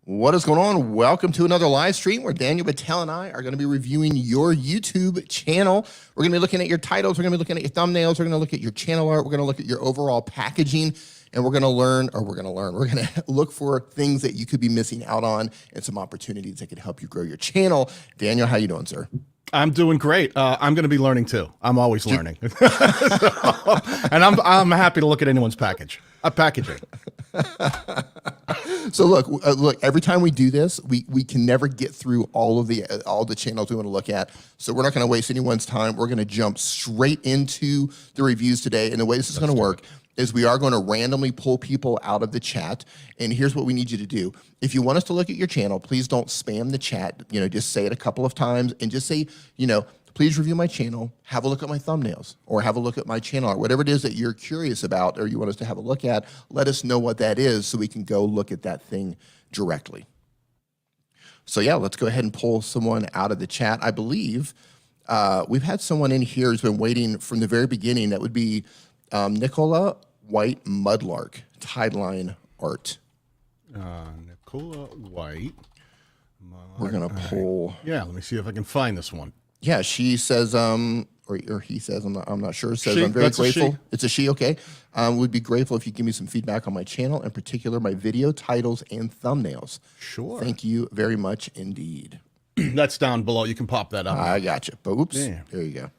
What is going on? Welcome to another live stream where Daniel, Batal, and I are going to be reviewing your YouTube channel. We're going to be looking at your titles. We're going to be looking at your thumbnails. We're going to look at your channel art. We're going to look at your overall packaging. And we're going to we're going to look for things that you could be missing out on and some opportunities that could help you grow your channel. Daniel, how you doing, sir? I'm doing great. I'm going to be learning too. I'm always learning. And I'm happy to look at anyone's packaging. So look, every time we do this, we can never get through all the channels we want to look at. So we're not going to waste anyone's time. We're going to jump straight into the reviews today. And the way this is going to work is we are going to randomly pull people out of the chat. And here's what we need you to do. If you want us to look at your channel, please don't spam the chat. Just say it a couple of times and just say, please review my channel, have a look at my thumbnails, or have a look at my channel art. Whatever it is that you're curious about or you want us to have a look at, let us know what that is so we can go look at that thing directly. So yeah, let's go ahead and pull someone out of the chat. I believe we've had someone in here who's been waiting from the very beginning. That would be Nicola White Mudlark, Tideline Art. Nicola White. We're going to pull. Yeah, let me see if I can find this one. Yeah, she says, or he says, I'm not sure, says, I'm very grateful. It's a she, okay. Would be grateful if you give me some feedback on my channel, in particular my video titles and thumbnails. Sure. Thank you very much indeed. That's down below. You can pop that up. I got you. But oops, there you go.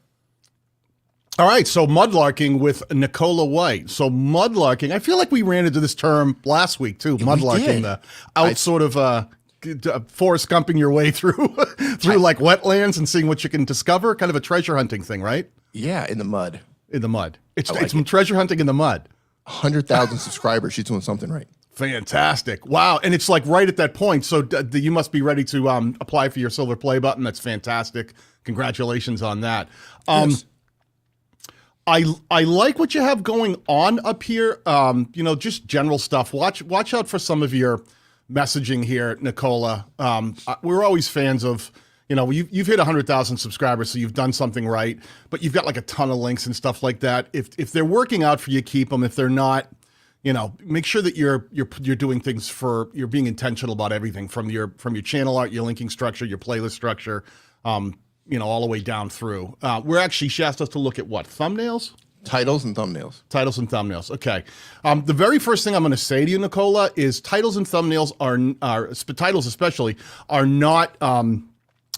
All right, so Mudlarking with Nicola White. So Mudlarking, I feel like we ran into this term last week too. Mudlarking, Forrest Gumping your way through like wetlands and seeing what you can discover, kind of a treasure hunting thing, right? Yeah, in the mud. In the mud. It's treasure hunting in the mud. 100,000 subscribers. She's doing something right. Fantastic. Wow. And it's like right at that point. So you must be ready to apply for your silver play button. That's fantastic. Congratulations on that. Yes. I like what you have going on up here. Just general stuff. Watch out for some of your messaging here, Nicola. We're always fans of, you've hit 100,000 subscribers, so you've done something right, but you've got like a ton of links and stuff like that. If they're working out for you, keep them. If they're not, make sure that you're doing things you're being intentional about everything from your channel art, your linking structure, your playlist structure, all the way down through. She asked us to look at what? Thumbnails? Titles and thumbnails. Titles and thumbnails. Okay. The very first thing I'm going to say to you, Nicola, is titles and thumbnails are titles especially are not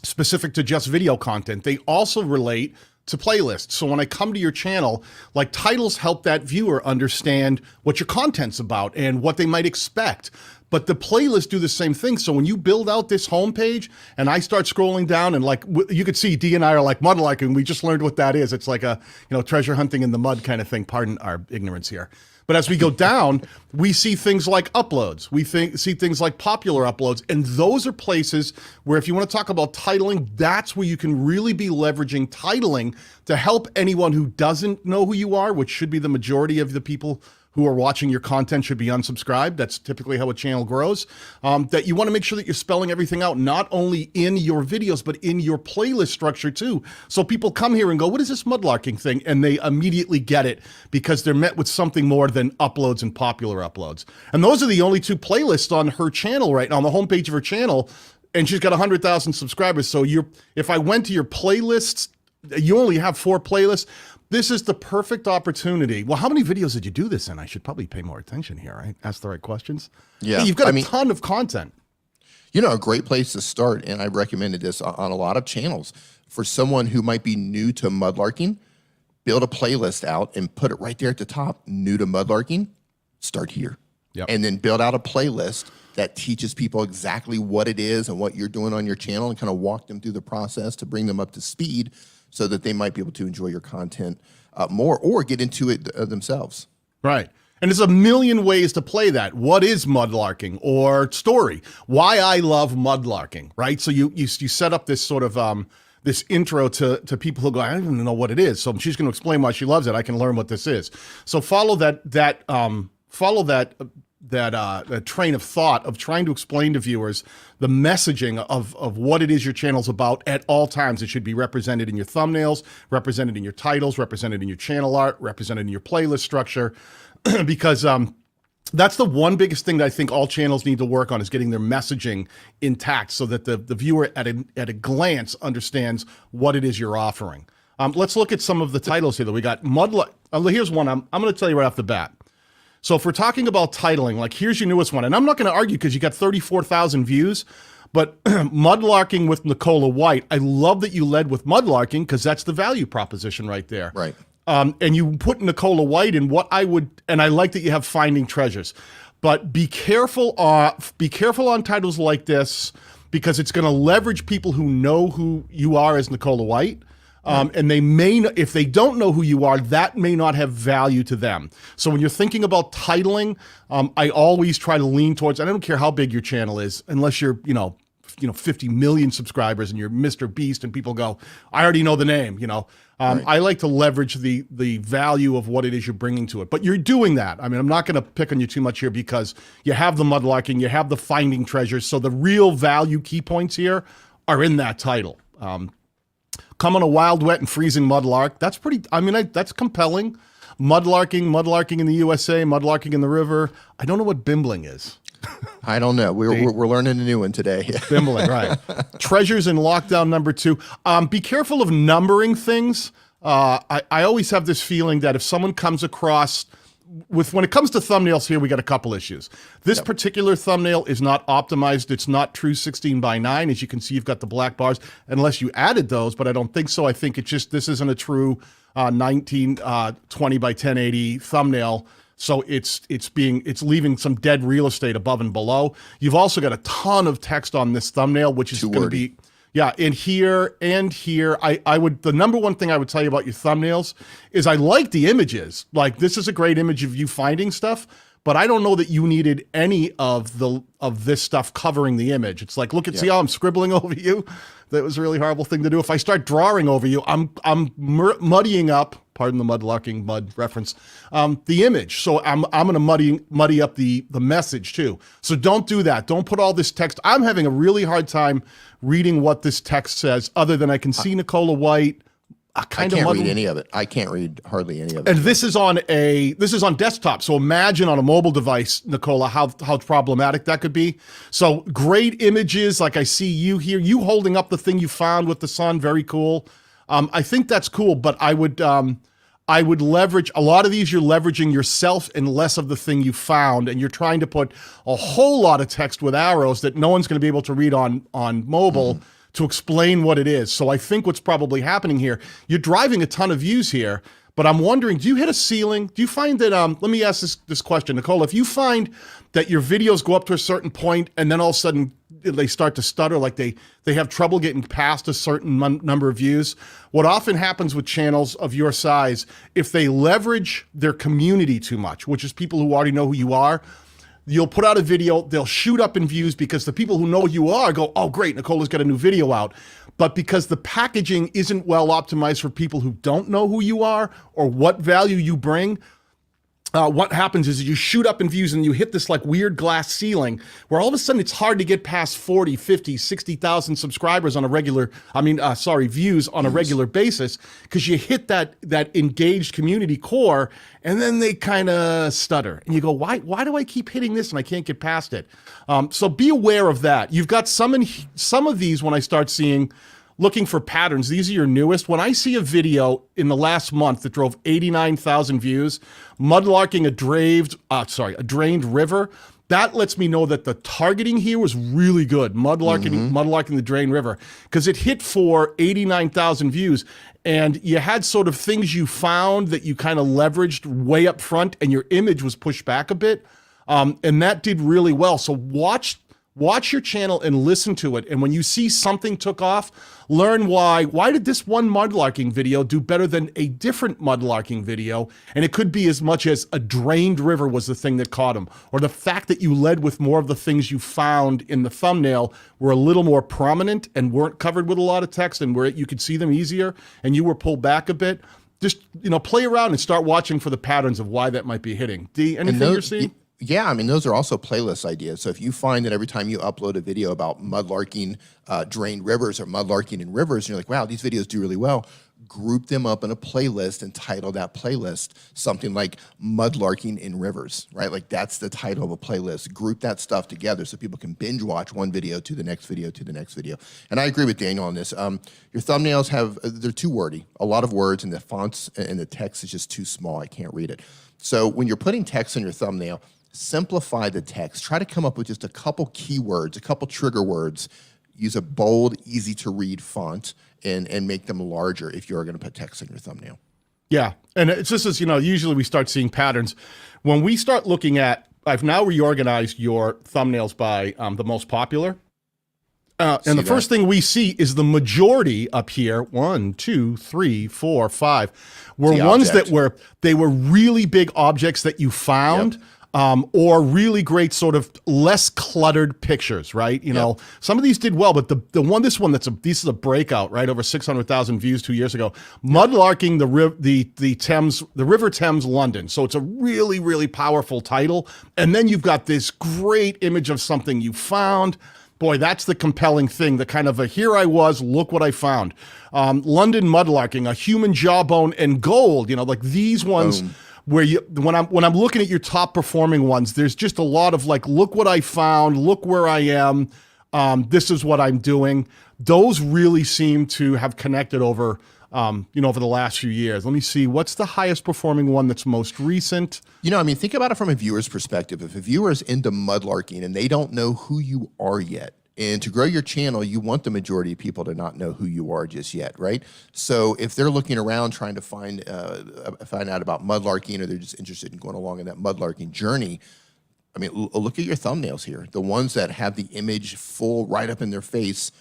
specific to just video content. They also relate to playlists. So when I come to your channel, like titles help that viewer understand what your content's about and what they might expect. But the playlists do the same thing. So when you build out this homepage and I start scrolling down and like, you could see Dee and I are like Mudlarking. We just learned what that is. It's like a, treasure hunting in the mud kind of thing. Pardon our ignorance here. But as we go down, we see things like uploads. We see things like popular uploads. And those are places where if you want to talk about titling, that's where you can really be leveraging titling to help anyone who doesn't know who you are, which should be the majority of the people who are watching your content should be unsubscribed. That's typically how a channel grows. That you want to make sure that you're spelling everything out, not only in your videos, but in your playlist structure too. So people come here and go, what is this Mudlarking thing? And they immediately get it because they're met with something more than uploads and popular uploads. And those are the only two playlists on her channel right now, on the homepage of her channel. And she's got 100,000 subscribers. So if I went to your playlists, you only have 4 playlists. This is the perfect opportunity. Well, how many videos did you do this in? I should probably pay more attention here, right? Ask the right questions. Yeah. You've got a ton of content. A great place to start, and I've recommended this on a lot of channels, for someone who might be new to Mudlarking, build a playlist out and put it right there at the top. New to Mudlarking, start here. Yep. And then build out a playlist that teaches people exactly what it is and what you're doing on your channel and kind of walk them through the process to bring them up to speed so that they might be able to enjoy your content more or get into it themselves. Right. And there's a million ways to play that. What is Mudlarking or story? Why I love Mudlarking, right? So you set up this sort of this intro to people who go, I don't even know what it is. So she's going to explain why she loves it. I can learn what this is. So follow that train of thought of trying to explain to viewers the messaging of what it is your channel's about at all times. It should be represented in your thumbnails, represented in your titles, represented in your channel art, represented in your playlist structure, because That's the one biggest thing that I think all channels need to work on, is getting their messaging intact so that the viewer at a glance understands what it is you're offering. Let's look at some of the titles here that we got. Here's one I'm going to tell you right off the bat. So if we're talking about titling, like here's your newest one, and I'm not going to argue because you got 34,000 views, but Mudlarking with Nicola White, I love that you led with Mudlarking because that's the value proposition right there. Right. And you put Nicola White in what I would, and I like that you have Finding Treasures, but be careful on titles like this because it's going to leverage people who know who you are as Nicola White. And they may, if they don't know who you are, that may not have value to them. So when you're thinking about titling, I always try to lean towards, I don't care how big your channel is, unless you're, 50 million subscribers and you're Mr. Beast and people go, I already know the name, Right. I like to leverage the value of what it is you're bringing to it. But you're doing that. I mean, I'm not going to pick on you too much here because you have the Mudlarking, you have the Finding Treasures. So the real value key points here are in that title. Come on a wild, wet, and freezing mudlark. That's pretty, that's compelling. Mudlarking in the USA, mudlarking in the river. I don't know what bimbling is. I don't know. We're learning a new one today. Bimbling, right. Treasures in lockdown number 2. Be careful of numbering things. I always have this feeling that if someone comes across when it comes to thumbnails here, we got a couple issues. This particular thumbnail is not optimized. It's not true 16:9. As you can see, you've got the black bars, unless you added those, but I don't think so. I think it's just, this isn't a true 1920 by 1080 thumbnail. So it's leaving some dead real estate above and below. You've also got a ton of text on this thumbnail, which is going to be, in here and here. The number one thing I would tell you about your thumbnails is I like the images. Like, this is a great image of you finding stuff, but I don't know that you needed any of this stuff covering the image. It's like, see how I'm scribbling over you? That was a really horrible thing to do. If I start drawing over you, I'm muddying up, pardon the Mudlarking mud reference, the image. So I'm going to muddy up the message too. So don't do that. Don't put all this text. I'm having a really hard time reading what this text says, other than I can see Nicola White. I can't read any of it. I can't read hardly any of it. And this is on desktop. So imagine on a mobile device, Nicola, how problematic that could be. So great images, like I see you here, you holding up the thing you found with the sun, very cool. I think that's cool, but I would leverage a lot of these. You're leveraging yourself and less of the thing you found, and you're trying to put a whole lot of text with arrows that no one's going to be able to read on mobile. To explain what it is. So I think what's probably happening here, you're driving a ton of views here, but I'm wondering, do you hit a ceiling? Do you find that, let me ask this question, Nicole, if you find that your videos go up to a certain point and then all of a sudden they start to stutter, like they have trouble getting past a certain number of views, what often happens with channels of your size, if they leverage their community too much, which is people who already know who you are, you'll put out a video, they'll shoot up in views because the people who know who you are go, oh, great, Nicola's got a new video out. But because the packaging isn't well optimized for people who don't know who you are or what value you bring, what happens is you shoot up in views and you hit this like weird glass ceiling where all of a sudden it's hard to get past 40, 50, 60,000 subscribers on a regular, views on a regular basis, because you hit that engaged community core and then they kind of stutter and you go, why do I keep hitting this and I can't get past it? So be aware of that. You've got some of these when I start seeing, looking for patterns. These are your newest. When I see a video in the last month that drove 89,000 views, mudlarking a drained river, that lets me know that the targeting here was really good. Mudlarking the drained river, because it hit for 89,000 views. And you had sort of things you found that you kind of leveraged way up front, and your image was pushed back a bit. And that did really well. So watch your channel and listen to it. And when you see something took off, learn why. Why did this one mudlarking video do better than a different mudlarking video? And it could be as much as a drained river was the thing that caught him, or the fact that you led with more of the things you found in the thumbnail were a little more prominent and weren't covered with a lot of text, and where you could see them easier and you were pulled back a bit. Just, play around and start watching for the patterns of why that might be hitting. Dee, anything you're seeing? Yeah, I mean, those are also playlist ideas. So if you find that every time you upload a video about mudlarking drained rivers or mudlarking in rivers, and you're like, wow, these videos do really well, group them up in a playlist and title that playlist something like Mudlarking in Rivers, right? Like that's the title of a playlist. Group that stuff together so people can binge watch one video to the next video to the next video. And I agree with Daniel on this. Your thumbnails they're too wordy, a lot of words, and the fonts and the text is just too small. I can't read it. So when you're putting text in your thumbnail, simplify the text. Try to come up with just a couple keywords, a couple trigger words. Use a bold, easy to read font and make them larger if you're going to put text in your thumbnail. Yeah, and it's just as, usually we start seeing patterns. When we start looking at, I've now reorganized your thumbnails by the most popular. And the first thing we see is the majority up here, 1, 2, 3, 4, 5, were ones that were really big objects that you found. Yep. Or really great sort of less cluttered pictures, right? Some of these did well, but this one this is a breakout, right? Over 600,000 views 2 years ago. Mudlarking the River Thames, London. So it's a really, really powerful title. And then you've got this great image of something you found. Boy, that's the compelling thing, the kind of here I was, look what I found. London Mudlarking, a human jawbone and gold, like these ones. Boom. Where when I'm looking at your top performing ones, there's just a lot of like, look what I found, look where I am, this is what I'm doing. Those really seem to have connected over, over the last few years. Let me see, what's the highest performing one that's most recent? Think about it from a viewer's perspective. If a viewer is into Mudlarking and they don't know who you are yet, and to grow your channel, you want the majority of people to not know who you are just yet, right? So if they're looking around trying to find out about Mudlarking, or they're just interested in going along in that Mudlarking journey, look at your thumbnails here. The ones that have the image full right up in their face,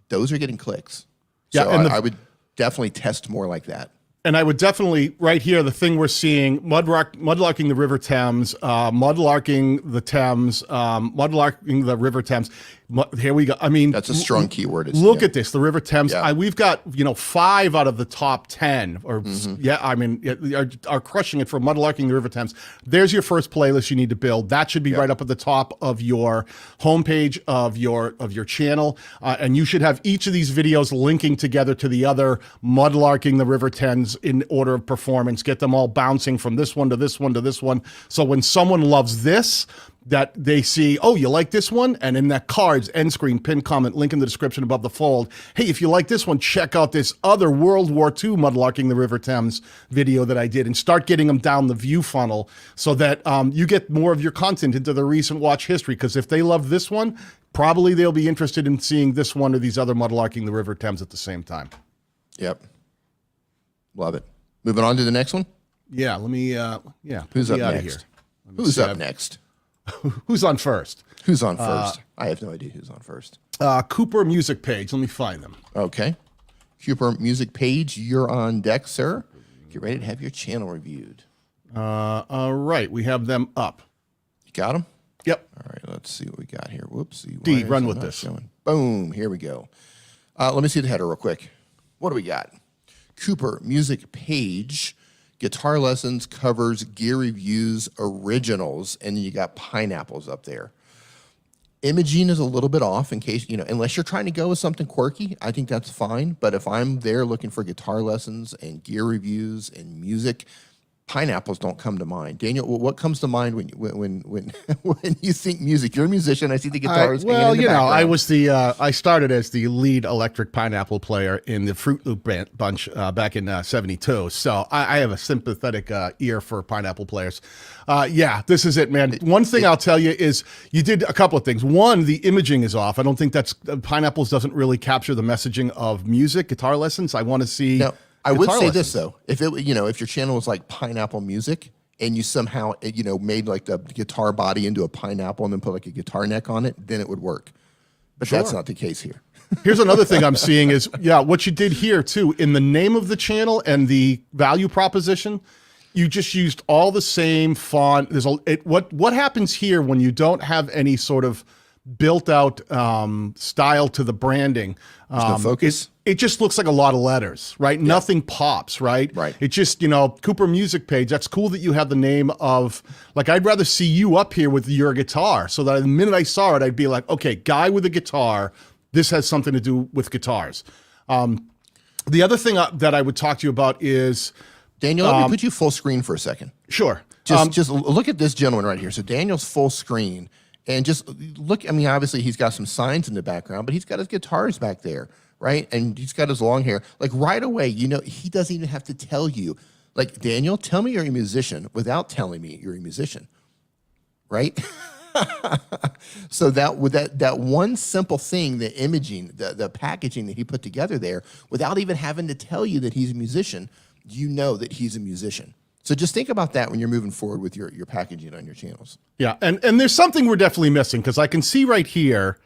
those are getting clicks. So yeah, I would definitely test more like that. And I would definitely, right here, the thing we're seeing, Mudlarking the River Thames, Mudlarking the Thames, Mudlarking the River Thames. Here we go. That's a strong keyword. Look at this, the River Thames. Yeah. We've got 5 out of the top 10, or are crushing it for Mudlarking the River Thames. There's your first playlist you need to build. That should be right up at the top of your homepage of your channel, and you should have each of these videos linking together to the other Mudlarking the River Thames in order of performance. Get them all bouncing from this one to this one to this one. So when someone loves this, that they see, oh, you like this one? And in that cards, end screen, pinned comment, link in the description above the fold. Hey, if you like this one, check out this other World War II Mudlarking the River Thames video that I did, and start getting them down the view funnel so that you get more of your content into the recent watch history. Because if they love this one, probably they'll be interested in seeing this one or these other Mudlarking the River Thames at the same time. Yep. Love it. Moving on to the next one? Yeah, let me, Who's up next? Who's up next? Who's on first? Who's on first? I have no idea who's on first. Cooper Music Page. Let me find them. Okay. Cooper Music Page, you're on deck, sir. Get ready to have your channel reviewed. All right. We have them up. You got them? Yep. All right. Let's see what we got here. Whoopsie. Dee, run with this. Showing? Boom. Here we go. Let me see the header real quick. What do we got? Cooper Music Page. Guitar lessons, covers, gear reviews, originals, and then you got pineapples up there. Imaging is a little bit off in case, unless you're trying to go with something quirky, I think that's fine. But if I'm there looking for guitar lessons and gear reviews and music, pineapples don't come to mind. Daniel, what comes to mind when when you think music? You're a musician. I see the guitars. I was I started as the lead electric pineapple player in the Fruit Loop bunch back in '72. So I have a sympathetic ear for pineapple players. This is it, man. One thing I'll tell you is you did a couple of things. One, the imaging is off. I don't think pineapples doesn't really capture the messaging of music, guitar lessons. I want to see. No. I would say this though, if your channel was like pineapple music and you somehow, made like the guitar body into a pineapple and then put like a guitar neck on it, then it would work. But that's not the case here. Here's another thing I'm seeing is, what you did here too, in the name of the channel and the value proposition, you just used all the same font. What happens here when you don't have any sort of built out style to the branding? There's no focus. It just looks like a lot of letters, right? Yeah. Nothing pops, right? Right. It just, Cooper Music Page, that's cool that you have the name of, like, I'd rather see you up here with your guitar so that the minute I saw it, I'd be like, okay, guy with a guitar, this has something to do with guitars. The other thing that I would talk to you about is Daniel, let me put you full screen for a second. sure. Just look at this gentleman right here. So Daniel's full screen, and just look. I mean, obviously he's got some signs in the background, but he's got his guitars back there, right? And he's got his long hair. Like right away, you know, he doesn't even have to tell you. Like, Daniel, tell me you're a musician without telling me you're a musician, right? So that one simple thing, the imaging, the packaging that he put together there, without even having to tell you that he's a musician, you know that he's a musician. So just think about that when you're moving forward with your packaging on your channels. Yeah, and there's something we're definitely missing, because I can see right here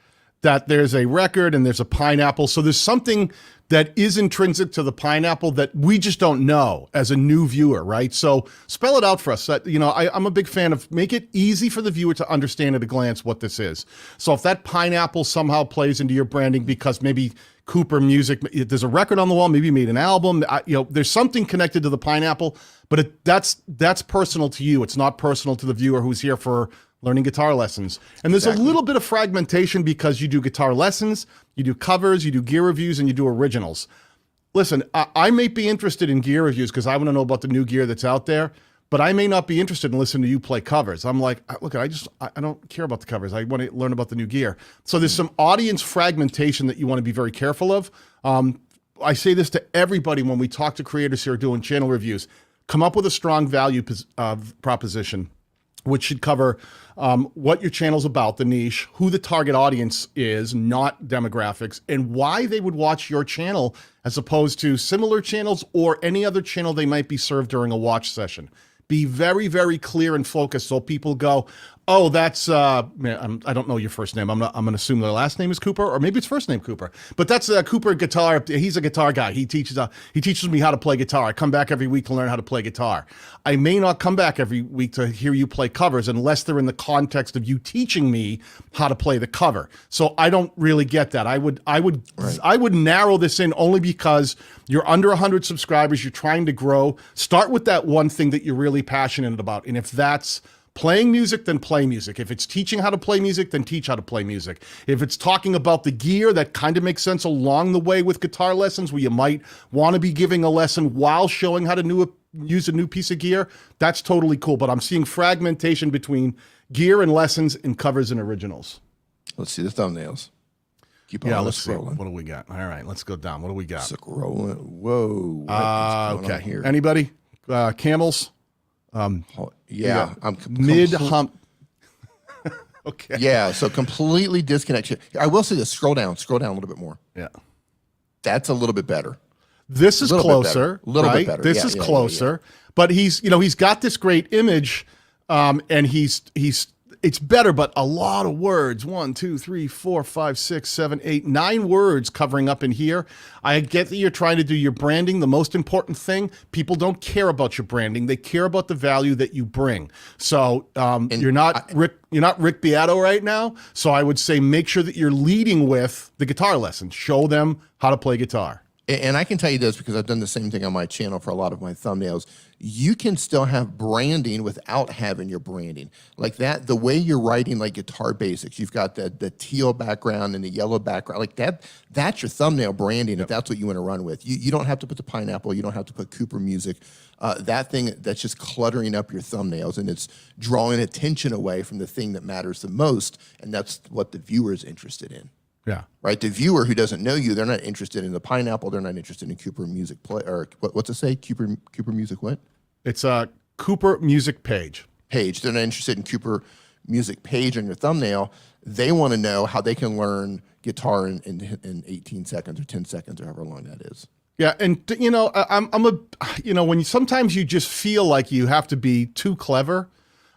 that there's a record and there's a pineapple. So there's something that is intrinsic to the pineapple that we just don't know as a new viewer, right? So spell it out for us. That, you know, I'm a big fan of make it easy for the viewer to understand at a glance what this is. So if that pineapple somehow plays into your branding because maybe Cooper Music, there's a record on the wall, maybe you made an album, you know, there's something connected to the pineapple, but that's personal to you. It's not personal to the viewer who's here for learning guitar lessons. And there's a little bit of fragmentation because you do guitar lessons, you do covers, you do gear reviews, and you do originals. Listen, I may be interested in gear reviews because I want to know about the new gear that's out there, but I may not be interested in listening to you play covers. I'm like, look, I don't care about the covers. I want to learn about the new gear. So there's some audience fragmentation that you want to be very careful of. I say this to everybody when we talk to creators here doing channel reviews. Come up with a strong value proposition, which should cover what your channel's about, the niche, who the target audience is, not demographics, and why they would watch your channel as opposed to similar channels or any other channel they might be served during a watch session. Be very, very clear and focused so people go, oh, that's, man, I don't know your first name. I'm going to assume their last name is Cooper, or maybe it's first name Cooper. But that's Cooper Guitar. He's a guitar guy. He teaches me how to play guitar. I come back every week to learn how to play guitar. I may not come back every week to hear you play covers unless they're in the context of you teaching me how to play the cover. So I don't really get that. I would narrow this in only because you're under 100 subscribers. You're trying to grow. Start with that one thing that you're really passionate about. And if that's playing music, then play music. If it's teaching how to play music, then teach how to play music. If it's talking about the gear, that kind of makes sense along the way with guitar lessons where you might want to be giving a lesson while showing how to use a new piece of gear. That's totally cool. But I'm seeing fragmentation between gear and lessons and covers and originals. Let's see the thumbnails. Keep on let's scrolling. See. What do we got? All right, let's go down. What do we got? Scrolling. Whoa. What is going on here? Anybody? Camels? Yeah, I'm mid hump. Okay. Yeah, so completely disconnected. I will say this. Scroll down a little bit more. Yeah, that's a little bit better. This is closer. A little bit better. This is closer. But he's got this great image, and it's better, but a lot of words. 1, 2, 3, 4, 5, 6, 7, 8, 9 words covering up in here. I get that you're trying to do your branding. The most important thing, people don't care about your branding. They care about the value that you bring. So you're not Rick Beato right now. So I would say make sure that you're leading with the guitar lessons. Show them how to play guitar. And I can tell you this because I've done the same thing on my channel for a lot of my thumbnails. You can still have branding without having your branding. Like that, the way you're writing like guitar basics, you've got the teal background and the yellow background. Like that's your thumbnail branding if that's what you want to run with. You don't have to put the pineapple. You don't have to put Cooper Music. That thing, that's just cluttering up your thumbnails and it's drawing attention away from the thing that matters the most. And that's what the viewer is interested in. Yeah. Right. The viewer who doesn't know you, they're not interested in the pineapple. They're not interested in Cooper Music play or what's it say? Cooper Music what? It's a Cooper Music page. They're not interested in Cooper Music page on your thumbnail. They want to know how they can learn guitar in 18 seconds or 10 seconds or however long that is. Yeah, and when sometimes you just feel like you have to be too clever.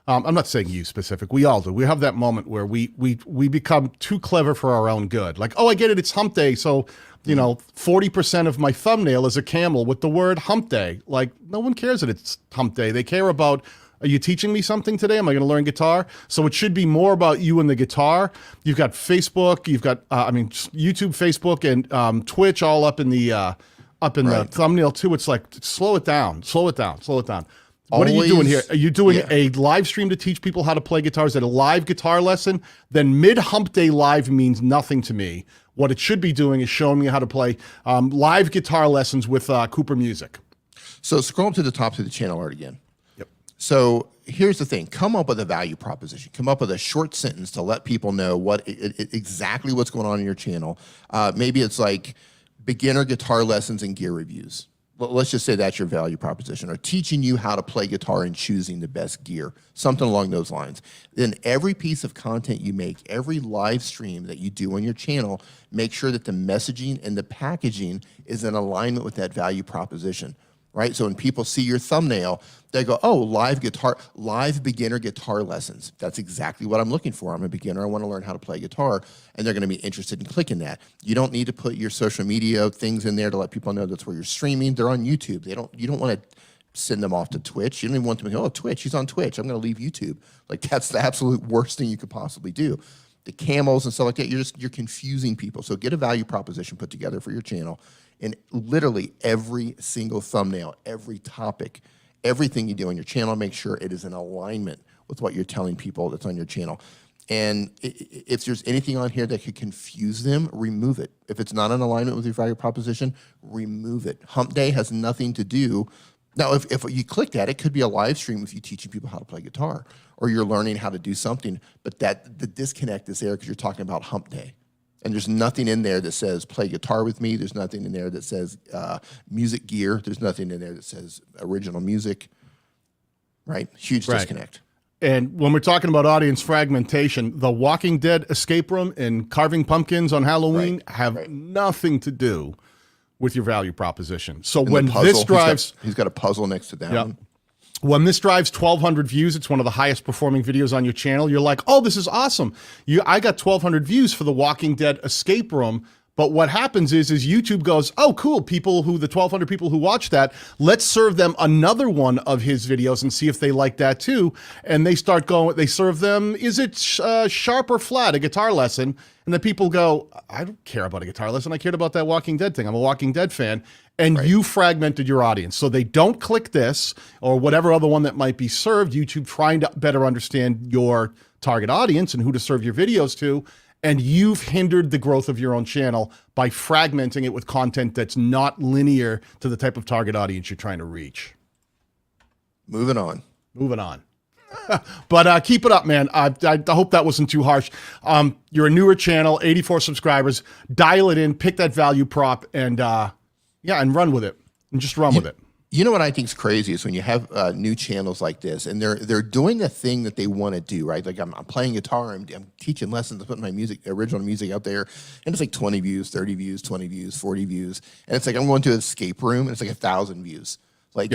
I'm not saying you specific. We all do. We have that moment where we become too clever for our own good. Like, oh, I get it. It's hump day. So, 40% of my thumbnail is a camel with the word hump day. Like, no one cares that it's hump day. They care about, are you teaching me something today? Am I going to learn guitar? So it should be more about you and the guitar. You've got Facebook. You've got, YouTube, Facebook, and Twitch all up in the thumbnail too. It's like, slow it down. What are you doing here? Are you doing Yeah. a live stream to teach people how to play guitar? Is it a live guitar lesson? Then mid-hump day live means nothing to me. What it should be doing is showing me how to play live guitar lessons with Cooper Music. So scroll up to the top of the channel art again. Yep. So here's the thing. Come up with a value proposition. Come up with a short sentence to let people know what exactly what's going on in your channel. Maybe it's like beginner guitar lessons and gear reviews. Well, let's just say that's your value proposition, or teaching you how to play guitar and choosing the best gear, something along those lines. Then every piece of content you make, every live stream that you do on your channel, make sure that the messaging and the packaging is in alignment with that value proposition, right? So when people see your thumbnail, they go, oh, live beginner guitar lessons. That's exactly what I'm looking for. I'm a beginner. I want to learn how to play guitar. And they're going to be interested in clicking that. You don't need to put your social media things in there to let people know that's where you're streaming. They're on YouTube. You don't want to send them off to Twitch. You don't even want them to go, oh, Twitch, he's on Twitch. I'm going to leave YouTube. Like, that's the absolute worst thing you could possibly do. The camos and stuff like that, you're confusing people. So get a value proposition put together for your channel. And literally every single thumbnail, every topic, everything you do on your channel, make sure it is in alignment with what you're telling people that's on your channel. And if there's anything on here that could confuse them, remove it. If it's not in alignment with your value proposition, remove it. Hump day has nothing to do. Now, if you click that, it could be a live stream with you teaching people how to play guitar, or you're learning how to do something, but the disconnect is there because you're talking about hump day. And there's nothing in there that says play guitar with me. There's nothing in there that says music gear. There's nothing in there that says original music, right? Huge disconnect. And when we're talking about audience fragmentation, the Walking Dead escape room and carving pumpkins on Halloween have nothing to do with your value proposition. So And when this drives... he's got a puzzle next to that one. When this drives 1,200 views, it's one of the highest performing videos on your channel. You're like, oh, this is awesome. I got 1,200 views for the Walking Dead escape room. But what happens is YouTube goes, oh, cool, the 1,200 people who watch that, let's serve them another one of his videos and see if they like that too. And they start going, they serve them, is it sharp or flat, a guitar lesson? And the people go, I don't care about a guitar lesson. I cared about that Walking Dead thing. I'm a Walking Dead fan. And you fragmented your audience. So they don't click this or whatever other one that might be served. YouTube trying to better understand your target audience and who to serve your videos to. And you've hindered the growth of your own channel by fragmenting it with content that's not linear to the type of target audience you're trying to reach. Moving on. But keep it up, man. I hope that wasn't too harsh. You're a newer channel, 84 subscribers. Dial it in, pick that value prop, and and run with it. And just run with it. You know what I think is crazy is when you have new channels like this, and they're doing the thing that they want to do, right? Like I'm playing guitar, I'm teaching lessons, I'm putting my original music out there, and it's like 20 views, 30 views, 20 views, 40 views, and it's like I'm going to an escape room, and it's like 1,000 views. Like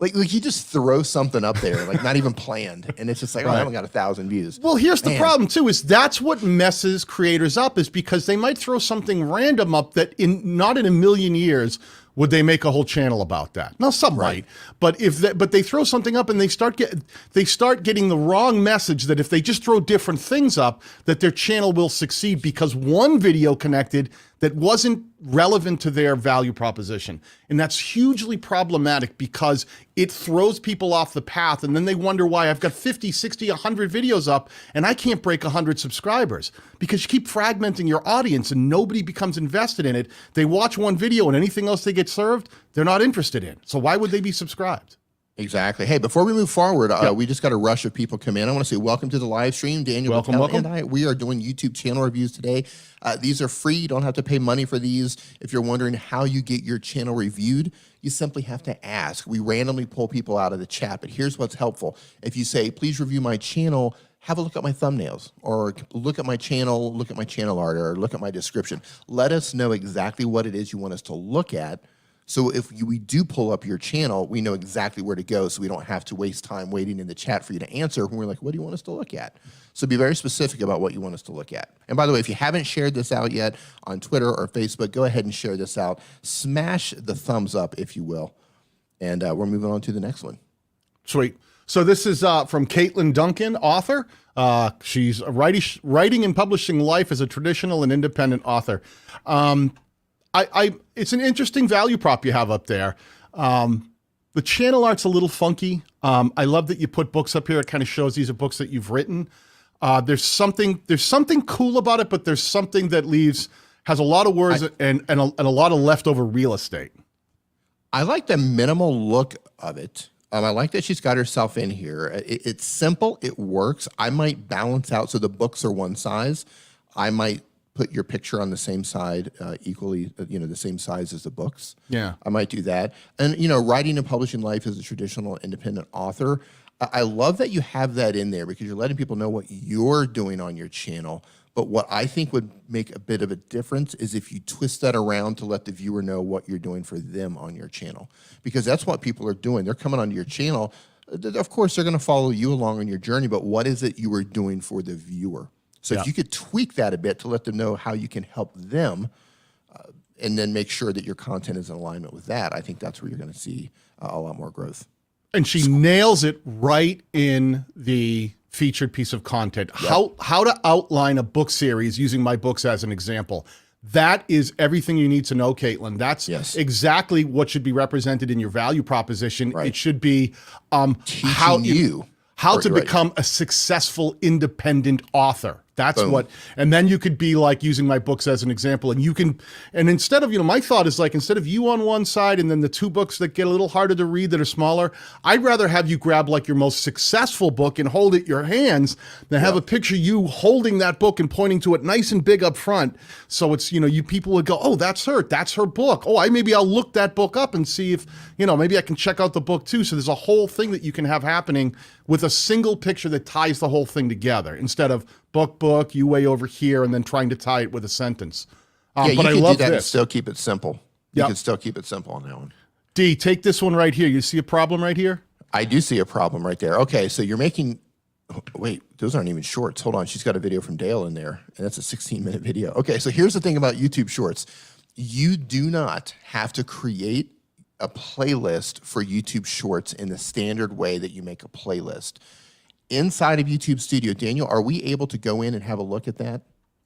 you just throw something up there, like not even planned, and it's just like, oh, I haven't got 1,000 views. Well, here's the problem too: is that's what messes creators up, is because they might throw something random up that not in a million years would they make a whole channel about that. Now, some might, but but they throw something up and they start getting the wrong message that if they just throw different things up, that their channel will succeed because one video connected that wasn't relevant to their value proposition. And that's hugely problematic because it throws people off the path, and then they wonder why I've got 50, 60, 100 videos up and I can't break 100 subscribers, because you keep fragmenting your audience and nobody becomes invested in it. They watch one video and anything else they get served, they're not interested in. So why would they be subscribed? Exactly. Hey, before we move forward, we just got a rush of people come in. I want to say welcome to the live stream. Daniel, welcome. And we are doing YouTube channel reviews today. These are free. You don't have to pay money for these. If you're wondering how you get your channel reviewed, you simply have to ask. We randomly pull people out of the chat, but here's what's helpful. If you say, please review my channel, have a look at my thumbnails, or look at my channel art, or look at my description. Let us know exactly what it is you want us to look at. So if we do pull up your channel, we know exactly where to go, so we don't have to waste time waiting in the chat for you to answer when we're like, what do you want us to look at? So be very specific about what you want us to look at. And by the way, if you haven't shared this out yet on Twitter or Facebook, go ahead and share this out. Smash the thumbs up, if you will. And we're moving on to the next one. Sweet. So this is from Caitlin Duncan, author. She's writing and publishing life as a traditional and independent author. It's an interesting value prop you have up there. The The channel art's a little funky. I love that you put books up here. It kind of shows these are books that you've written. There's something cool about it, but there's something that has a lot of words and a lot of leftover real estate. I like the minimal look of it. I like that she's got herself in here. It's simple. It works. I might balance out so the books are one size. I might put your picture on the same side, equally, the same size as the books. Yeah. I might do that. And, writing and publishing life as a traditional independent author, I love that you have that in there because you're letting people know what you're doing on your channel. But what I think would make a bit of a difference is if you twist that around to let the viewer know what you're doing for them on your channel. Because that's what people are doing. They're coming onto your channel. Of course, they're going to follow you along on your journey, but what is it you are doing for the viewer? So if you could tweak that a bit to let them know how you can help them and then make sure that your content is in alignment with that, I think that's where you're going to see a lot more growth. And she nails it right in the featured piece of content. Yep. How to outline a book series using my books as an example. That is everything you need to know, Caitlin. That's exactly what should be represented in your value proposition. Right. It should be how to become a successful independent author. That's what, and then you could be like using my books as an example, and you can, and instead of, my thought is like, instead of you on one side and then the two books that get a little harder to read that are smaller, I'd rather have you grab like your most successful book and hold it in your hands than have a picture of you holding that book and pointing to it nice and big up front. So it's, you people would go, oh, that's her book. Oh, maybe I'll look that book up and see if, maybe I can check out the book too. So there's a whole thing that you can have happening with a single picture that ties the whole thing together instead of book, you way over here, and then trying to tie it with a sentence. But I love love that this. and still keep it simple. You can still keep it simple on that one. Dee, take this one right here. You see a problem right here? I do see a problem right there. Okay, so you're making, wait, those aren't even shorts. Hold on, she's got a video from Dale in there, and that's a 16-minute video. Okay, so here's the thing about YouTube Shorts. You do not have to create a playlist for YouTube Shorts in the standard way that you make a playlist. Inside of YouTube Studio, Daniel, are we able to go in and have a look at that?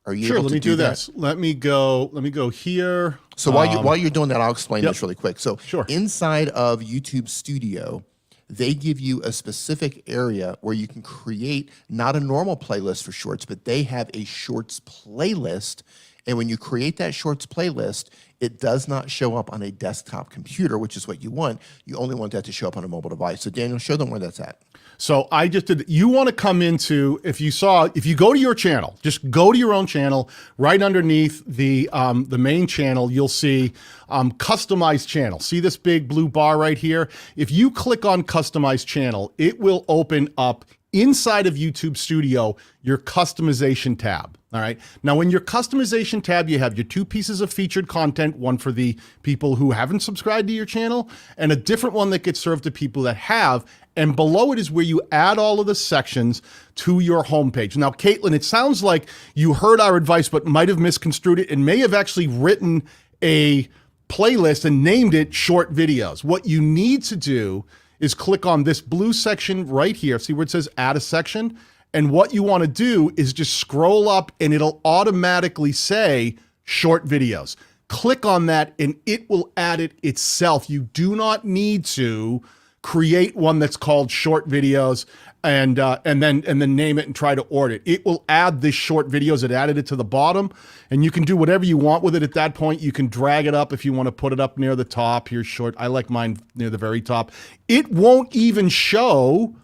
Are you able to do this? Let me go here. So while you're doing that, I'll explain this really quick. So inside of YouTube Studio, they give you a specific area where you can create not a normal playlist for shorts, but they have a shorts playlist. And when you create that shorts playlist, it does not show up on a desktop computer, which is what you want. You only want that to show up on a mobile device. So Daniel, show them where that's at. So I just did, you want to come into, if you go to your channel, just go to your own channel, right underneath the main channel, you'll see customized channel. See this big blue bar right here? If you click on customized channel, it will open up inside of YouTube Studio, your customization tab. All right. Now, in your customization tab, you have your two pieces of featured content, one for the people who haven't subscribed to your channel and a different one that gets served to people that have. And below it is where you add all of the sections to your homepage. Now, Caitlin, it sounds like you heard our advice, but might have misconstrued it and may have actually written a playlist and named it short videos. What you need to do is click on this blue section right here. See where it says add a section? And what you want to do is just scroll up and it'll automatically say short videos. Click on that and it will add it itself. You do not need to create one that's called short videos and then name it and try to order it. It will add this short videos. It added it to the bottom and you can do whatever you want with it at that point. You can drag it up if you want to put it up near the top. Here's short. I like mine near the very top. It won't even show.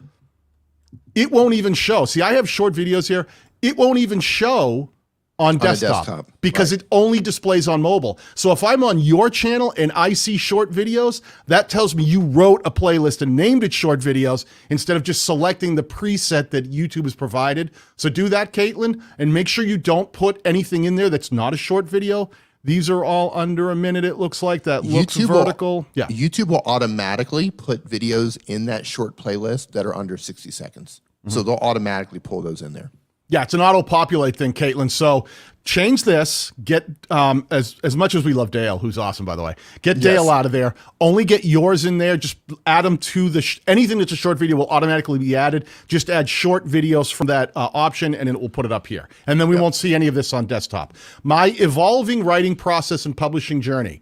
It won't even show. See, I have short videos here. It won't even show on desktop because it only displays on mobile. So if I'm on your channel and I see short videos, that tells me you wrote a playlist and named it short videos instead of just selecting the preset that YouTube has provided. So do that, Caitlin, and make sure you don't put anything in there that's not a short video. These are all under a minute, it looks like. That looks vertical. YouTube will automatically put videos in that short playlist that are under 60 seconds. So they'll automatically pull those in there. Yeah, it's an auto-populate thing, Caitlin. So change this, get, as much as we love Dale, who's awesome, by the way, get Dale out of there. Only get yours in there. Just add them to the, anything that's a short video will automatically be added. Just add short videos from that option and it will put it up here. And then we won't see any of this on desktop. My evolving writing process and publishing journey.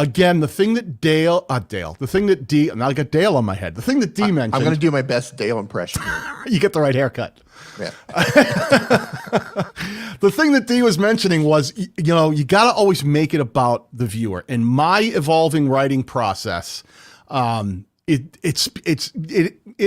Again, the thing that the thing that Dee, now I got Dale on my head. The thing that Dee mentioned. I'm going to do my best Dale impression here. You get the right haircut. Yeah. The thing that Dee was mentioning was, you got to always make it about the viewer. In my evolving writing process, it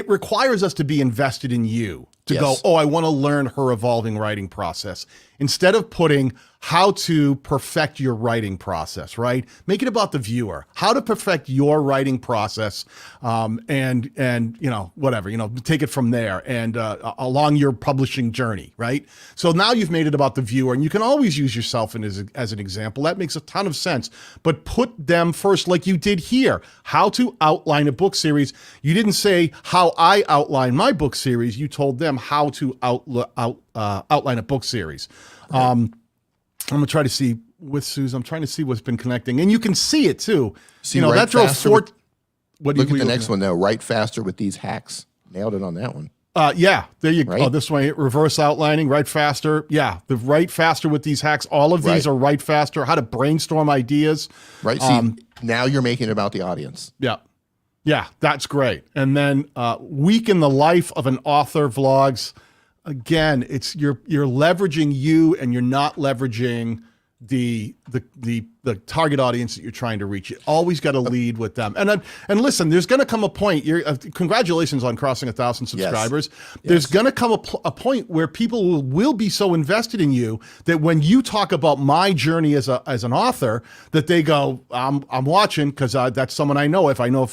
requires us to be invested in you. To go, I want to learn her evolving writing process. Instead of putting how to perfect your writing process, right? Make it about the viewer, how to perfect your writing process, and whatever, take it from there and along your publishing journey, right? So now you've made it about the viewer, and you can always use yourself as an example. That makes a ton of sense. But put them first, like you did here. How to outline a book series. You didn't say how I outline my book series. You told them how to outline a book series. Right. I'm gonna try to see with Susan. I'm trying to see what's been connecting, and you can see it too. That drove four. Look at the next one though. Write faster with these hacks. Nailed it on that one. Yeah, there you go. Oh, this way, reverse outlining, write faster. Yeah, the write faster with these hacks. All of these are write faster. How to brainstorm ideas. Right. See, now you're making it about the audience. Yeah. Yeah, that's great. And then week in the life of an author vlogs. Again, it's you're leveraging you, and you're not leveraging the target audience that you're trying to reach. You always got to lead with them. And listen, there's going to come a point. Congratulations on crossing 1,000 subscribers. Yes. There's going to come a point where people will be so invested in you that when you talk about my journey as an author, that they go, I'm watching because that's someone I know. If I know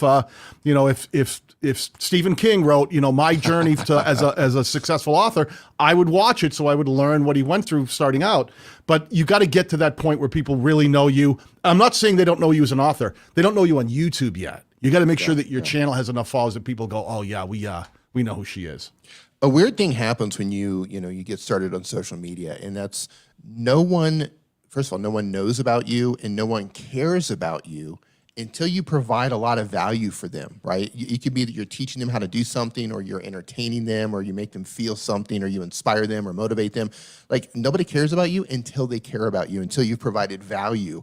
if Stephen King wrote, my journey as a successful author, I would watch it so I would learn what he went through starting out. But you got to get to that point where people really know you. I'm not saying they don't know you as an author. They don't know you on YouTube yet. You got to make sure that your channel has enough followers that people go, oh yeah, we know who she is. A weird thing happens when you get started on social media, and that's first of all, no one knows about you and no one cares about you until you provide a lot of value for them, right? It could be that you're teaching them how to do something, or you're entertaining them, or you make them feel something, or you inspire them or motivate them. Like, nobody cares about you until they care about you, until you've provided value.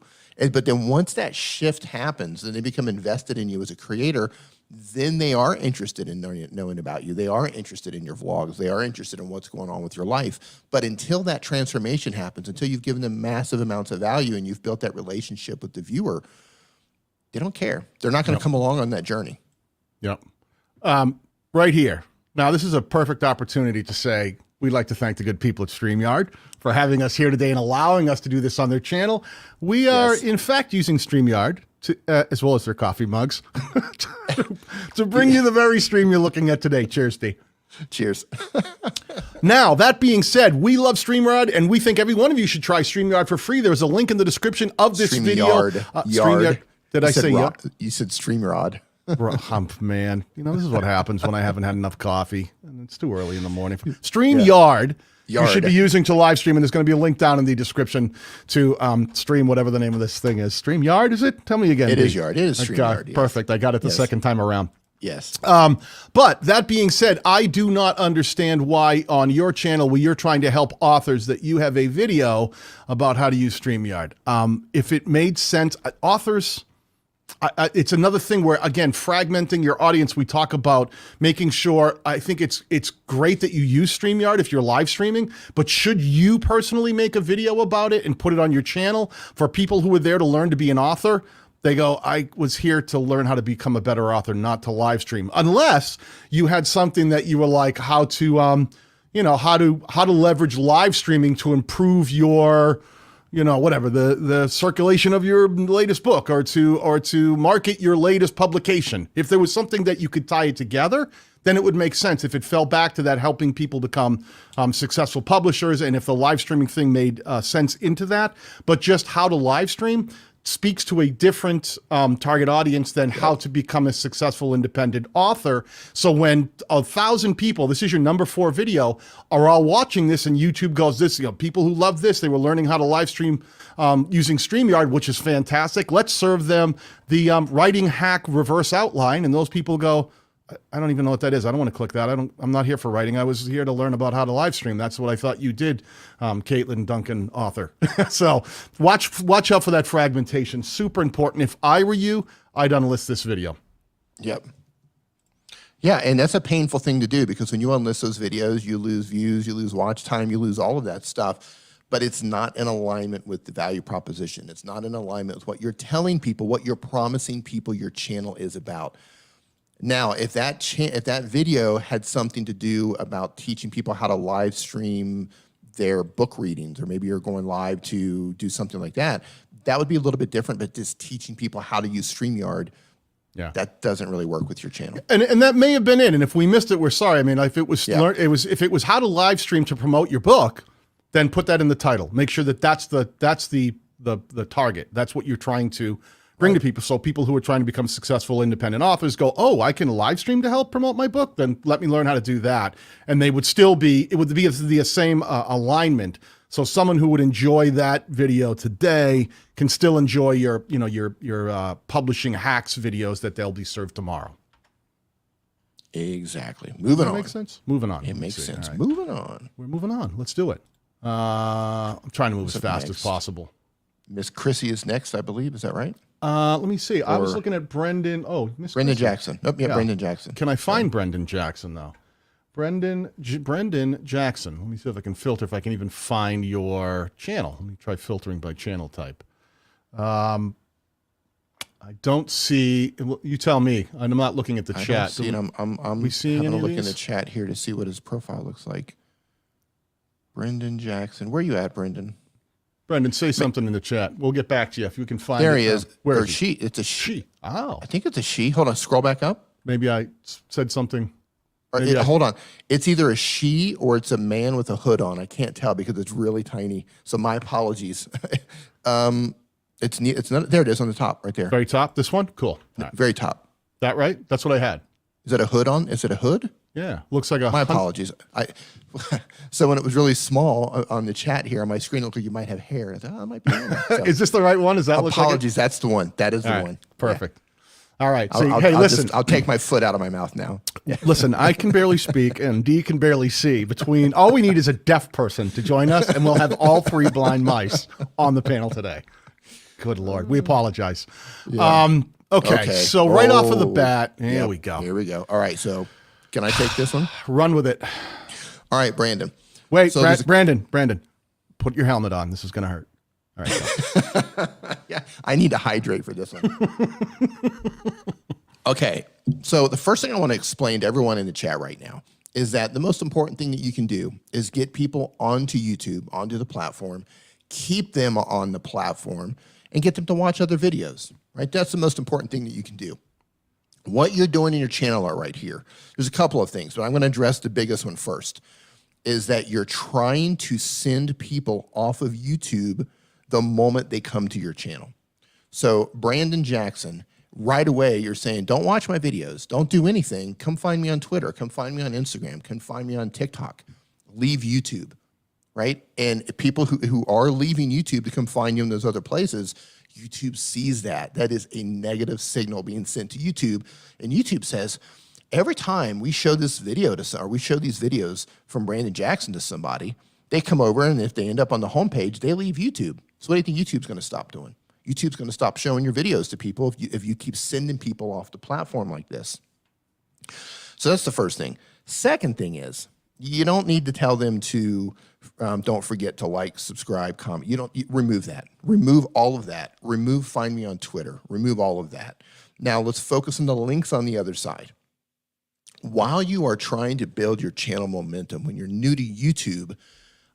But then once that shift happens and they become invested in you as a creator, then they are interested in knowing about you. They are interested in your vlogs. They are interested in what's going on with your life. But until that transformation happens, until you've given them massive amounts of value and you've built that relationship with the viewer, they don't care. They're not going to come along on that journey. Yep. Right here. Now, this is a perfect opportunity to say we'd like to thank the good people at StreamYard for having us here today and allowing us to do this on their channel. We are, in fact, using StreamYard, as well as their coffee mugs, to bring you the very stream you're looking at today. Cheers, Dee. Cheers. Now, that being said, we love StreamYard, and we think every one of you should try StreamYard for free. There's a link in the description of this video. StreamYard. Did I say yeah? You said StreamYard. Man, this is what happens when I haven't had enough coffee, and it's too early in the morning. StreamYard. You should be using to live stream, and there's going to be a link down in the description to stream whatever the name of this thing is. StreamYard, is it? Tell me again. It is Yard. It is StreamYard. Perfect. I got it the second time around. Yes. But that being said, I do not understand why on your channel, where you're trying to help authors, that you have a video about how to use StreamYard. If it made sense, authors... it's another thing where, again, fragmenting your audience. We talk about making sure. I think it's great that you use StreamYard if you're live streaming, but should you personally make a video about it and put it on your channel for people who are there to learn to be an author? They go, I was here to learn how to become a better author, not to live stream. Unless you had something that you were like, how to leverage live streaming to improve your, whatever, the circulation of your latest book, or to market your latest publication. If there was something that you could tie it together, then it would make sense. If it fell back to that, helping people become successful publishers, and if the live streaming thing made sense into that, but just how to live stream speaks to a different target audience than how to become a successful independent author. So when 1,000 people, this is your number 4 video, are all watching this, and YouTube goes, people who love this, they were learning how to live stream using StreamYard, which is fantastic. Let's serve them the writing hack reverse outline. And those people go, I don't even know what that is. I don't want to click that. I'm not here for writing. I was here to learn about how to live stream. That's what I thought you did, Caitlin Duncan, author. So watch out for that fragmentation. Super important. If I were you, I'd unlist this video. Yep. Yeah, and that's a painful thing to do because when you unlist those videos, you lose views, you lose watch time, you lose all of that stuff. But it's not in alignment with the value proposition. It's not in alignment with what you're telling people, what you're promising people your channel is about. Now, if that video had something to do about teaching people how to live stream their book readings, or maybe you're going live to do something like that, that would be a little bit different. But just teaching people how to use StreamYard, that doesn't really work with your channel. And that may have been it. And if we missed it, we're sorry. I mean, if it was if it was how to live stream to promote your book, then put that in the title. Make sure that that's the target. That's what you're trying to bring to people. So people who are trying to become successful independent authors go, oh, I can live stream to help promote my book? Then let me learn how to do that. And they would still be, it would be the same alignment. So someone who would enjoy that video today can still enjoy your publishing hacks videos that they'll be served tomorrow. Exactly. Moving on. Makes sense? Moving on. It makes sense. Right. Moving on. We're moving on. Let's do it. I'm trying to move as fast as possible. Miss Chrissy is next, I believe. Is that right? Let me see. I was looking at Brendan. Oh, Miss Brendan Chrissy. Jackson. Oh, yeah, Brendan Jackson. Can I find Brendan Jackson, though? Brendan Jackson. Let me see if I can filter, if I can even find your channel. Let me try filtering by channel type. I don't see. You tell me. I'm not looking at the chat. I don't see it. I'm seeing having a any of look in these? the chat here to see what his profile looks like. Brendan Jackson. Where are you at, Brendan? Brendan, say something in the chat. We'll get back to you if you can find it. There he is. Where or is he? she. It's a she. Oh. I think it's a she. Hold on. Scroll back up. Maybe I said something. Hold on. It's either a she or it's a man with a hood on. I can't tell because it's really tiny. So my apologies. It's not. There it is on the top right there. Very top. This one? Cool. Right. Very top. That right? That's what I had. Is that a hood on? Is it a hood? Yeah. Looks like a. My apologies. So when it was really small on the chat here on my screen, it looked like you might have hair. I thought, oh, it might be. So, is this the right one? Is that look like apologies. That's the one. That is the one. Perfect. Yeah. All right. So, listen. I'll take my foot out of my mouth now. Listen, I can barely speak and Dee can barely see. Between all we need is a deaf person to join us, and we'll have all three blind mice on the panel today. Good Lord. We apologize. Yeah. Okay. So right off of the bat, here we go. Here we go. All right. So can I take this one? Run with it. All right, Brandon. Wait, so Brandon, put your helmet on. This is going to hurt. All right. Go. Yeah, I need to hydrate for this one. Okay. So the first thing I want to explain to everyone in the chat right now is that the most important thing that you can do is get people onto YouTube, onto the platform, keep them on the platform, and get them to watch other videos, right? That's the most important thing that you can do. What you're doing in your channel are right here. There's a couple of things, but I'm going to address the biggest one first, is that you're trying to send people off of YouTube the moment they come to your channel. So Brandon Jackson, right away, you're saying, don't watch my videos. Don't do anything. Come find me on Twitter. Come find me on Instagram. Come find me on TikTok. Leave YouTube. Right? And people who are leaving YouTube to come find you in those other places, YouTube sees that. That is a negative signal being sent to YouTube. And YouTube says, every time we show this video or we show these videos from Brandon Jackson to somebody, they come over, and if they end up on the homepage, they leave YouTube. So what do you think YouTube's going to stop doing? YouTube's going to stop showing your videos to people if you keep sending people off the platform like this. So that's the first thing. Second thing is, you don't need to tell them to don't forget to like, subscribe, comment. You remove that. Remove all of that. Find me on Twitter. Remove all of that. Now let's focus on the links on the other side. While you are trying to build your channel momentum, when you're new to YouTube,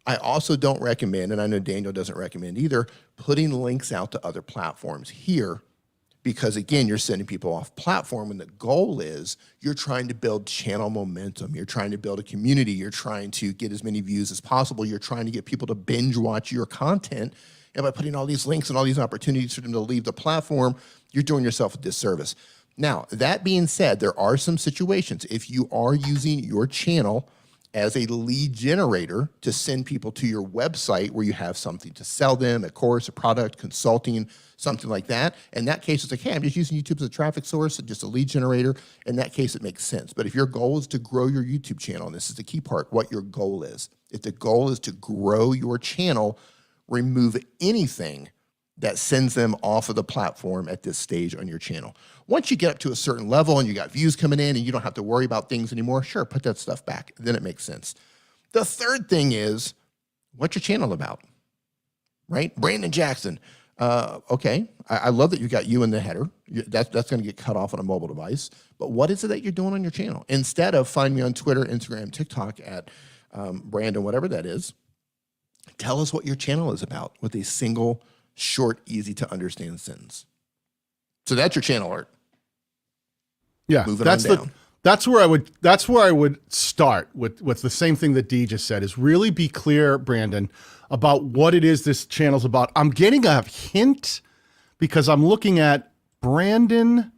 I also don't recommend, and I know Daniel doesn't recommend either, putting links out to other platforms here. Because again, you're sending people off platform when the goal is you're trying to build channel momentum. You're trying to build a community. You're trying to get as many views as possible. You're trying to get people to binge watch your content. And by putting all these links and all these opportunities for them to leave the platform, you're doing yourself a disservice. Now, that being said, there are some situations. If you are using your channel as a lead generator to send people to your website where you have something to sell them, a course, a product, consulting, something like that. In that case, it's like, hey, I'm just using YouTube as a traffic source, just a lead generator. In that case, it makes sense. But if your goal is to grow your YouTube channel, and this is the key part, what your goal is. If the goal is to grow your channel, remove anything that sends them off of the platform at this stage on your channel. Once you get up to a certain level and you got views coming in and you don't have to worry about things anymore, sure, put that stuff back. Then it makes sense. The third thing is, what's your channel about? Right? Brandon Jackson. Okay, I love that you got you in the header. That's going to get cut off on a mobile device. But what is it that you're doing on your channel? Instead of find me on Twitter, Instagram, TikTok at Brandon, whatever that is, tell us what your channel is about with a single, short, easy to understand sentence. So that's your channel art. Yeah, Moving on down. That's where I would start with the same thing that Dee just said, is really be clear, Brandon, about what it is this channel's about. I'm getting a hint because I'm looking at Brandon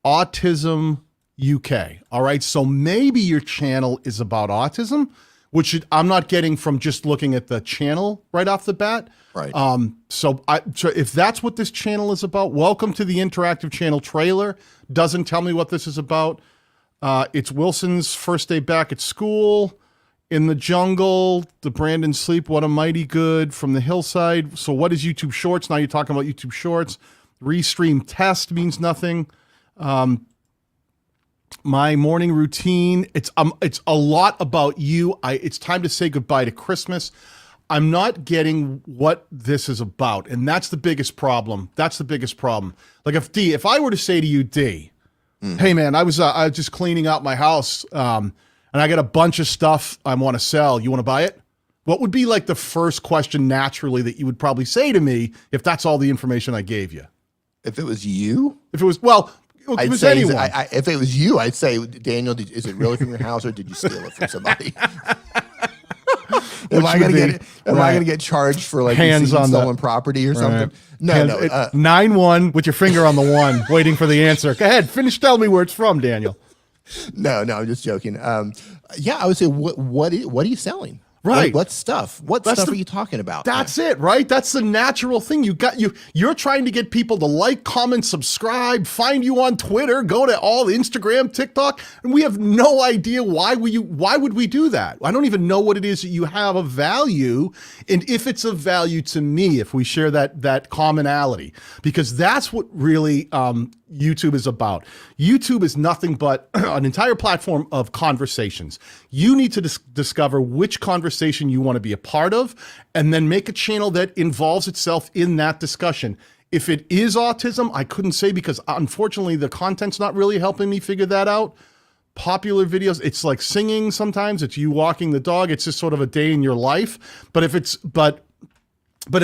Autism UK. All right, so maybe your channel is about autism, which I'm not getting from just looking at the channel right off the bat. Right. So if that's what this channel is about, welcome to the interactive channel trailer. Doesn't tell me what this is about. It's Wilson's first day back at school, in the jungle, the Brandon sleep, what a mighty good, from the hillside. So what is YouTube Shorts? Now you're talking about YouTube Shorts. Restream test means nothing. My morning routine. It's a lot about you. It's time to say goodbye to Christmas. I'm not getting what this is about, and that's the biggest problem. That's the biggest problem. Like if I were to say to you, Dee, hey man, I was just cleaning out my house, and I got a bunch of stuff I want to sell. You want to buy it? What would be like the first question naturally that you would probably say to me if that's all the information I gave you? If it was you? If it was, well, if it was anyone. If it was you, I'd say, Daniel, is it really from your house or did you steal it from somebody? Am I gonna get charged for like hands on stolen property or something? Right. No. 9-1 with your finger on the one, waiting for the answer. Go ahead, finish. Tell me where it's from, Daniel. No, I'm just joking. Yeah, I would say, what are you selling? Right. What stuff? What stuff are you talking about? That's it, right? That's the natural thing. You're trying to get people to like, comment, subscribe, find you on Twitter, go to all Instagram, TikTok, and we have no idea why would we do that? I don't even know what it is that you have of value, and if it's of value to me, if we share that commonality, because that's what really YouTube is about. YouTube is nothing but an entire platform of conversations. You need to discover which conversation you want to be a part of, and then make a channel that involves itself in that discussion. If it is autism, I couldn't say, because unfortunately the content's not really helping me figure that out. Popular videos, it's like singing sometimes, it's you walking the dog, it's just sort of a day in your life. But if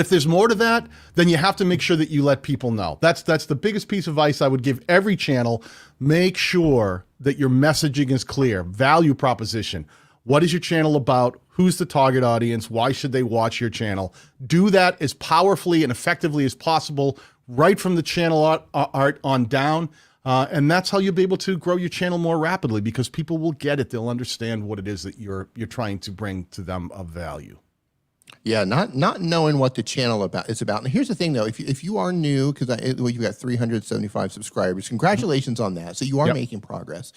there's more to that, then you have to make sure that you let people know. That's the biggest piece of advice I would give every channel. Make sure that your messaging is clear. Value proposition. What is your channel about? Who's the target audience? Why should they watch your channel? Do that as powerfully and effectively as possible, right from the channel art on down. And that's how you'll be able to grow your channel more rapidly, because people will get it. They'll understand what it is that you're trying to bring to them of value. Yeah, not knowing what the channel is about. And here's the thing, though, if you are new, because you've got 375 subscribers, congratulations on that. So you are making progress.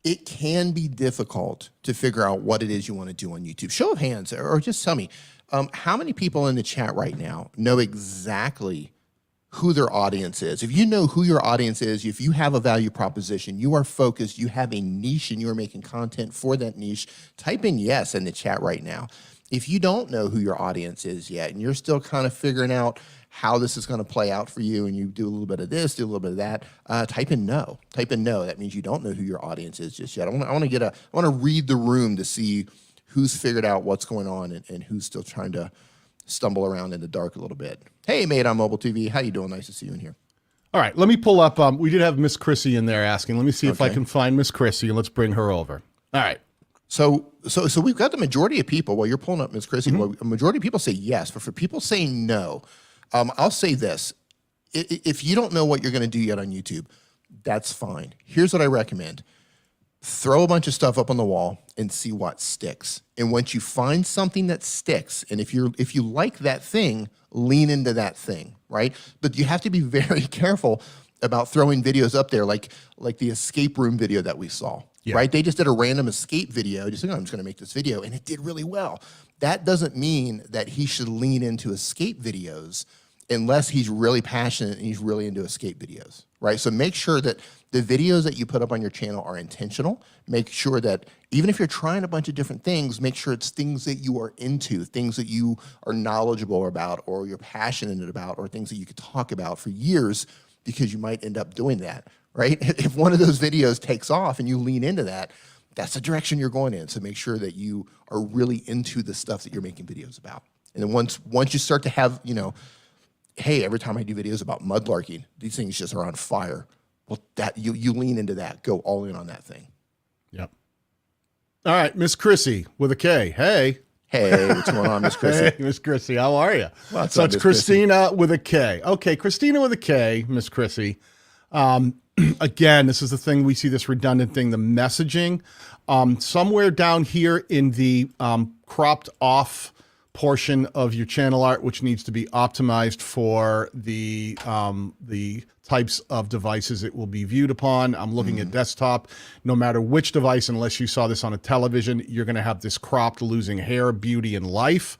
It can be difficult to figure out what it is you want to do on YouTube. Show of hands, or just tell me, how many people in the chat right now know exactly who their audience is? If you know who your audience is, if you have a value proposition, you are focused, you have a niche, and you are making content for that niche, type in yes in the chat right now. If you don't know who your audience is yet, and you're still kind of figuring out how this is going to play out for you, and you do a little bit of this, do a little bit of that, type in no. Type in no. That means you don't know who your audience is just yet. I want to read the room to see who's figured out what's going on and who's still trying to stumble around in the dark a little bit. Hey, mate on Mobile TV, how you doing? Nice to see you in here. All right, let me pull up. We did have Miss Chrissy in there asking. Let me see if I can find Miss Chrissy, and let's bring her over. All right. So we've got the majority of people. While you're pulling up Ms. Chrissy, a majority of people say yes, but for people saying no, I'll say this: if you don't know what you're going to do yet on YouTube, that's fine. Here's what I recommend: throw a bunch of stuff up on the wall and see what sticks. And once you find something that sticks, and if you like that thing, lean into that thing, right? But you have to be very careful about throwing videos up there like the escape room video that we saw, right? They just did a random escape video, just like, oh, I'm just gonna make this video, and it did really well. That doesn't mean that he should lean into escape videos unless he's really passionate and he's really into escape videos, right? So make sure that the videos that you put up on your channel are intentional. Make sure that even if you're trying a bunch of different things, make sure it's things that you are into, things that you are knowledgeable about or you're passionate about or things that you could talk about for years, because you might end up doing that, right? If one of those videos takes off and you lean into that, that's the direction you're going in. So make sure that you are really into the stuff that you're making videos about. And then once you start to have, hey, every time I do videos about mudlarking, these things just are on fire. Well, that you lean into that, go all in on that thing. Yep. All right, Miss Chrissy with a K. Hey. Hey, what's going on, Miss Chrissy? Hey, Miss Chrissy, how are you? What's so up, it's Miss Christina with a K. Okay, Christina with a K, Miss Chrissy. Again, this is the thing, we see this redundant thing, the messaging. Somewhere down here in the cropped off portion of your channel art, which needs to be optimized for the types of devices it will be viewed upon. I'm looking at desktop. No matter which device, unless you saw this on a television, you're going to have this cropped, losing hair, beauty, and life.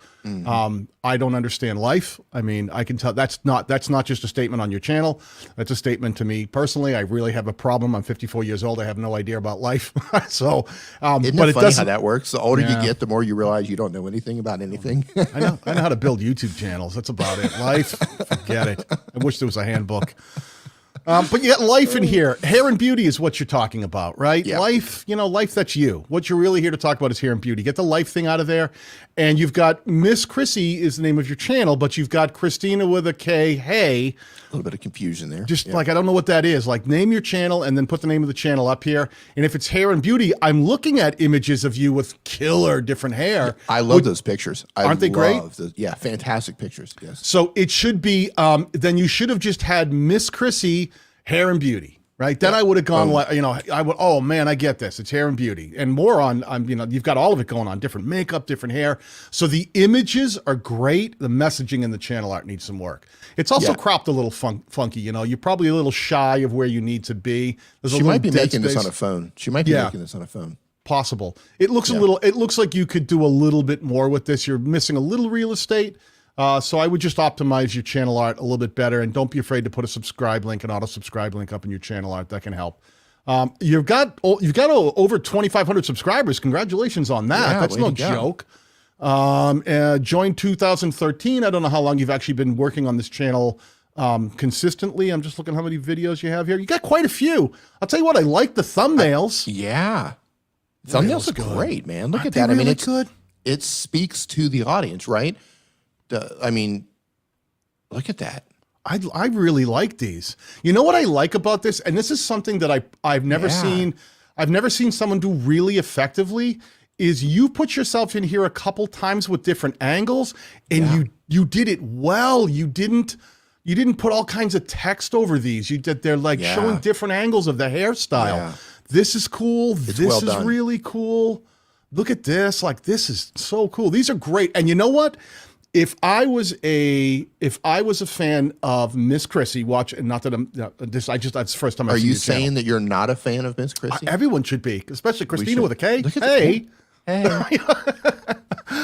I don't understand life. I mean, I can tell that's not just a statement on your channel. That's a statement to me personally. I really have a problem. I'm 54 years old. I have no idea about life. So, Isn't but it it funny doesn't. how that works? The older you get, the more you realize you don't know anything about anything. I know how to build YouTube channels. That's about it. Life, forget it. I wish there was a handbook. But you got life in here. Hair and beauty is what you're talking about, right? Yeah. Life, life, that's you. What you're really here to talk about is hair and beauty. Get the life thing out of there. And you've got Miss Chrissy is the name of your channel, but you've got Christina with a K, hey. A little bit of confusion there. Just like, I don't know what that is. Like, name your channel and then put the name of the channel up here. And if it's hair and beauty, I'm looking at images of you with killer different hair. I love those pictures. Aren't they great? Yeah, fantastic pictures, yes. So it should be, then you should have just had Miss Chrissy, hair and beauty, right? Then I would have gone, oh man, I get this. It's hair and beauty. And more on, you've got all of it going on, different makeup, different hair. So the images are great. The messaging in the channel art needs some work. It's also cropped a little funky, you're probably a little shy of where you need to be. She might be making this on a phone. She might be making this on a phone. Possible. It looks it looks like you could do a little bit more with this. You're missing a little real estate. So I would just optimize your channel art a little bit better, and don't be afraid to put a subscribe link, an auto subscribe link up in your channel art. That can help. You've got over 2,500 subscribers. Congratulations on that. Yeah, that's no joke. Joined 2013. I don't know how long you've actually been working on this channel consistently. I'm just looking how many videos you have here. You got quite a few. I'll tell you what, I like the thumbnails. Yeah. Thumbnails are great, man. Look at that. Really, I mean, good. It speaks to the audience, right? Look at that. I really like these. You know what I like about this? And this is something that I've never seen. I've never seen someone do really effectively, is you put yourself in here a couple times with different angles, and you did it well. You didn't put all kinds of text over these. They're like showing different angles of the hairstyle. Yeah. This is cool. This is really cool. Look at this. Like, this is so cool. These are great. And you know what? If I was a fan of Miss Chrissy, not that I'm that's the first time I've seen your channel. Are you saying that you're not a fan of Miss Chrissy? Everyone should be, especially Christina with a K. Look at hey.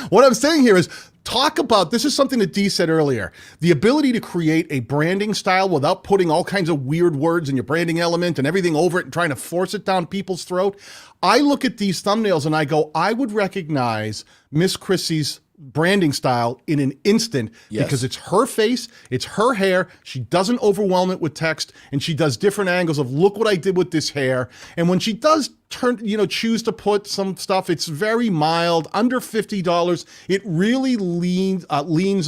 What I'm saying here is, talk about, this is something that Dee said earlier, the ability to create a branding style without putting all kinds of weird words in your branding element and everything over it and trying to force it down people's throat. I look at these thumbnails and I go, I would recognize Miss Chrissy's branding style in an instant, because it's her face, it's her hair, she doesn't overwhelm it with text, and she does different angles of, look what I did with this hair. And when she does choose to put some stuff, it's very mild, under $50. It really leans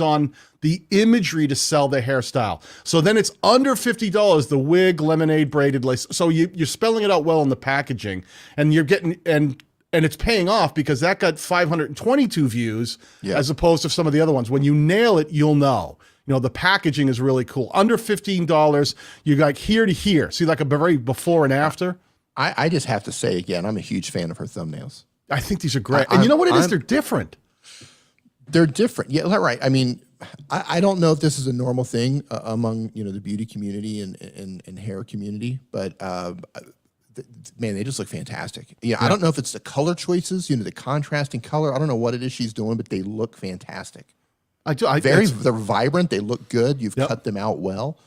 on the imagery to sell the hairstyle. So then it's under $50, the wig, lemonade, braided lace. So you're spelling it out well in the packaging, and you're getting, and it's paying off, because that got 522 views as opposed to some of the other ones. When you nail it, you'll know. The packaging is really cool. Under $15, you got here to here. See, like a very before and after. I just have to say again, I'm a huge fan of her thumbnails. I think these are great. And you know what it is? They're different. They're different. Yeah, right. I mean, I don't know if this is a normal thing among, you know, the beauty community and hair community, but man, they just look fantastic. Yeah, I don't know if it's the color choices, you know, the contrasting color. I don't know what it is she's doing, but they look fantastic. They're vibrant. They look good. You've cut them out well.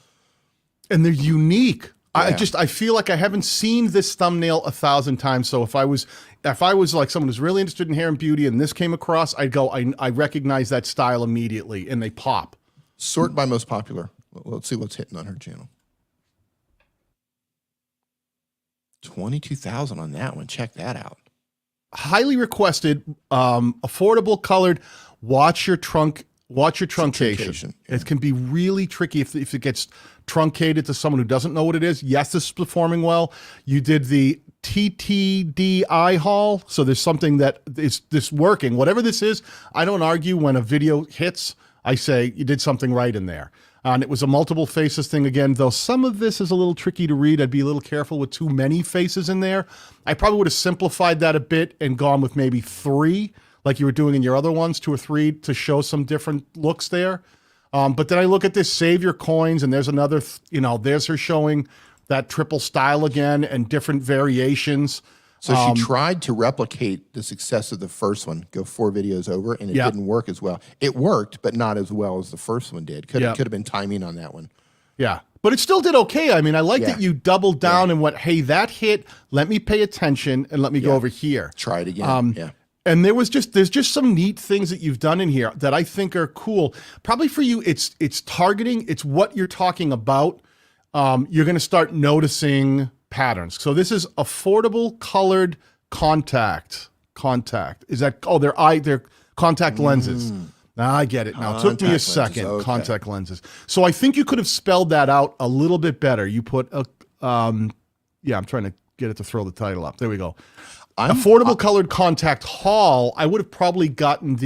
And they're unique. Yeah. I feel like I haven't seen this thumbnail 1,000 times. So if I was like someone who's really interested in hair and beauty and this came across, I'd go, I recognize that style immediately, and they pop. Sort by most popular. Let's see what's hitting on her channel. 22,000 on that one. Check that out. Highly requested, affordable, colored. Watch your truncation. Yeah. It can be really tricky if it gets truncated to someone who doesn't know what it is. Yes, this is performing well. You did the TTD eye haul, so there's something that is this working. Whatever this is, I don't argue when a video hits. I say you did something right in there. And it was a multiple faces thing again, though some of this is a little tricky to read. I'd be a little careful with too many faces in there. I probably would have simplified that a bit and gone with maybe 3, like you were doing in your other ones, 2 or 3, to show some different looks there. But then I look at this, save your coins, and there's another, you know, there's her showing that triple style again and different variations. So she tried to replicate the success of the first one, go 4 videos over, and it didn't work as well. It worked, but not as well as the first one did. Could have been timing on that one. Yeah, but it still did okay. I mean, I like that you doubled down and went, hey, that hit, let me pay attention and let me go over here. Try it again, And there's just some neat things that you've done in here that I think are cool. Probably for you, it's targeting, it's what you're talking about. You're going to start noticing patterns. So this is affordable colored contact. Is that, they're contact lenses. Now I get it. Now it took me a second. Okay. Contact lenses. So I think you could have spelled that out a little bit better. You put a, I'm trying to get it to throw the title up. There we go. Affordable colored contact haul. I would have probably gotten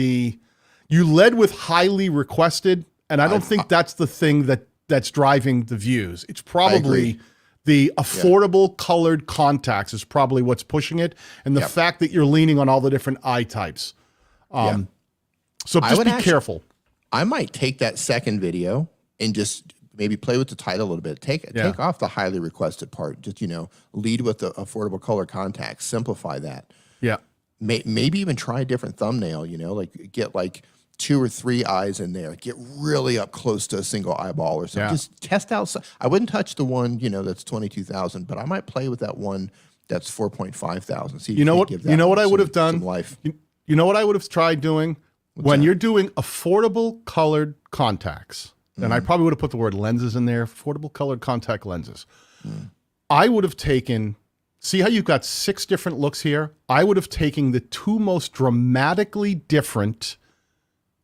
you led with highly requested, and I don't think that's the thing that's driving the views. It's probably the affordable colored contacts is probably what's pushing it, and the fact that you're leaning on all the different eye types. So just be careful. I might take that second video and just maybe play with the title a little bit. Take off the highly requested part. Just, you know, lead with the affordable color contacts. Simplify that. Yeah. Maybe even try a different thumbnail, you know, like get like 2 or 3 eyes in there. Get really up close to a single eyeball or something. Just test out. I wouldn't touch the one, you know, that's 22,000, but I might play with that one that's 4,500. See, you know what I would have done? Life. You know what I would have tried doing? When you're doing affordable colored contacts, and I probably would have put the word lenses in there, affordable colored contact lenses. I would have taken, see how you've got 6 different looks here? I would have taken the 2 most dramatically different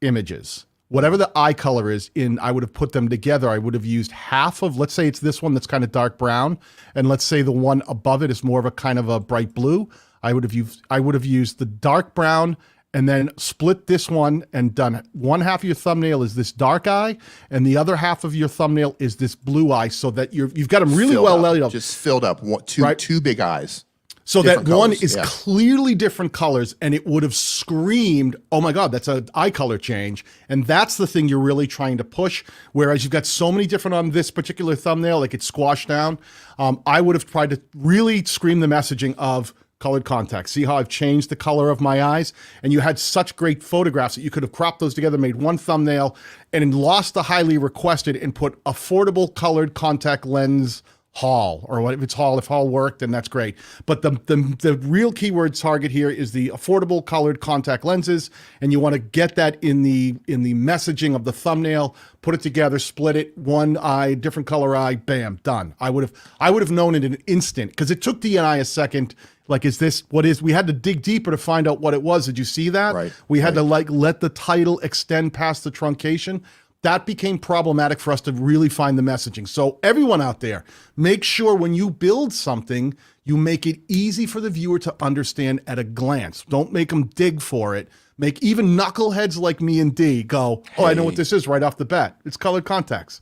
images. Whatever the eye color is I would have put them together. I would have used half of, let's say it's this one that's kind of dark brown, and let's say the one above it is more of a kind of a bright blue. I would have used the dark brown and then split this one and done one half of your thumbnail is this dark eye, and the other half of your thumbnail is this blue eye, so that you've got them really well laid out. Just filled up, two big eyes. So that one is clearly different colors, and it would have screamed, oh my God, that's an eye color change. And that's the thing you're really trying to push. Whereas you've got so many different on this particular thumbnail, like it's squashed down. I would have tried to really scream the messaging of colored contacts. See how I've changed the color of my eyes? And you had such great photographs that you could have cropped those together, made one thumbnail, and lost the highly requested and put affordable colored contact lens haul, or what if it's haul, if haul worked, then that's great. But the real keyword target here is the affordable colored contact lenses, and you want to get that in the messaging of the thumbnail, put it together, split it, one eye, different color eye, bam, done. I would have known in an instant, because it took DNI a second. Like, we had to dig deeper to find out what it was. Did you see that? Right. We had to let the title extend past the truncation. That became problematic for us to really find the messaging. So everyone out there, make sure when you build something, you make it easy for the viewer to understand at a glance. Don't make them dig for it. Make even knuckleheads like me and Dee go, oh, I know what this is right off the bat. It's colored contacts.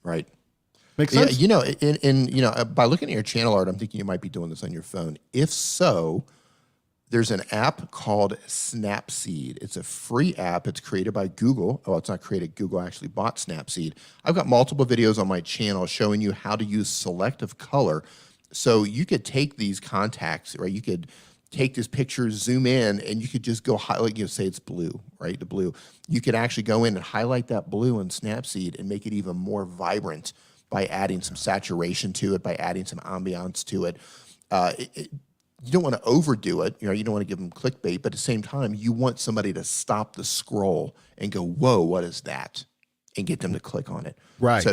Right. Make sense? Yeah, you know, by looking at your channel art, I'm thinking you might be doing this on your phone. If so, there's an app called Snapseed. It's a free app. It's created by Google. Oh, it's not created. Google actually bought Snapseed. I've got multiple videos on my channel showing you how to use selective color. So you could take these contacts, right? You could take this picture, zoom in, and you could just go highlight, say it's blue, right? The blue. You could actually go in and highlight that blue in Snapseed and make it even more vibrant by adding some saturation to it, by adding some ambiance to it. You don't want to overdo it. You don't want to give them clickbait, but at the same time, you want somebody to stop the scroll and go, "Whoa, what is that?" and get them to click on it. Right. So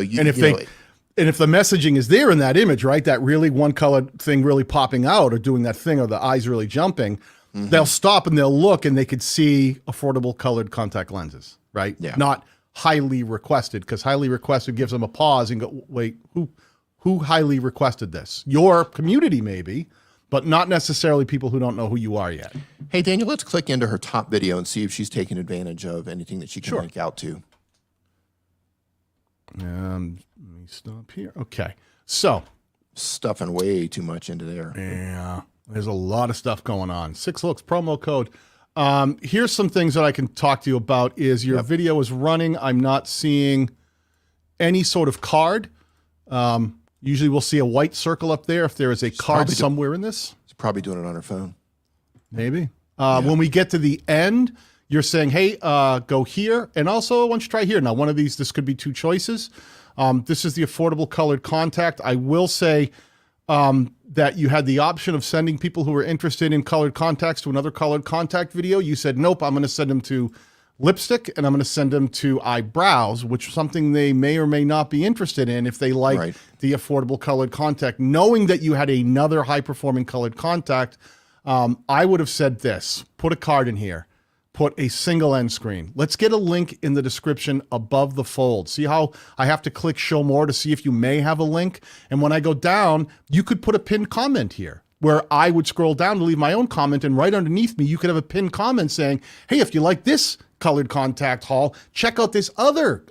and if the messaging is there in that image, right, that really one colored thing really popping out or doing that thing or the eyes really jumping, they'll stop and they'll look and they could see affordable colored contact lenses, right? Yeah. Not highly requested, because highly requested gives them a pause and go, wait, who highly requested this? Your community maybe, but not necessarily people who don't know who you are yet. Hey, Daniel, let's click into her top video and see if she's taking advantage of anything that she can link out to. Let me stop here. Okay. So. Stuffing way too much into there. Yeah. There's a lot of stuff going on. 6 looks, promo code. Here's some things that I can talk to you about is your video is running. I'm not seeing any sort of card. Usually we'll see a white circle up there if there is a card somewhere in this. She's probably doing it on her phone. Maybe. When we get to the end, you're saying, hey, go here. And also, why don't you try here? Now, one of these, this could be 2 choices. This is the affordable colored contact. I will say that you had the option of sending people who were interested in colored contacts to another colored contact video. You said, nope, I'm going to send them to lipstick and I'm going to send them to eyebrows, which is something they may or may not be interested in if they like the affordable colored contact. Knowing that you had another high-performing colored contact, I would have said this. Put a card in here. Put a single end screen. Let's get a link in the description above the fold. See how I have to click show more to see if you may have a link? And when I go down, you could put a pinned comment here where I would scroll down to leave my own comment, and right underneath me, you could have a pinned comment saying, hey, if you like this colored contact haul, check out this other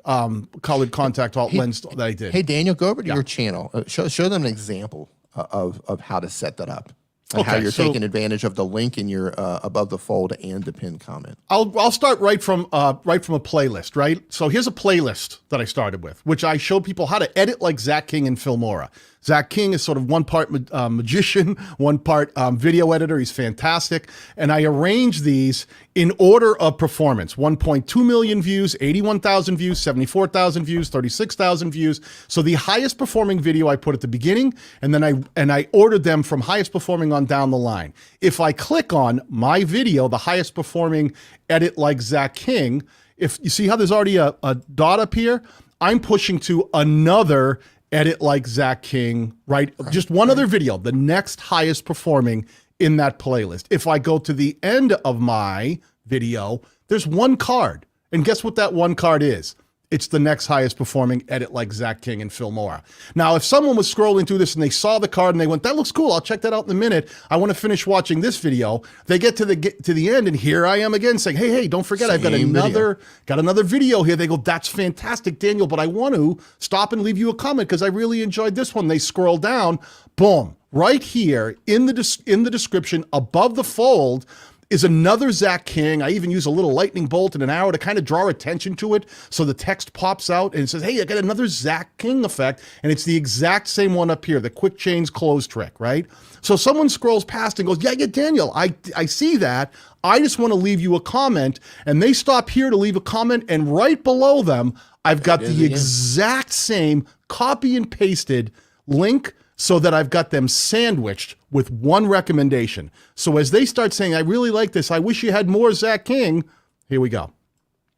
colored contact haul lens that I did. Hey, Daniel, go over to your channel. Show them an example of how to set that up. And how you're taking advantage of the link in your above the fold and the pinned comment. I'll start right from a playlist, right? So here's a playlist that I started with, which I showed people how to edit like Zach King and Filmora. Zach King is sort of one part magician, one part video editor. He's fantastic. And I arranged these in order of performance. 1.2 million views, 81,000 views, 74,000 views, 36,000 views. So the highest performing video I put at the beginning, and then I ordered them from highest performing on down the line. If I click on my video, the highest performing edit like Zach King, if you see how there's already a dot up here, I'm pushing to another edit like Zach King, right? Just one other video, the next highest performing in that playlist. If I go to the end of my video, there's one card. And guess what that one card is? It's the next highest performing edit like Zach King and Filmora. Now, if someone was scrolling through this and they saw the card and they went, that looks cool, I'll check that out in a minute. I want to finish watching this video. They get to the end and here I am again saying, hey, don't forget, I've got another video here. They go, that's fantastic, Daniel, but I want to stop and leave you a comment because I really enjoyed this one. They scroll down, boom, right here in the description above the fold is another Zach King. I even use a little lightning bolt and an arrow to kind of draw attention to it so the text pops out and it says, hey, I got another Zach King effect, and it's the exact same one up here, the quick change close trick, right? So someone scrolls past and goes, yeah, Daniel, I see that. I just want to leave you a comment, and they stop here to leave a comment, and right below them, I've got the exact same copy and pasted link so that I've got them sandwiched with one recommendation. So as they start saying, I really like this, I wish you had more Zach King, here we go.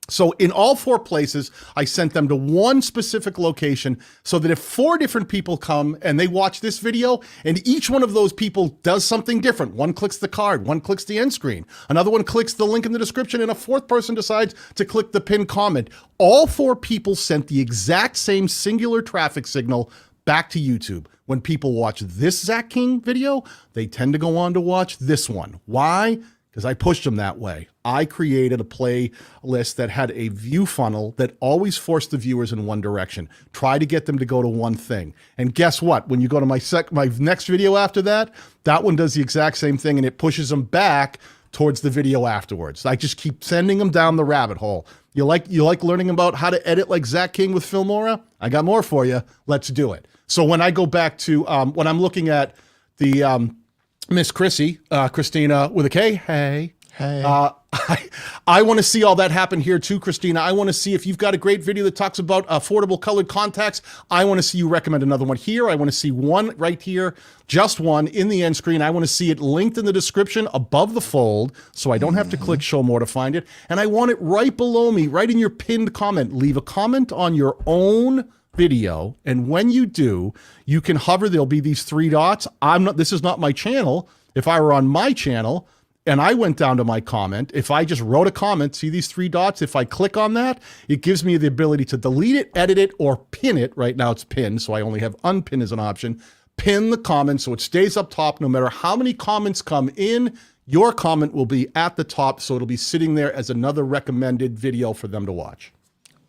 So in all 4 places, I sent them to one specific location so that if 4 different people come and they watch this video and each one of those people does something different, one clicks the card, one clicks the end screen, another one clicks the link in the description, and a 4th person decides to click the pinned comment, all 4 people sent the exact same singular traffic signal back to YouTube. When people watch this Zach King video, they tend to go on to watch this one. Why? because I pushed them that way. I created a playlist that had a view funnel that always forced the viewers in one direction. Try to get them to go to one thing. And guess what? When you go to my next video after that, that one does the exact same thing, and it pushes them back towards the video afterwards. I just keep sending them down the rabbit hole. You like learning about how to edit like Zach King with Filmora? I got more for you. Let's do it. So when I go back to when I'm looking at the Miss Chrissy, Christina with a K, hey. I want to see all that happen here too, Christina. I want to see if you've got a great video that talks about affordable colored contacts. I want to see you recommend another one here. I want to see one right here, just one in the end screen. I want to see it linked in the description above the fold so I don't have to click show more to find it. And I want it right below me, right in your pinned comment. Leave a comment on your own video, and when you do, you can hover. There'll be these 3 dots. This is not my channel. If I were on my channel and I went down to my comment, if I just wrote a comment, see these 3 dots? If I click on that, it gives me the ability to delete it, edit it, or pin it. Right now it's pinned, so I only have unpin as an option. Pin the comment so it stays up top. No matter how many comments come in, your comment will be at the top, so it'll be sitting there as another recommended video for them to watch.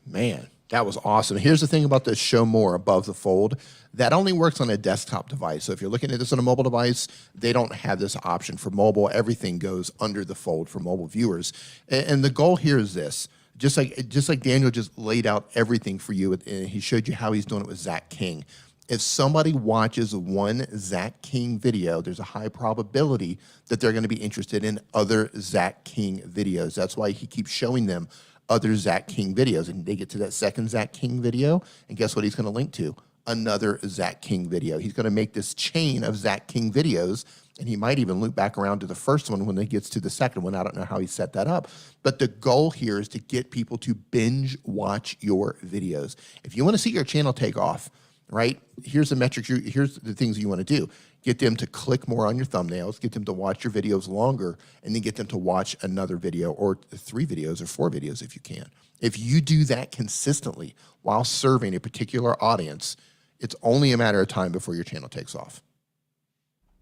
Man, that was awesome. Here's the thing about the show more above the fold. That only works on a desktop device. So if you're looking at this on a mobile device, they don't have this option for mobile. Everything goes under the fold for mobile viewers. And the goal here is this. Just like Daniel just laid out everything for you, and he showed you how he's doing it with Zach King. If somebody watches one Zach King video, there's a high probability that they're going to be interested in other Zach King videos. That's why he keeps showing them other Zach King videos, and they get to that second Zach King video, and guess what he's going to link to? Another Zach King video. He's going to make this chain of Zach King videos, and he might even loop back around to the first one when he gets to the second one. I don't know how he set that up, but the goal here is to get people to binge watch your videos. If you want to see your channel take off, right? Here's the metrics. Here's the things you want to do. Get them to click more on your thumbnails, get them to watch your videos longer, and then get them to watch another video or 3 videos or 4 videos if you can. If you do that consistently while serving a particular audience, it's only a matter of time before your channel takes off.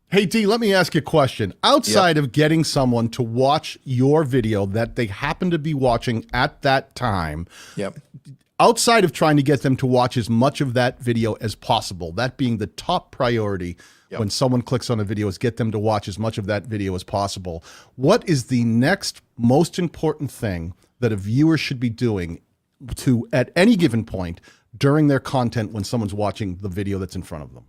Hey, Dee, let me ask you a question. Outside of getting someone to watch your video that they happen to be watching at that time, outside of trying to get them to watch as much of that video as possible, that being the top priority when someone clicks on a video, is get them to watch as much of that video as possible. What is the next most important thing that a viewer should be doing to, at any given point during their content when someone's watching the video that's in front of them?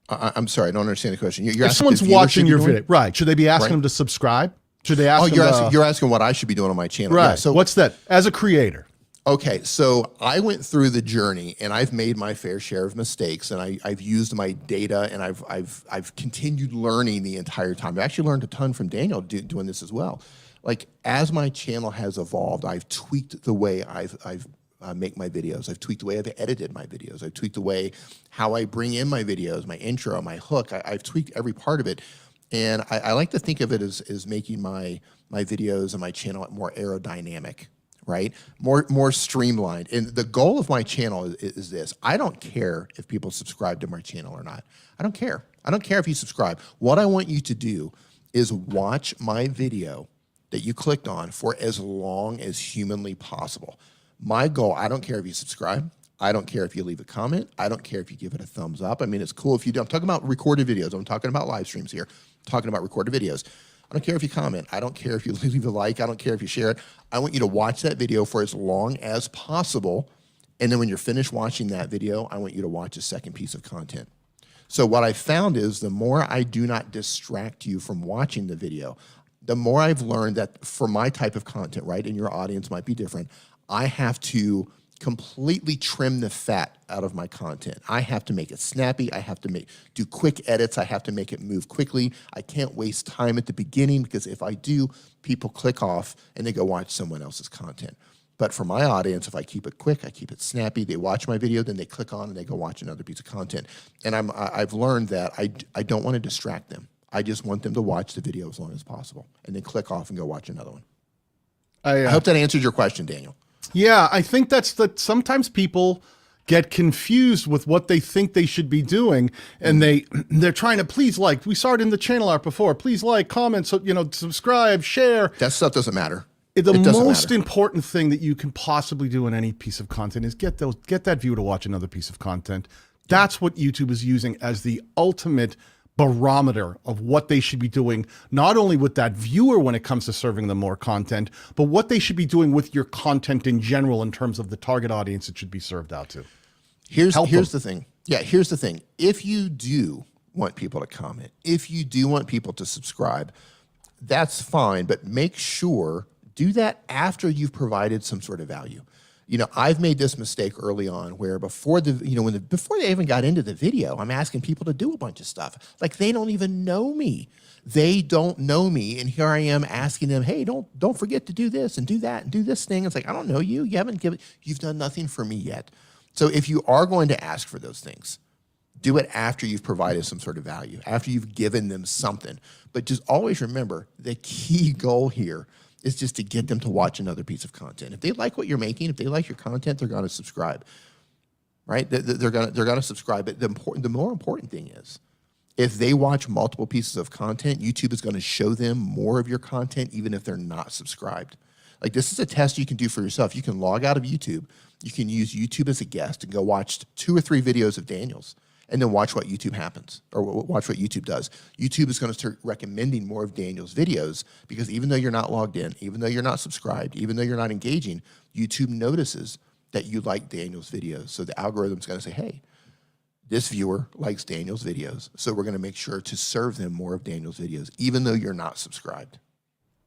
I'm sorry, I don't understand the question. If someone's watching your video, right, should they be asking them to subscribe? Should they ask you're asking what I should be doing on my channel. Right. Yeah, so what's that? As a creator. Okay, so I went through the journey, and I've made my fair share of mistakes, and I've used my data, and I've continued learning the entire time. I've actually learned a ton from Daniel doing this as well. Like, as my channel has evolved, I've tweaked the way I've make my videos. I've tweaked the way I've edited my videos. I've tweaked the way how I bring in my videos, my intro, my hook. I've tweaked every part of it. And I like to think of it as making my videos and my channel more aerodynamic, right? More streamlined. And the goal of my channel is this. I don't care if people subscribe to my channel or not. I don't care. I don't care if you subscribe. What I want you to do is watch my video that you clicked on for as long as humanly possible. My goal, I don't care if you subscribe. I don't care if you leave a comment. I don't care if you give it a thumbs up. I mean, it's cool if you do. I'm talking about recorded videos. I'm talking about live streams here. I'm talking about recorded videos. I don't care if you comment. I don't care if you leave a like. I don't care if you share it. I want you to watch that video for as long as possible. And then when you're finished watching that video, I want you to watch a second piece of content. So what I found is the more I do not distract you from watching the video, the more I've learned that for my type of content, right, and your audience might be different, I have to completely trim the fat out of my content. I have to make it snappy. I have to do quick edits. I have to make it move quickly. I can't waste time at the beginning, because if I do, people click off and they go watch someone else's content. But for my audience, if I keep it quick, I keep it snappy, they watch my video, then they click on and they go watch another piece of content. And I've learned that I don't want to distract them. I just want them to watch the video as long as possible and then click off and go watch another one. I hope that answers your question, Daniel. Yeah, I think that's that sometimes people, get confused with what they think they should be doing, and they're trying to please like. We saw it in the channel art before. Please like, comment, so subscribe, share. That stuff doesn't matter. The most important thing that you can possibly do in any piece of content is get that viewer to watch another piece of content. That's what YouTube is using as the ultimate barometer of what they should be doing, not only with that viewer when it comes to serving them more content, but what they should be doing with your content in general in terms of the target audience it should be served out to. Here's the thing. Yeah, here's the thing. If you do want people to comment, if you do want people to subscribe, that's fine, but make sure do that after you've provided some sort of value. I've made this mistake early on where before before they even got into the video, I'm asking people to do a bunch of stuff. Like they don't even know me. They don't know me. And here I am asking them, hey, don't forget to do this and do that and do this thing. It's like, I don't know you. You've done nothing for me yet. So if you are going to ask for those things, do it after you've provided some sort of value, after you've given them something. But just always remember the key goal here is just to get them to watch another piece of content. If they like what you're making, if they like your content, they're going to subscribe, right? They're going to subscribe. But the more important thing is, if they watch multiple pieces of content, YouTube is going to show them more of your content, even if they're not subscribed. Like this is a test you can do for yourself. You can log out of YouTube. You can use YouTube as a guest and go watch 2 or 3 videos of Daniel's, and then watch what YouTube happens or watch what YouTube does. YouTube is going to start recommending more of Daniel's videos because even though you're not logged in, even though you're not subscribed, even though you're not engaging, YouTube notices that you like Daniel's videos. So the algorithm's going to say, hey, this viewer likes Daniel's videos, so we're going to make sure to serve them more of Daniel's videos, even though you're not subscribed.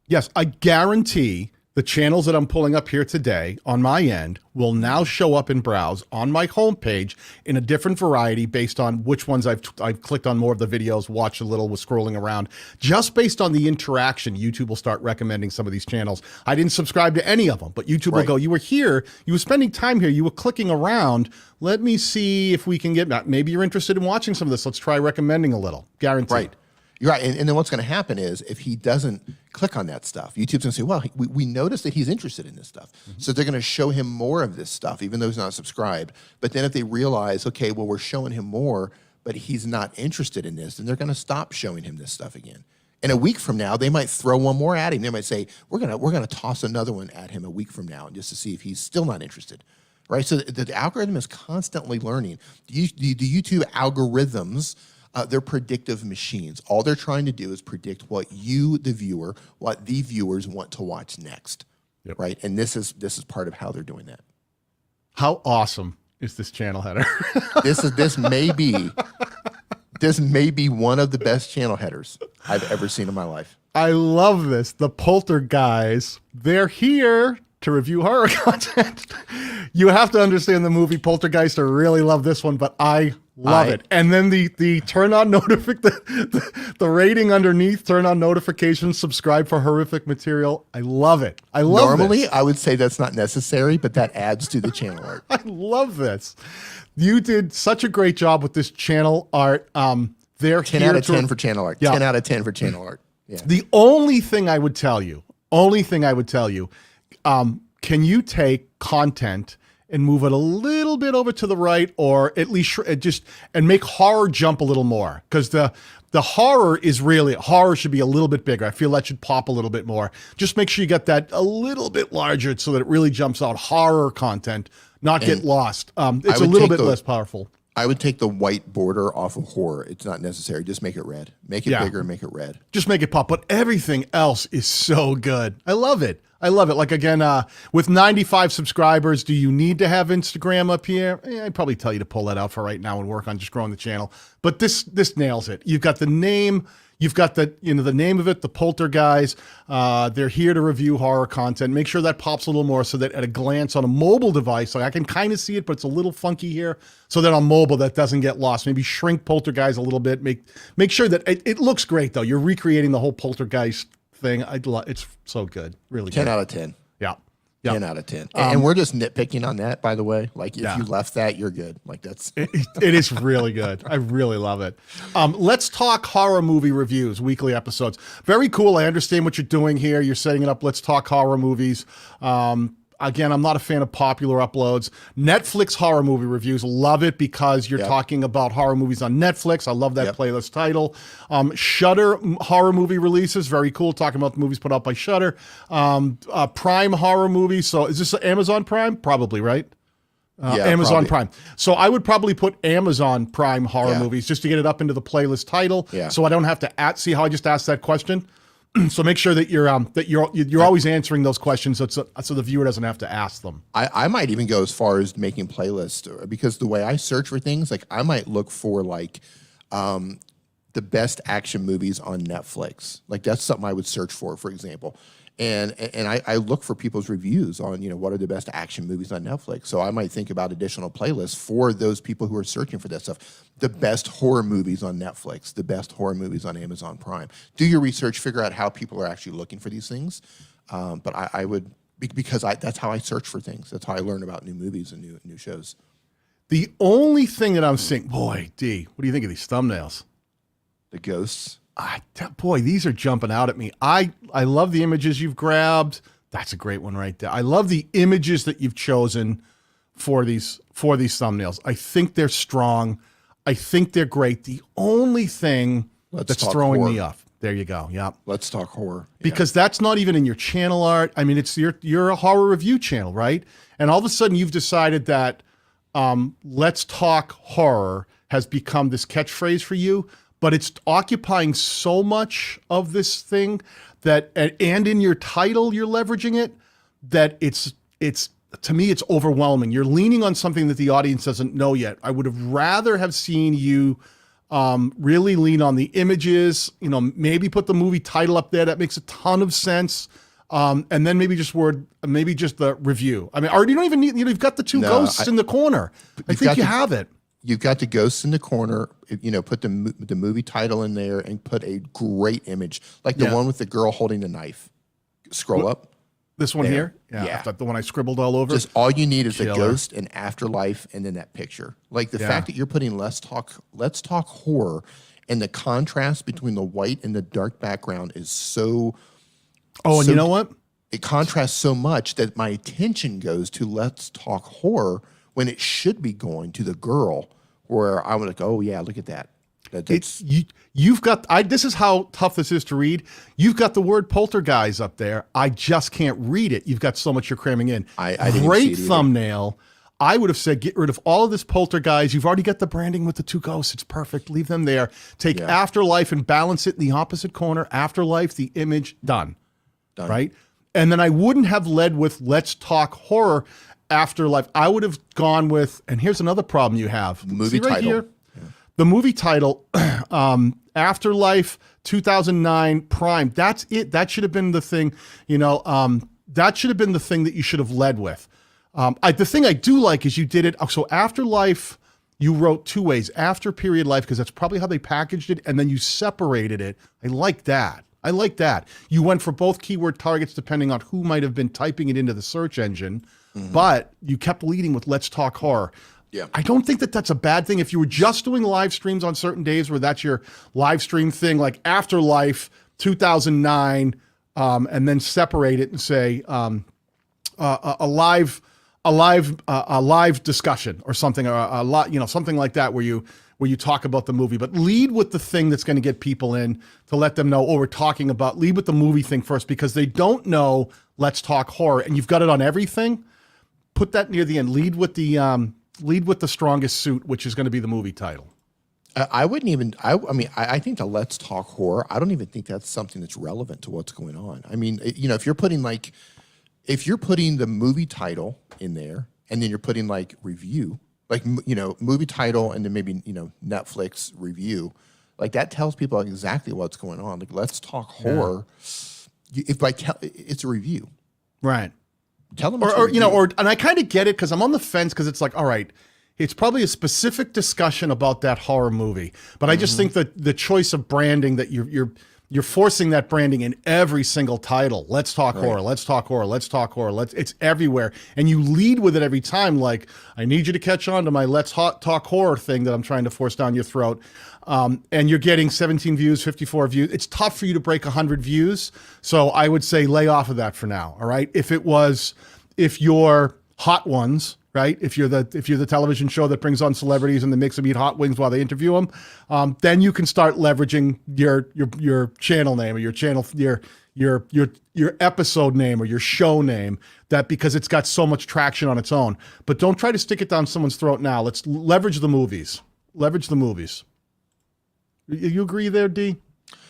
Yes, I guarantee the channels that I'm pulling up here today on my end will now show up in browse on my homepage in a different variety based on which ones I've clicked on more of the videos, watched a little, was scrolling around. Just based on the interaction, YouTube will start recommending some of these channels. I didn't subscribe to any of them, but YouTube will go, you were here, you were spending time here, you were clicking around. Let me see if we can get, maybe you're interested in watching some of this. Let's try recommending a little. Guaranteed. Right. You're right. And then what's going to happen is if he doesn't click on that stuff, YouTube's going to say, well, we noticed that he's interested in this stuff. So they're going to show him more of this stuff, even though he's not subscribed. But then if they realize, okay, well, we're showing him more, but he's not interested in this, then they're going to stop showing him this stuff again. And a week from now, they might throw one more at him. They might say, we're gonna toss another one at him a week from now just to see if he's still not interested. Right? So the algorithm is constantly learning. The YouTube algorithms, they're predictive machines. All they're trying to do is predict what you, the viewer, what the viewers want to watch next, right? And this is part of how they're doing that. How awesome is this channel header? this may be one of the best channel headers I've ever seen in my life. I love this. The Polterguys, they're here to review horror content. You have to understand the movie Poltergeist to really love this one, but I love it. And then the turn on the rating underneath, turn on notifications, subscribe for horrific material. I love it. I love Normally, this. I would say that's not necessary, but that adds to the channel art. I love this. You did such a great job with this channel art. They're 10 out of 10 for channel art. 10 out of 10 for channel art. Yeah. The only thing I would tell you, can you take content and move it a little bit over to the right, or at least and make horror jump a little more? Because the horror should be a little bit bigger. I feel that should pop a little bit more. Just make sure you get that a little bit larger so that it really jumps out. Horror content, not get lost. It's a little bit less powerful. I would take the white border off of horror. It's not necessary. Just make it red. Make it bigger, make it red. Just make it pop. But everything else is so good. I love it. I love it. Like, again, with 95 subscribers, do you need to have Instagram up here? I'd probably tell you to pull that out for right now and work on just growing the channel. But this nails it. You've got the name. You've got the name of it, the Polterguys. They're here to review horror content. Make sure that pops a little more so that at a glance on a mobile device, like I can kind of see it, but it's a little funky here. So that on mobile, that doesn't get lost. Maybe shrink Poltergeist a little bit. Make sure that it looks great, though. You're recreating the whole Poltergeist thing. It's so good. Really good. 10 out of 10. Yeah. 10 out of 10. And we're just nitpicking on that, by the way. Like, if you left that, you're good. Like, that's... It is really good. I really love it. Let's talk horror movie reviews, weekly episodes. Very cool. I understand what you're doing here. You're setting it up. Let's talk horror movies. Again, I'm not a fan of popular uploads. Netflix horror movie reviews, love it because you're talking about horror movies on Netflix. I love that playlist title. Shudder horror movie releases, very cool, talking about the movies put out by Shudder. Prime horror movies. So is this Amazon Prime? Probably, right? Amazon Prime. So I would probably put Amazon Prime horror movies just to get it up into the playlist title. So I don't have to see how I just asked that question. So make sure that you're always answering those questions so the viewer doesn't have to ask them. I might even go as far as making playlists, because the way I search for things, like I might look for like the best action movies on Netflix. Like that's something I would search for example. And I look for people's reviews on, what are the best action movies on Netflix. So I might think about additional playlists for those people who are searching for that stuff. The best horror movies on Netflix, the best horror movies on Amazon Prime. Do your research, figure out how people are actually looking for these things. But I would, because that's how I search for things. That's how I learn about new movies and new shows. The only thing that I'm seeing, boy, D, what do you think of these thumbnails? The ghosts. Boy, these are jumping out at me. I love the images you've grabbed. That's a great one right there. I love the images that you've chosen for these thumbnails. I think they're strong. I think they're great. The only thing that's throwing me off. There you go. Yeah. Let's talk horror. Because that's not even in your channel art. I mean, it's you're a horror review channel, right? And all of a sudden you've decided that let's talk horror has become this catchphrase for you. But it's occupying so much of this thing that, and in your title, you're leveraging it, that it's to me, it's overwhelming. You're leaning on something that the audience doesn't know yet. I would have rather have seen you really lean on the images, maybe put the movie title up there. That makes a ton of sense. And then maybe just the review. I mean, or you don't even need, you've got the two ghosts in the corner. I think you have it. You've got the ghosts in the corner, put the movie title in there and put a great image, like the one with the girl holding the knife. Scroll up. This one here? Yeah. The one I scribbled all over. Just all you need is a ghost, an afterlife, and then that picture. Like the fact that you're putting let's talk horror, and the contrast between the white and the dark background is so... Oh, and you know what? It contrasts so much that my attention goes to let's talk horror when it should be going to the girl, where I'm like, oh yeah, look at that. You've got, this is how tough this is to read. You've got the word Polterguys up there. I just can't read it. You've got so much you're cramming in. I didn't Great see it thumbnail. I would have said, get rid of all of this Polterguys. You've already got the branding with the two ghosts. It's perfect. Leave them there. Take Afterlife and balance it in the opposite corner. Afterlife, the image, done. Right? And then I wouldn't have led with let's talk horror. Afterlife, I would have gone with, and here's another problem you have. Movie title. Here, the movie title, Afterlife 2009 Prime. That's it. That should have been the thing, that should have been the thing that you should have led with. The thing I do like is you did it. So Afterlife, you wrote two ways, after period life, because that's probably how they packaged it, and then you separated it. I like that. You went for both keyword targets depending on who might have been typing it into the search engine. But you kept leading with let's talk horror. Yeah. I don't think that that's a bad thing. If you were just doing live streams on certain days where that's your live stream thing, like Afterlife 2009, and then separate it and say a live discussion or something, or something like that, where you talk about the movie, but lead with the thing that's going to get people in to let them know, we're talking about, lead with the movie thing first, because they don't know let's talk horror, and you've got it on everything. Put that near the end. Lead with the strongest suit, which is going to be the movie title. I wouldn't even, I think the let's talk horror, I don't even think that's something that's relevant to what's going on. I mean, if you're putting the movie title in there and then you're putting like review, like, movie title and then maybe, Netflix review, like that tells people exactly what's going on. Like let's talk horror. It's a review. Right. Tell them, and I kind of get it because I'm on the fence because it's like, all right, it's probably a specific discussion about that horror movie, but I just think that the choice of branding that you're forcing that branding in every single title. Let's talk horror. Let's talk horror. Let's talk horror. It's everywhere, and you lead with it every time. Like, I need you to catch on to my let's talk horror thing that I'm trying to force down your throat. And you're getting 17 views, 54 views. It's tough for you to break 100 views. So I would say lay off of that for now. All right. If it was if you're Hot Ones, right? If you're the television show that brings on celebrities and then makes them eat hot wings while they interview them, then you can start leveraging your channel name or your episode name or your show name, that because it's got so much traction on its own. But don't try to stick it down someone's throat now. Let's leverage the movies. Leverage the movies. You agree there, Dee?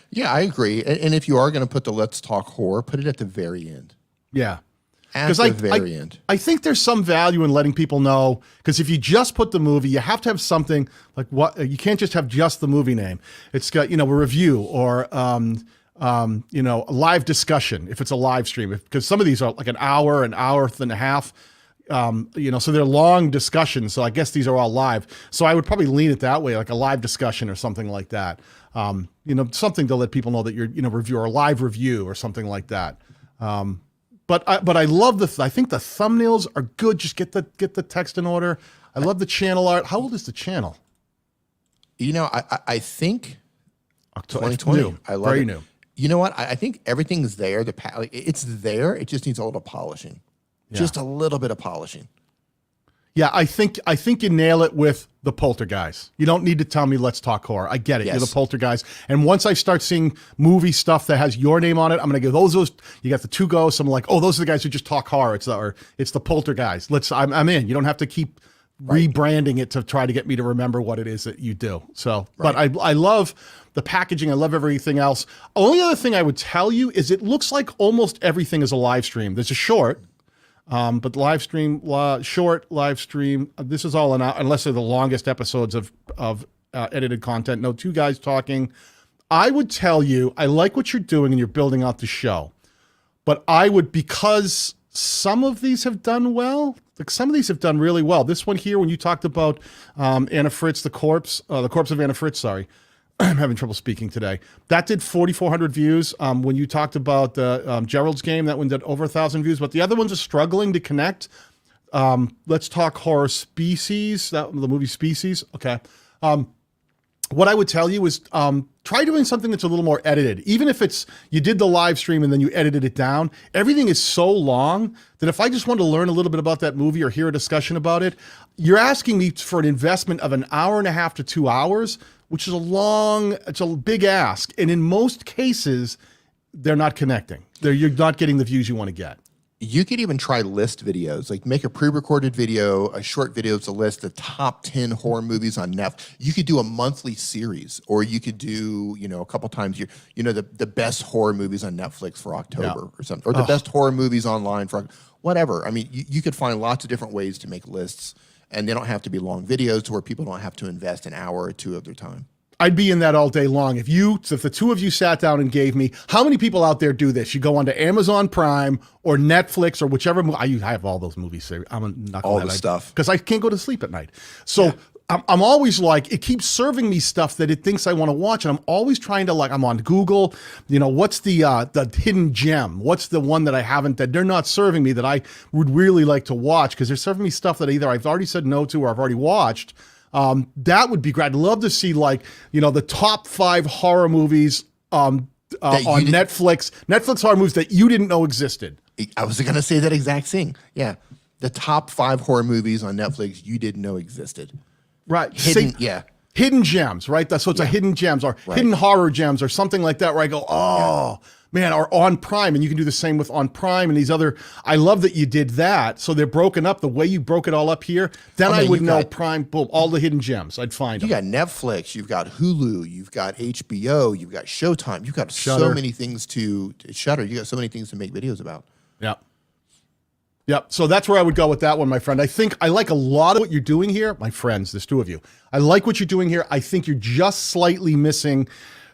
Yeah, I agree. And if you are going to put the Let's Talk Horror, put it at the very end. Yeah. At the very end. I think there's some value in letting people know, because if you just put the movie, you have to have something like what you can't just have just the movie name. It's got, a review or a live discussion if it's a live stream, because some of these are like an hour and a half. So they're long discussions. So I guess these are all live. So I would probably lean it that way, like a live discussion or something like that. Something to let people know that you're, review or a live review or something like that. But I love I think the thumbnails are good. Just get the text in order. I love the channel art. How old is the channel? I think October 2020. New. I love Very it. new. You know what? I think everything's there. It's there. It just needs a little polishing. Yeah. Just a little bit of polishing. Yeah, I think you nail it with the Polterguys. You don't need to tell me Let's Talk Horror. I get it. Yes. You're the Polterguys. And once I start seeing movie stuff that has your name on it, I'm going to give those. You got the two ghosts. I'm like, oh, those are the guys who just talk horror. It's the Polterguys. I'm in. You don't have to keep rebranding it to try to get me to remember what it is that you do. So, but I love the packaging. I love everything else. Only other thing I would tell you is it looks like almost everything is a live stream. There's a short. But live stream, short live stream, this is all unless they're the longest episodes of edited content. No, two guys talking. I would tell you, I like what you're doing and you're building out the show. But I would, because some of these have done well, like some of these have done really well. This one here, when you talked about Anna Fritz, the corpse of Anna Fritz, sorry. I'm having trouble speaking today. That did 4,400 views. When you talked about Gerald's game, that one did over 1,000 views. But the other ones are struggling to connect. Let's Talk Horror Species, the movie Species. Okay. What I would tell you is try doing something that's a little more edited. Even if you did the live stream and then you edited it down, everything is so long that if I just want to learn a little bit about that movie or hear a discussion about it, you're asking me for an investment of an hour and a half to 2 hours, which is it's a big ask. And in most cases, they're not connecting. You're not getting the views you want to get. You could even try list videos, like make a pre-recorded video, a short video to list the top 10 horror movies on Netflix. You could do a monthly series, or you could do, a couple times the best horror movies on Netflix for October or something, or the best horror movies online for whatever. I mean, you could find lots of different ways to make lists. And they don't have to be long videos to where people don't have to invest an hour or two of their time. I'd be in that all day long. If the two of you sat down and gave me, how many people out there do this? You go onto Amazon Prime or Netflix or whichever. I have all those movies. I'm not all the stuff because I can't go to sleep at night. So I'm always like, it keeps serving me stuff that it thinks I want to watch. And I'm always trying to, I'm on Google, what's the hidden gem? What's the one that I haven't, that they're not serving me that I would really like to watch? Because they're serving me stuff that either I've already said no to or I've already watched. That would be great. I'd love to see the top 5 horror movies on Netflix. Netflix horror movies that you didn't know existed. I was going to say that exact thing. Yeah. The top 5 horror movies on Netflix you didn't know existed. Right. Hidden gems, right? It's a hidden gems or hidden horror gems or something like that where I go, man, or on Prime. And you can do the same with on Prime and these other. I love that you did that. So they're broken up the way you broke it all up here. Then I would know Prime, boom, all the hidden gems. I'd find them. You got Netflix, you've got Hulu, you've got HBO, you've got Showtime. You've got Shudder. So many things to Shudder. You got so many things to make videos about. Yeah. Yep. So that's where I would go with that one, my friend. I think I like a lot of what you're doing here. My friends, there's 2 of you. I like what you're doing here. I think you're just slightly missing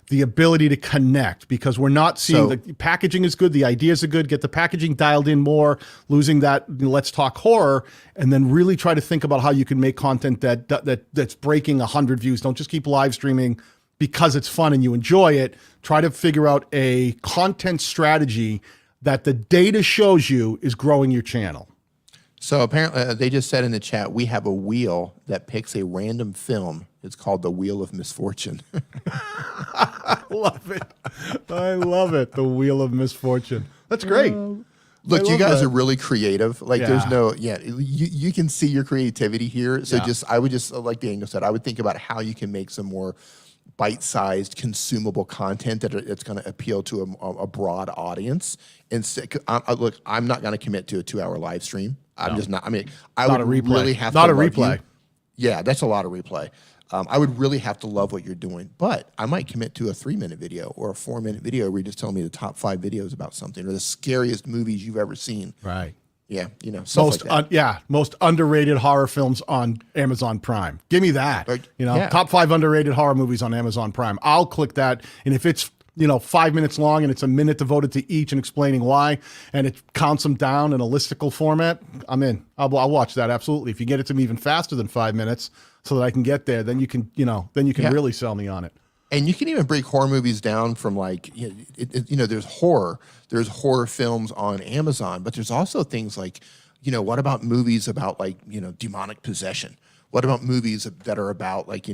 the ability to connect because we're not seeing the packaging is good. The ideas are good. Get the packaging dialed in more, losing that Let's Talk Horror, and then really try to think about how you can make content that's breaking 100 views. Don't just keep live streaming because it's fun and you enjoy it. Try to figure out a content strategy that the data shows you is growing your channel. So apparently they just said in the chat, we have a wheel that picks a random film. It's called the Wheel of Misfortune. I love it. I love it. The Wheel of Misfortune. That's great. Look, you guys are really creative. Like, Yeah. there's no, you can see your creativity here. So I would just, like Daniel said, I would think about how you can make some more bite-sized, consumable content that it's going to appeal to a broad audience. And look, I'm not going to commit to a 2-hour live stream. I'm just not. I mean, I would really have to love you. Yeah, that's a lot of replay. I would really have to love what you're doing, but I might commit to a 3-minute video or a 4-minute video where you just tell me the top 5 videos about something or the scariest movies you've ever seen. Right. Yeah, you know, stuff like that. Most underrated horror films on Amazon Prime. Give me that. Top 5 underrated horror movies on Amazon Prime. I'll click that, and if it's 5 minutes long and it's a minute devoted to each and explaining why, and it counts them down in a listicle format, I'm in. I'll watch that, absolutely. If you get it to me even faster than 5 minutes so that I can get there, then you can really sell me on it. And you can even break horror movies down from like, there's horror films on Amazon, but there's also things like, what about movies about like, demonic possession? What about movies that are about like,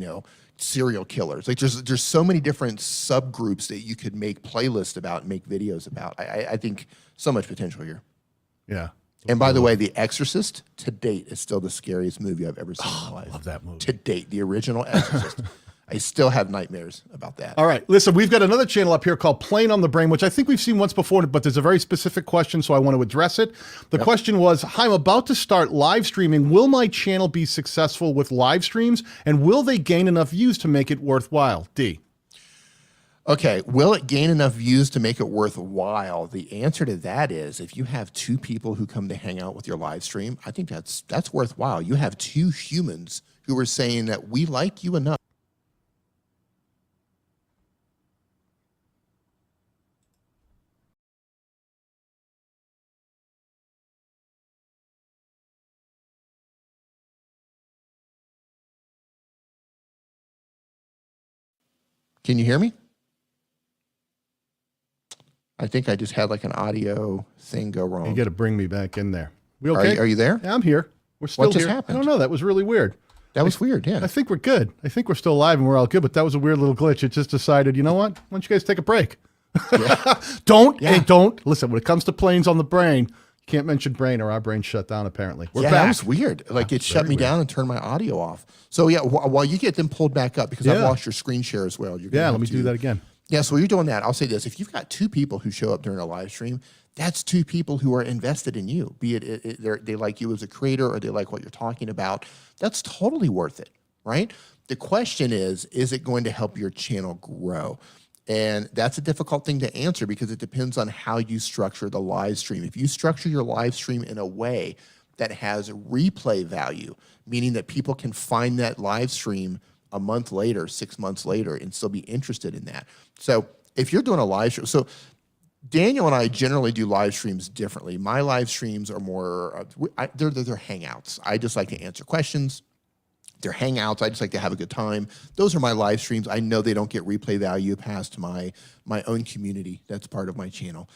serial killers? Like there's so many different subgroups that you could make playlists about and make videos about. I think so much potential here. Yeah. And by the way, The Exorcist to date is still the scariest movie I've ever seen in my life. Love that movie. To date, the original Exorcist. I still have nightmares about that. All right. Listen, we've got another channel up here called Plain on the Brain, which I think we've seen once before, but there's a very specific question, so I want to address it. The question was, hi, I'm about to start live streaming. Will my channel be successful with live streams, and will they gain enough views to make it worthwhile? D. Okay, will it gain enough views to make it worthwhile? The answer to that is if you have 2 people who come to hang out with your live stream, I think that's worthwhile. You have 2 humans who are saying that we like you enough. Can you hear me? I think I just had like an audio thing go wrong. You got to bring me back in there. We okay? Are you there? Yeah, I'm here. We're still what here. Just happened? I don't know. That was really weird. That was weird, yeah. I think we're good. I think we're still alive and we're all good, but that was a weird little glitch. It just decided, you know what? Why don't you guys take a break? Yeah. Don't. Listen, when it comes to planes on the brain, you can't mention brain or our brain shut down, apparently. We're back. That was weird. Like it shut me down and turned my audio off. So yeah, while you get them pulled back up, because I've lost your screen share as well. Let me do that again. Yeah, so while you're doing that, I'll say this. If you've got 2 people who show up during a live stream, that's 2 people who are invested in you, be it they like you as a creator or they like what you're talking about. That's totally worth it, right? The question is it going to help your channel grow? And that's a difficult thing to answer because it depends on how you structure the live stream. If you structure your live stream in a way that has replay value, meaning that people can find that live stream a month later, 6 months later, and still be interested in that. So if you're doing a live stream, so Daniel and I generally do live streams differently. My live streams are more, they're hangouts. I just like to answer questions. They're hangouts. I just like to have a good time. Those are my live streams. I know they don't get replay value past my own community. That's part of my channel.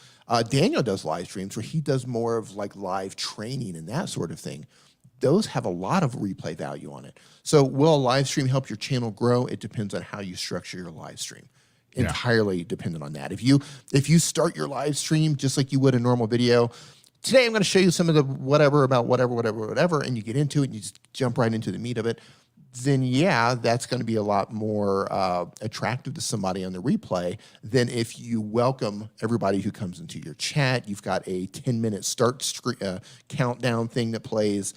Daniel does live streams where he does more of like live training and that sort of thing. Those have a lot of replay value on it. So will a live stream help your channel grow? It depends on how you structure your live stream. Entirely dependent on that. If you start your live stream just like you would a normal video, today I'm going to show you some of the whatever about whatever, and you get into it and you just jump right into the meat of it, then yeah, that's going to be a lot more attractive to somebody on the replay than if you welcome everybody who comes into your chat. You've got a 10-minute start countdown thing that plays.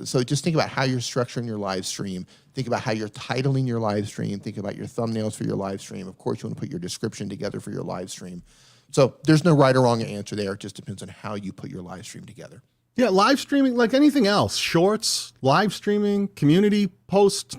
So just think about how you're structuring your live stream. Think about how you're titling your live stream. Think about your thumbnails for your live stream. Of course, you want to put your description together for your live stream. So there's no right or wrong answer there. It just depends on how you put your live stream together. Yeah, live streaming, like anything else, shorts, live streaming, community post,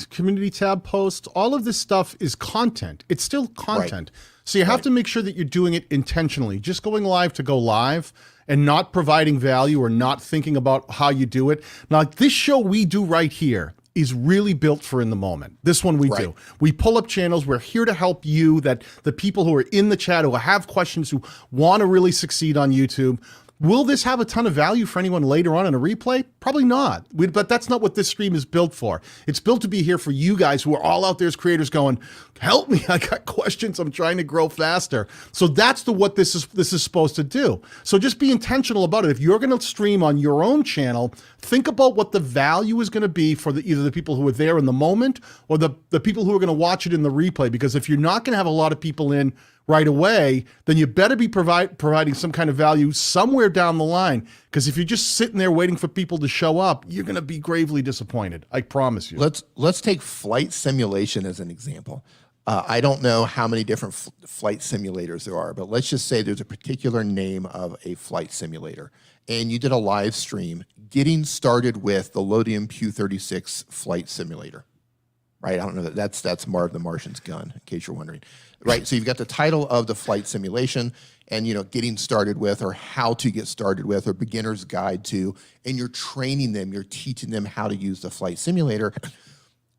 community tab posts, all of this stuff is content. It's still content. Right. So you have to make sure that you're doing it intentionally. Just going live to go live and not providing value or not thinking about how you do it. Now, this show we do right here is really built for in the moment. This one we do. We pull up channels. We're here to help you, that the people who are in the chat, who have questions, who want to really succeed on YouTube. Will this have a ton of value for anyone later on in a replay? Probably not. But that's not what this stream is built for. It's built to be here for you guys who are all out there as creators going, help me, I got questions, I'm trying to grow faster. So that's what this is supposed to do. So just be intentional about it. If you're going to stream on your own channel, think about what the value is going to be for either the people who are there in the moment or the people who are going to watch it in the replay. Because if you're not going to have a lot of people in right away, then you better be providing some kind of value somewhere down the line. Because if you're just sitting there waiting for people to show up, you're going to be gravely disappointed. I promise you. Let's take flight simulation as an example. I don't know how many different flight simulators there are, but let's just say there's a particular name of a flight simulator, and you did a live stream getting started with the Lodium Q36 flight simulator. Right? I don't know that's Marv the Martian's gun, in case you're wondering. Right? So you've got the title of the flight simulation and, getting started with, or how to get started with, or beginner's guide to, and you're training them, you're teaching them how to use the flight simulator,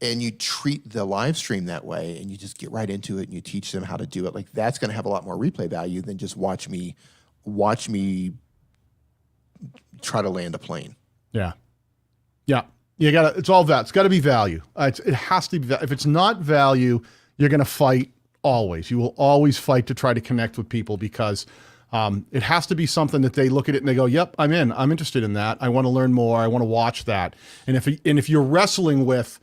and you treat the live stream that way, and you just get right into it and you teach them how to do it. Like, that's going to have a lot more replay value than just watch me try to land a plane. Yeah. Yeah. It's all that. It's got to be value. It has to be. If it's not value, you're going to fight always. You will always fight to try to connect with people because it has to be something that they look at it and they go, yep, I'm in. I'm interested in that. I want to learn more. I want to watch that. And if you're wrestling with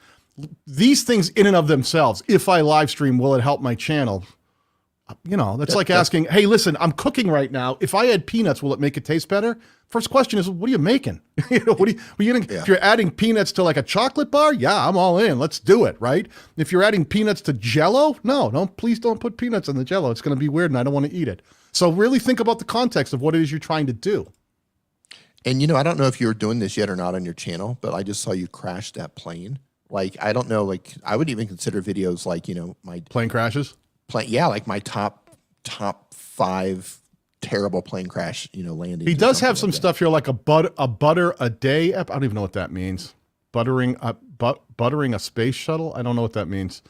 these things in and of themselves, if I live stream, will it help my channel? That's like asking, hey, listen, I'm cooking right now. If I add peanuts, will it make it taste better? First question is, what are you making? If you're adding peanuts to like a chocolate bar, yeah, I'm all in. Let's do it, right? If you're adding peanuts to Jell-O, no, please don't put peanuts in the Jell-O. It's going to be weird and I don't want to eat it. So really think about the context of what it is you're trying to do. And, I don't know if you're doing this yet or not on your channel, but I just saw you crash that plane. Like, I don't know, like, I would even consider videos like, my plane crashes. Like my top 5 terrible plane crash, landing. He does have some stuff here like a butter a day. I don't even know what that means. Buttering a space shuttle. I don't know what that means.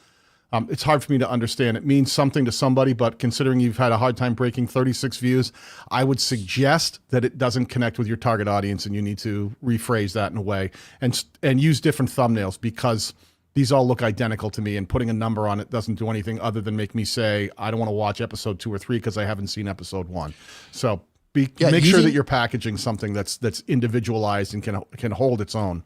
It's hard for me to understand. It means something to somebody, but considering you've had a hard time breaking 36 views, I would suggest that it doesn't connect with your target audience, and you need to rephrase that in a way and use different thumbnails, because these all look identical to me, and putting a number on it doesn't do anything other than make me say, I don't want to watch episode 2 or 3 because I haven't seen episode 1. So make sure that you're packaging something that's individualized and can hold its own.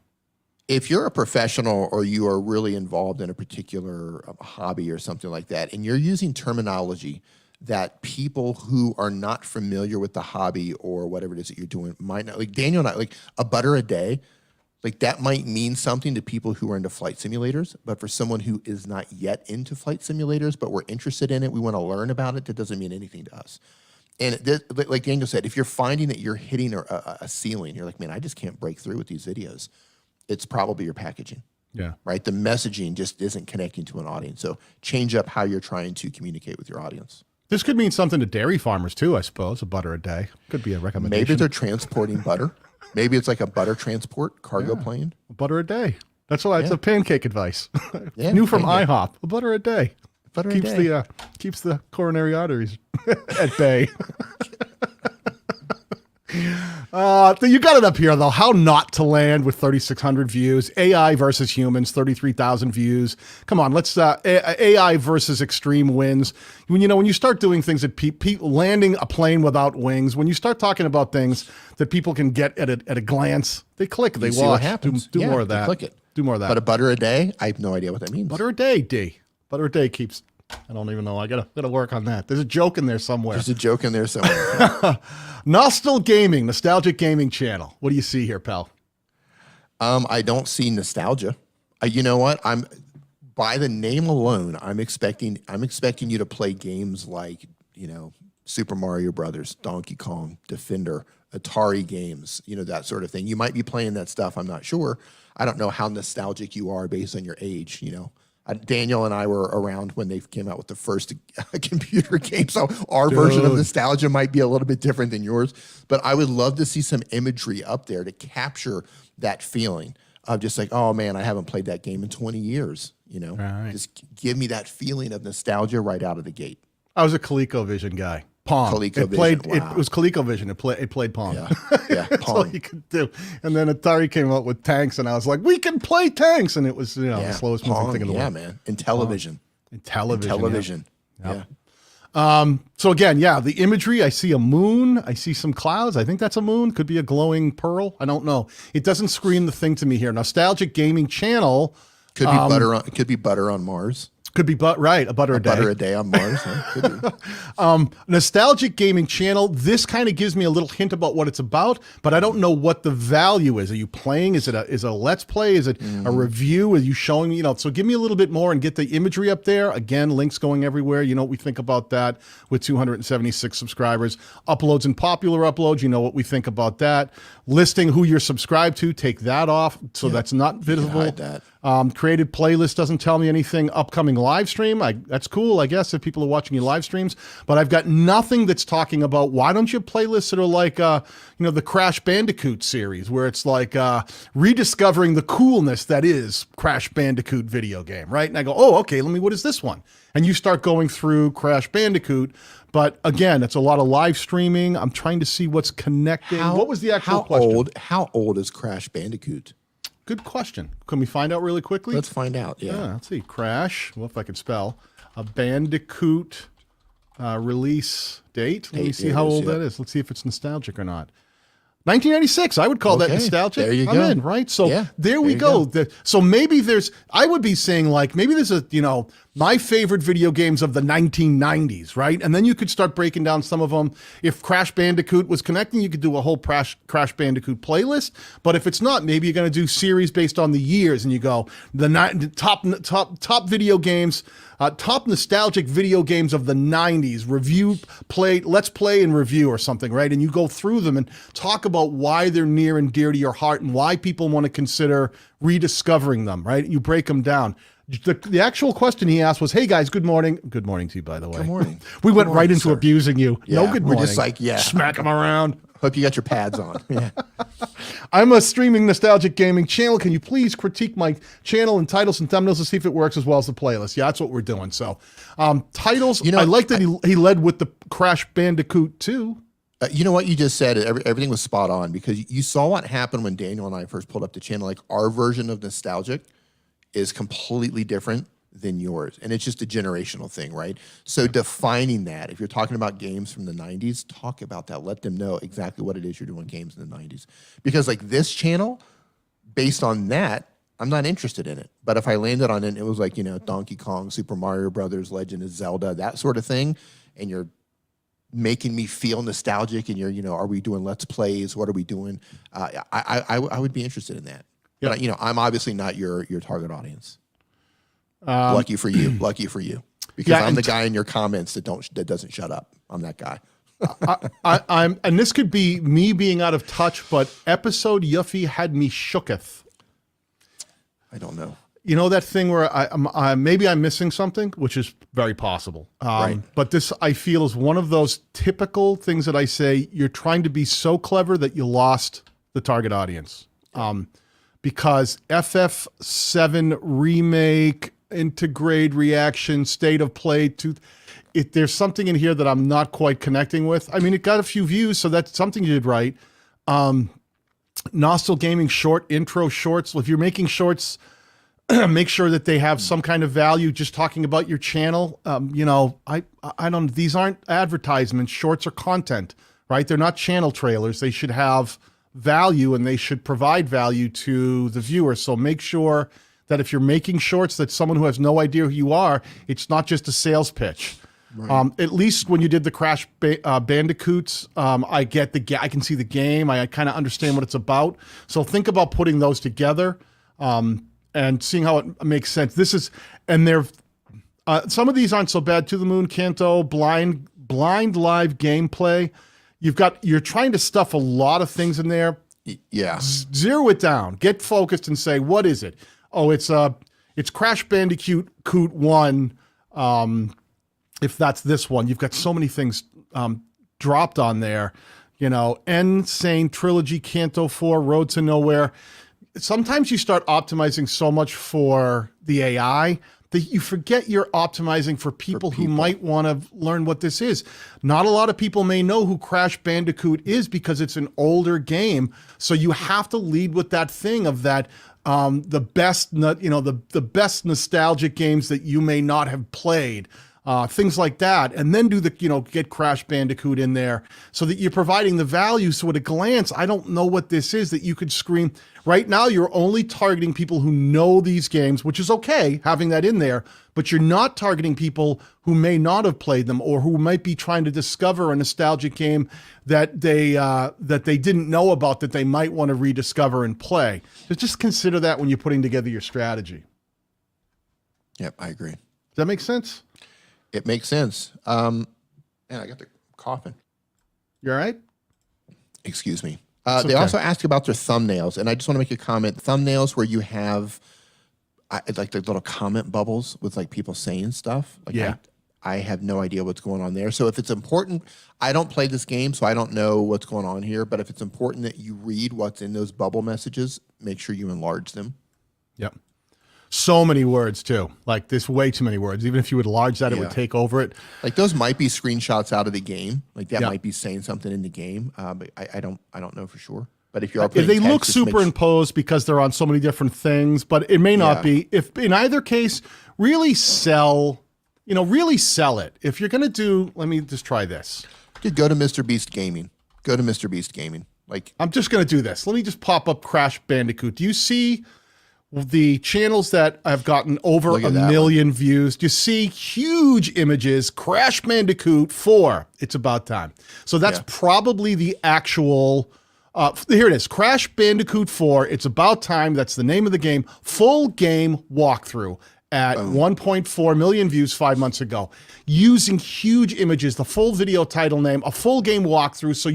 If you're a professional or you are really involved in a particular hobby or something like that, and you're using terminology that people who are not familiar with the hobby or whatever it is that you're doing might not, like Daniel and I, like a butter a day, like that might mean something to people who are into flight simulators, but for someone who is not yet into flight simulators, but we're interested in it, we want to learn about it, that doesn't mean anything to us. And like Daniel said, if you're finding that you're hitting a ceiling, you're like, man, I just can't break through with these videos, it's probably your packaging. Yeah. Right? The messaging just isn't connecting to an audience. So change up how you're trying to communicate with your audience. This could mean something to dairy farmers too, I suppose. A butter a day could be a recommendation. Maybe they're transporting butter. Maybe it's like a butter transport cargo plane. A butter a day. That's why it's a pancake advice. Yeah, New from IHOP. A butter a day. Butter keeps a day. Keeps the coronary arteries at bay. You got it up here, though. How not to land with 3,600 views. AI versus humans, 33,000 views. Come on, let's AI versus extreme wins. When you start doing things that landing a plane without wings, when you start talking about things that people can get at a glance, they click, they watch. See what happens. Do more of that. Click it. Do more of that. But a butter a day, I have no idea what that means. Butter a day, D. Butter a day keeps. I don't even know. I gotta work on that. There's a joke in there somewhere. There's a joke in there somewhere. Nostalgic gaming channel. What do you see here, pal? I don't see nostalgia. You know what? By the name alone, I'm expecting you to play games like, Super Mario Brothers, Donkey Kong, Defender, Atari games, that sort of thing. You might be playing that stuff. I'm not sure. I don't know how nostalgic you are based on your age, Daniel and I were around when they came out with the first computer game, so our version of nostalgia might be a little bit different than yours. But I would love to see some imagery up there to capture that feeling of just like, oh man, I haven't played that game in 20 years. Right. Just give me that feeling of nostalgia right out of the gate. I was a ColecoVision guy. Pong. ColecoVision, It wow. was ColecoVision. It played Pong. Yeah, yeah, That's all Pong. you could do. And then Atari came out with tanks, and I was like, we can play tanks, and it was the Yeah, slowest moving Pong, thing in the yeah, world. man. And television. And television. Television. Yeah. Yeah. So again, yeah, the imagery, I see a moon, I see some clouds. I think that's a moon, could be a glowing pearl. I don't know. It doesn't scream the thing to me here. Nostalgic Gaming Channel. Could be butter on. It could be butter on Mars. Could be, a butter a day. Butter a day on Mars. Huh? Could be. Nostalgic Gaming Channel. This kind of gives me a little hint about what it's about, but I don't know what the value is. Are you playing? Is it a let's play? Is it a review? Are you showing me? So give me a little bit more and get the imagery up there. Again, links going everywhere. You know what we think about that with 276 subscribers. Uploads and popular uploads. You know what we think about that. Listing who you're subscribed to. Take that off so that's not visible. Hide that. Created playlist doesn't tell me anything. Upcoming live stream, that's cool, I guess, if people are watching your live streams. But I've got nothing that's talking about why don't you have playlists that are like, the Crash Bandicoot series, where it's like rediscovering the coolness that is Crash Bandicoot video game, right? And I go, oh, okay, what is this one? And you start going through Crash Bandicoot. But again, it's a lot of live streaming. I'm trying to see what's connecting. What was the actual question? How old is Crash Bandicoot? Good question. Can we find out really quickly? Let's find out. Yeah. Let's see. Crash. Well, if I could spell. A Bandicoot release date. Let me see how old that is. Let's see if it's nostalgic or not. 1996. I would call that nostalgic. There you I'm go. in, right? So Yeah, there we go. So maybe I would be saying maybe there's my favorite video games of the 1990s, right? And then you could start breaking down some of them. If Crash Bandicoot was connecting, you could do a whole Crash Bandicoot playlist. But if it's not, maybe you're going to do series based on the years, and you go the top video games, top nostalgic video games of the 90s, review, let's play and review or something, right? And you go through them and talk about why they're near and dear to your heart and why people want to consider rediscovering them, right? You break them down. The actual question he asked was, hey guys, good morning. Good morning to you, by the way. Good morning. We went right into abusing you. Yeah, No good morning. We're just like, smack them around. Hope you got your pads on. Yeah. I'm a streaming nostalgic gaming channel. Can you please critique my channel and titles and thumbnails to see if it works as well as the playlist? Yeah, that's what we're doing. So titles, I like that he led with the Crash Bandicoot 2. You know what you just said? Everything was spot on, because you saw what happened when Daniel and I first pulled up the channel. Like, our version of nostalgic is completely different than yours. And it's just a generational thing, right? So defining that, if you're talking about games from the 90s, talk about that. Let them know exactly what it is you're doing games in the 90s. Because like this channel, based on that, I'm not interested in it. But if I landed on it, it was like, Donkey Kong, Super Mario Brothers, Legend of Zelda, that sort of thing, and you're making me feel nostalgic, and you're, are we doing Let's Plays? What are we doing? I would be interested in that. But I'm obviously not your target audience. Lucky for you. Lucky for you. Because I'm the guy in your comments that doesn't shut up. I'm that guy. I'm, and this could be me being out of touch, but episode Yuffie had me shooketh. I don't know. You know that thing where maybe I'm missing something, which is very possible. Right. But this, I feel, is one of those typical things that I say, you're trying to be so clever that you lost the target audience. Because FF7 remake, integrate reaction, state of play, there's something in here that I'm not quite connecting with. I mean, it got a few views, so that's something you did right. Nostal Gaming short intro shorts. If you're making shorts, make sure that they have some kind of value. Just talking about your channel, I don't. These aren't advertisements. Shorts are content, right? They're not channel trailers. They should have value, and they should provide value to the viewer. So make sure that if you're making shorts, that someone who has no idea who you are, it's not just a sales pitch. Right. At least when you did the Crash Bandicoots, I can see the game. I kind of understand what it's about. So think about putting those together and seeing how it makes sense. Some of these aren't so bad. To the Moon, Kanto, blind live gameplay. You're trying to stuff a lot of things in there. Yeah. Zero it down. Get focused and say, what is it? Oh, it's Crash Bandicoot 1. If that's this one, you've got so many things dropped on there. Insane Trilogy, Kanto 4, Road to Nowhere. Sometimes you start optimizing so much for the AI that you forget you're optimizing for people who might want to learn what this is. Not a lot of people may know who Crash Bandicoot is because it's an older game. So you have to lead with that thing of that the best nostalgic games that you may not have played. Things like that, and then do the, get Crash Bandicoot in there so that you're providing the value. So at a glance, I don't know what this is that you could scream. Right now, you're only targeting people who know these games, which is okay, having that in there, but you're not targeting people who may not have played them or who might be trying to discover a nostalgic game that they didn't know about that they might want to rediscover and play. So just consider that when you're putting together your strategy. Yep, I agree. Does that make sense? It makes sense. Man, I got the coughing. You all right? Excuse me. It's They okay. also asked about their thumbnails, and I just want to make a comment. Thumbnails where you have like the little comment bubbles with like people saying stuff. Like Yeah. I have no idea what's going on there. So if it's important, I don't play this game, so I don't know what's going on here. But if it's important that you read what's in those bubble messages, make sure you enlarge them. Yep. So many words too. Like there's way too many words. Even if you would enlarge that, it would take over it. Like those might be screenshots out of the game. Like that Yeah. might be saying something in the game. But I don't know for sure. But if you are If they putting look text, just make superimposed because they're on so many different things, but it may not Yeah. be. If in either case, really sell it. If you're going to do, let me just try this. Dude, go to Mr. Beast Gaming. Go to Mr. Beast Gaming. Like I'm just going to do this. Let me just pop up Crash Bandicoot. Do you see the channels that have gotten over Look a at that million views? Do you see huge images? Crash Bandicoot 4. It's about time. So that's probably the actual. Here it is. Crash Bandicoot 4. It's about time. That's the name of the game. Full game walkthrough at 1.4 million views 5 months ago, using huge images, the full video title name, a full game walkthrough. So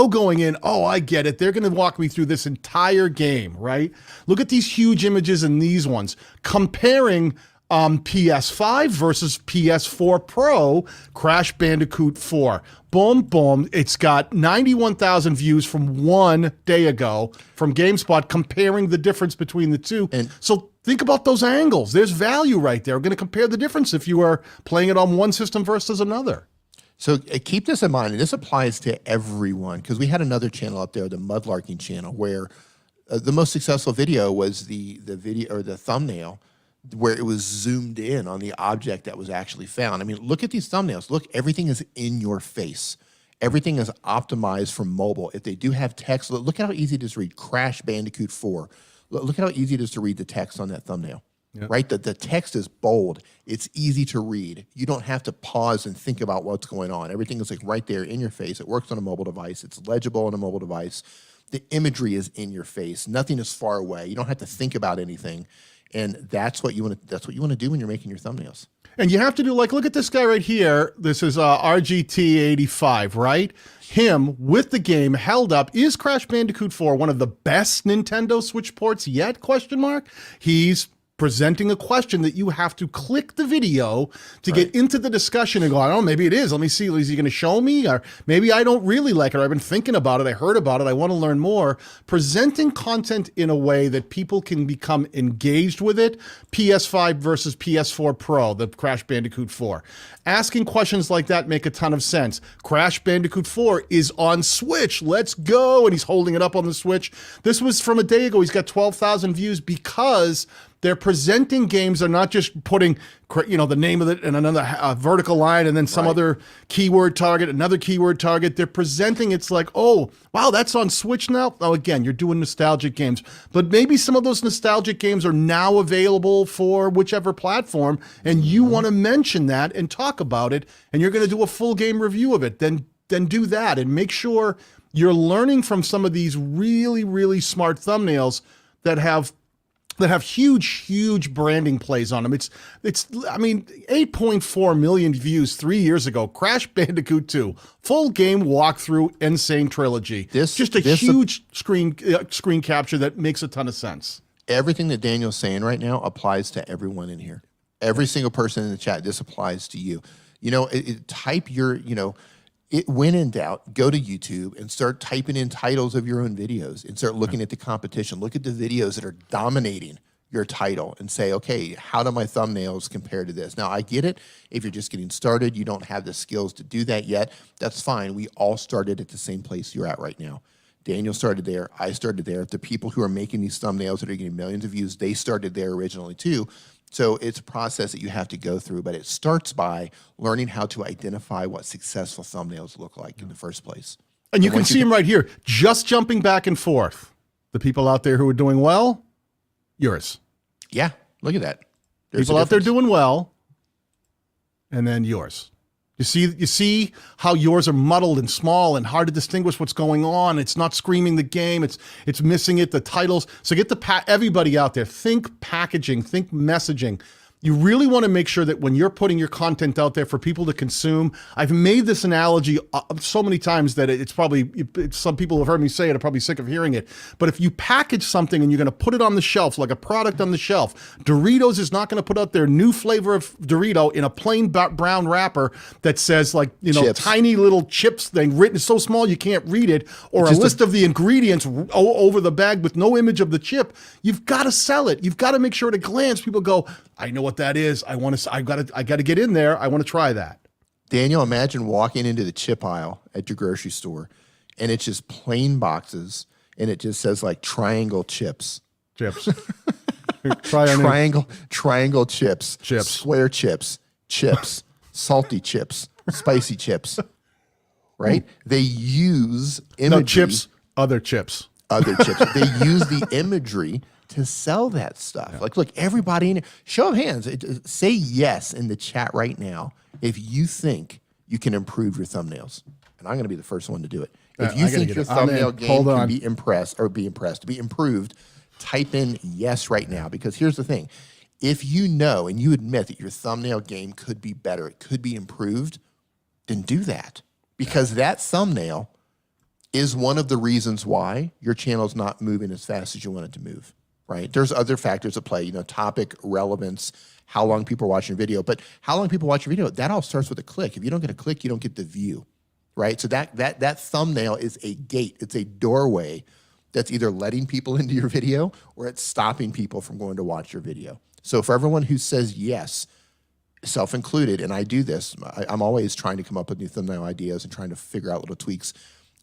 going in, oh, I get it. They're going to walk me through this entire game, right? Look at these huge images and these ones comparing PS5 versus PS4 Pro, Crash Bandicoot 4. Boom, boom. It's got 91,000 views from 1 day ago from GameSpot comparing the difference between the two. And so think about those angles. There's value right there. We're going to compare the difference if you are playing it on one system versus another. So keep this in mind, and this applies to everyone, because we had another channel up there, the Mudlarking channel, where the most successful video was the video or the thumbnail where it was zoomed in on the object that was actually found. I mean, look at these thumbnails. Look, everything is in your face. Everything is optimized for mobile. If they do have text, look how easy it is to read Crash Bandicoot 4. Look how easy it is to read the text on that thumbnail, right? The text is bold. It's easy to read. You don't have to pause and think about what's going on. Everything is like right there in your face. It works on a mobile device. It's legible on a mobile device. The imagery is in your face. Nothing is far away. You don't have to think about anything. And that's what you want to do when you're making your thumbnails. And you have to do, like, look at this guy right here. This is RGT85, right? Him with the game held up. Is Crash Bandicoot 4 one of the best Nintendo Switch ports yet? Question mark. He's presenting a question that you have to click the video to get into the discussion and go, I don't know, maybe it is. Let me see. Is he going to show me? Or maybe I don't really like it. Or I've been thinking about it. I heard about it. I want to learn more. Presenting content in a way that people can become engaged with it. PS5 versus PS4 Pro, the Crash Bandicoot 4. Asking questions like that make a ton of sense. Crash Bandicoot 4 is on Switch. Let's go. And he's holding it up on the Switch. This was from a day ago. He's got 12,000 views because they're presenting games. They're not just putting, the name of it and another vertical line and then some other keyword target, another keyword target. They're presenting, it's like, oh, wow, that's on Switch now? Oh, again, you're doing nostalgic games. But maybe some of those nostalgic games are now available for whichever platform, and you want to mention that and talk about it, and you're going to do a full game review of it. Then do that and make sure you're learning from some of these really, really smart thumbnails that have huge branding plays on them. It's 8.4 million views 3 years ago. Crash Bandicoot 2, full game walkthrough, insane trilogy. Just a huge screen capture that makes a ton of sense. Everything that Daniel's saying right now applies to everyone in here. Every single person in the chat, this applies to you. Type your, when in doubt, go to YouTube and start typing in titles of your own videos and start looking at the competition. Look at the videos that are dominating your title and say, okay, how do my thumbnails compare to this? Now, I get it. If you're just getting started, you don't have the skills to do that yet. That's fine. We all started at the same place you're at right now. Daniel started there. I started there. The people who are making these thumbnails that are getting millions of views, they started there originally too. So it's a process that you have to go through, but it starts by learning how to identify what successful thumbnails look like in the first place. And you can see them right here, just jumping back and forth. The people out there who are doing well, yours. Yeah, look at that. There's people out there doing well, and then yours. You see how yours are muddled and small and hard to distinguish what's going on. It's not screaming the game. It's missing it. The titles. So get everybody out there. Think packaging. Think messaging. You really want to make sure that when you're putting your content out there for people to consume, I've made this analogy so many times that some people have heard me say it, are probably sick of hearing it. But if you package something and you're going to put it on the shelf, like a product on the shelf, Doritos is not going to put out their new flavor of Dorito in a plain brown wrapper that says chips. Tiny little chips thing written so small you can't read it, or a list of the ingredients over the bag with no image of the chip. You've got to sell it. You've got to make sure at a glance people go, I know what that is. I got to get in there. I want to try that. Daniel, imagine walking into the chip aisle at your grocery store and it's just plain boxes and it just says like triangle chips. Triangle chips. Square chips. Salty chips. Spicy chips. Right? They use imagery. No chips, other chips. They use the imagery to sell that stuff. Yeah. Like, look, everybody in here, show of hands, say yes in the chat right now if you think you can improve your thumbnails. And I'm going to be the first one to do it. If you think your thumbnail game can be improved, type in yes right now. Because here's the thing. If you know and you admit that your thumbnail game could be better, it could be improved, then do that. Because that thumbnail is one of the reasons why your channel's not moving as fast as you want it to move. Right? There's other factors at play, topic, relevance, how long people are watching your video. But how long people watch your video, that all starts with a click. If you don't get a click, you don't get the view, right? So that thumbnail is a gate. It's a doorway that's either letting people into your video or it's stopping people from going to watch your video. So for everyone who says yes, self-included, and I do this, I'm always trying to come up with new thumbnail ideas and trying to figure out little tweaks.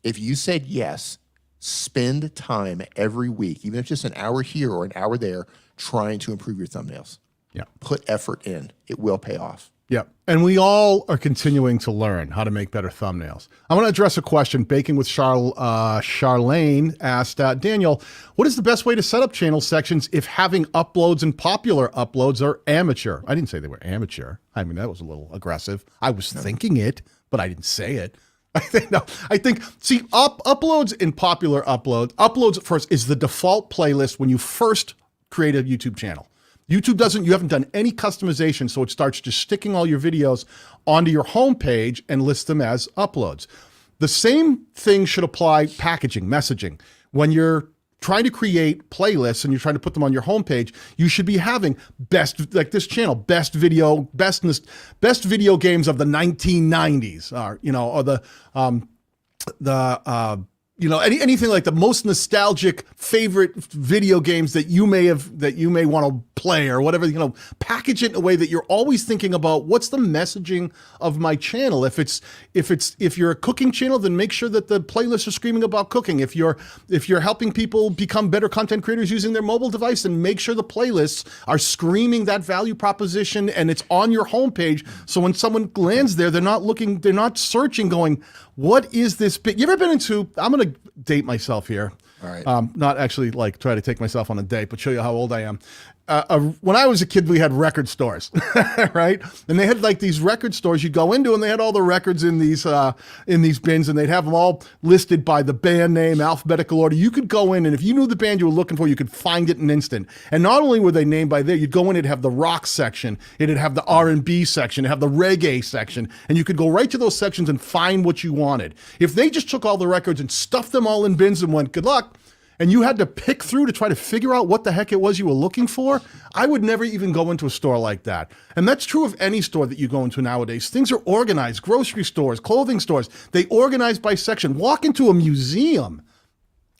If you said yes, spend time every week, even if it's just an hour here or an hour there, trying to improve your thumbnails. Yeah. Put effort in. It will pay off. Yeah. And we all are continuing to learn how to make better thumbnails. I want to address a question. Baking with Charlene asked, Daniel, what is the best way to set up channel sections if having uploads and popular uploads are amateur? I didn't say they were amateur. I mean, that was a little aggressive. I was thinking it, but I didn't say it. See, uploads and popular uploads first is the default playlist when you first create a YouTube channel. YouTube you haven't done any customization, so it starts just sticking all your videos onto your homepage and lists them as uploads. The same thing should apply packaging, messaging. When you're trying to create playlists and you're trying to put them on your homepage, you should be having like this channel, best video games of the 1990s, or anything like the most nostalgic favorite video games that you may want to play or whatever, package it in a way that you're always thinking about what's the messaging of my channel. If you're a cooking channel, then make sure that the playlists are screaming about cooking. If you're helping people become better content creators using their mobile device, then make sure the playlists are screaming that value proposition and it's on your homepage. So when someone lands there, they're not searching going, what is this bit? You ever been into, I'm going to date myself here. All right. Not actually like try to take myself on a date, but show you how old I am. When I was a kid, we had record stores, right? And they had like these record stores you'd go into and they had all the records in these bins and they'd have them all listed by the band name, alphabetical order. You could go in and if you knew the band you were looking for, you could find it in an instant. And not only were they named by there, you'd go in, it'd have the rock section, it'd have the R&B section, it'd have the reggae section, and you could go right to those sections and find what you wanted. If they just took all the records and stuffed them all in bins and went, good luck, and you had to pick through to try to figure out what the heck it was you were looking for, I would never even go into a store like that. And that's true of any store that you go into nowadays. Things are organized. Grocery stores, clothing stores, they organize by section. Walk into a museum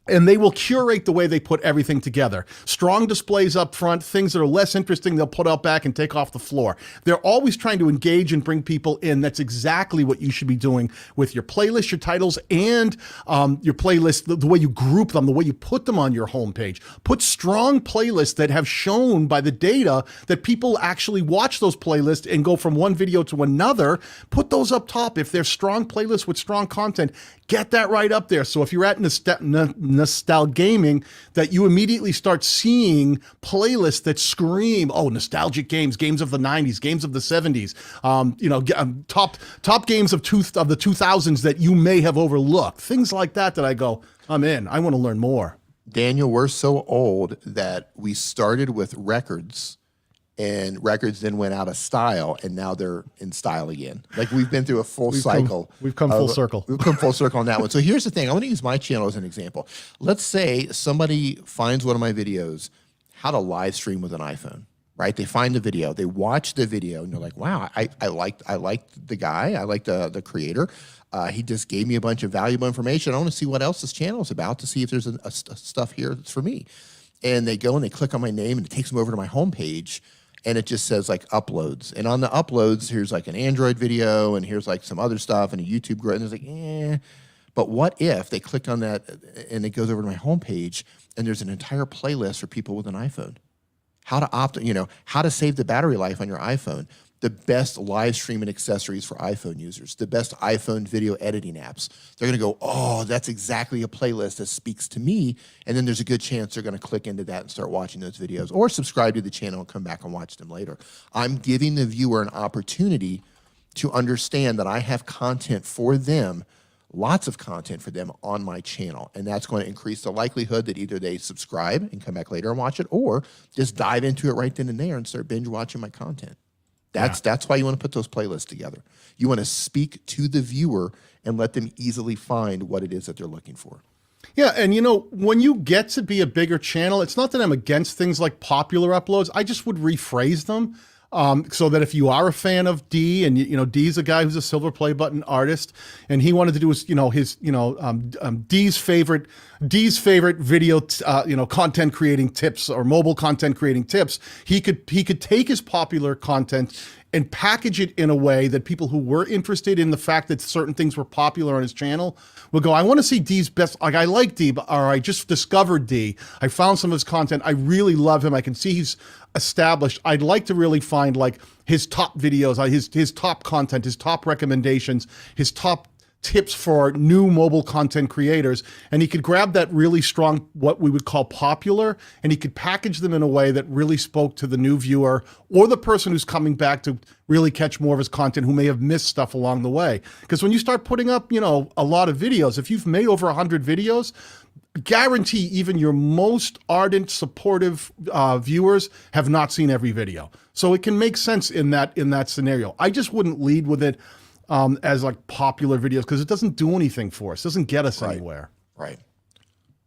And they will curate the way they put everything together. Strong displays up front, things that are less interesting, they'll put out back and take off the floor. They're always trying to engage and bring people in. That's exactly what you should be doing with your playlist, your titles, and your playlist, the way you group them, the way you put them on your homepage. Put strong playlists that have shown by the data that people actually watch those playlists and go from one video to another. Put those up top. If they're strong playlists with strong content, get that right up there. So if you're at Nostal Gaming, that you immediately start seeing playlists that scream, oh, nostalgic games, games of the 90s, games of the 70s, top games of the 2000s that you may have overlooked. Things like that I go, I'm in. I want to learn more. Daniel, we're so old that we started with records, and records then went out of style, and now they're in style again. Like, we've been through a full cycle. We've come full circle. We've come full circle on that one. So here's the thing. I want to use my channel as an example. Let's say somebody finds one of my videos, how to live stream with an iPhone, right? They find the video, they watch the video, and they're like, wow, I liked the guy, I liked the creator. He just gave me a bunch of valuable information. I want to see what else this channel is about, to see if there's a stuff here that's for me. And they go and they click on my name, and it takes them over to my homepage. And it just says like uploads. And on the uploads, here's like an Android video, and here's like some other stuff, and a YouTube grid. And it's like, eh. But what if they clicked on that and it goes over to my homepage, and there's an entire playlist for people with an iPhone? How to how to save the battery life on your iPhone. The best live streaming accessories for iPhone users, the best iPhone video editing apps. They're gonna go, oh, that's exactly a playlist that speaks to me. And then there's a good chance they're gonna click into that and start watching those videos, or subscribe to the channel and come back and watch them later. I'm giving the viewer an opportunity to understand that I have content for them, lots of content for them on my channel. And that's going to increase the likelihood that either they subscribe and come back later and watch it, or just dive into it right then and there and start binge watching my content. That's why you want to put those playlists together. You want to speak to the viewer and let them easily find what it is that they're looking for. Yeah, and when you get to be a bigger channel, it's not that I'm against things like popular uploads. I just would rephrase them. So that if you are a fan of Dee, and Dee's a guy who's a silver play button artist, and he wanted to do his Dee's favorite video content creating tips, or mobile content creating tips, he could take his popular content and package it in a way that people who were interested in the fact that certain things were popular on his channel will go, I want to see Dee's best, like, I like Dee, or I just discovered Dee, I found some of his content, I really love him, I can see he's established, I'd like to really find like his top videos, his top content, his top recommendations, his top tips for new mobile content creators. And he could grab that really strong, what we would call popular, and he could package them in a way that really spoke to the new viewer, or the person who's coming back to really catch more of his content, who may have missed stuff along the way. Because when you start putting up, a lot of videos, if you've made over 100 videos, guarantee even your most ardent, supportive viewers have not seen every video. So it can make sense in that scenario. I just wouldn't lead with it as like popular videos, because it doesn't do anything for us. It doesn't get us anywhere. Right.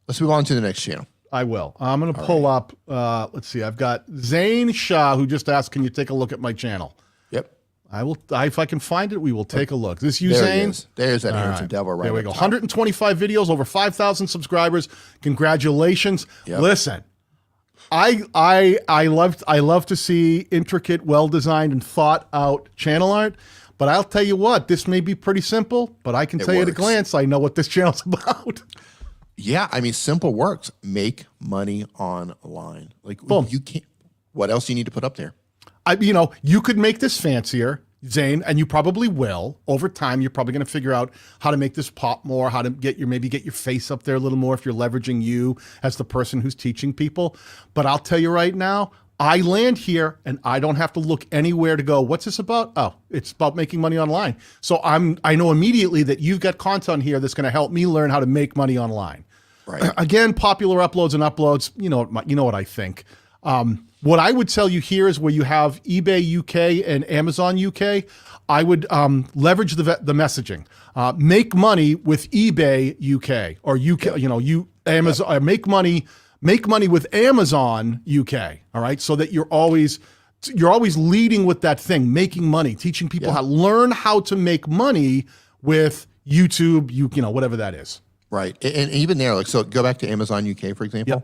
Let's move on to the next channel. I will. I'm going to pull up, let's see, I've got Zane Shah, who just asked, can you take a look at my channel? Yep. I will. If I can find it, we will take a look. Is this you, Zane? There's that handsome devil right there. We go. 125 videos, over 5,000 subscribers. Congratulations. Yep. Listen, I love to see intricate, well-designed, and thought-out channel art. But I'll tell you what, this may be pretty simple, but I can tell you at a glance, I know what this channel's about. Yeah, I mean, simple works. Make money online. Like, boom. You can't. What else do you need to put up there? You could make this fancier, Zane, and you probably will. Over time, you're probably going to figure out how to make this pop more, how to maybe get your face up there a little more if you're leveraging you as the person who's teaching people. But I'll tell you right now, I land here and I don't have to look anywhere to go, what's this about? Oh, it's about making money online. So I know immediately that you've got content here that's going to help me learn how to make money online. Right. Again, popular uploads and uploads, you know what I think. What I would tell you here is where you have eBay UK and Amazon UK, I would leverage the messaging. Make money with eBay UK, or UK, Amazon. Make money with Amazon UK. All right, so that you're always leading with that thing, making money, teaching people how to learn how to make money with YouTube, whatever that is. Right. And even there, like, so go back to Amazon UK, for example.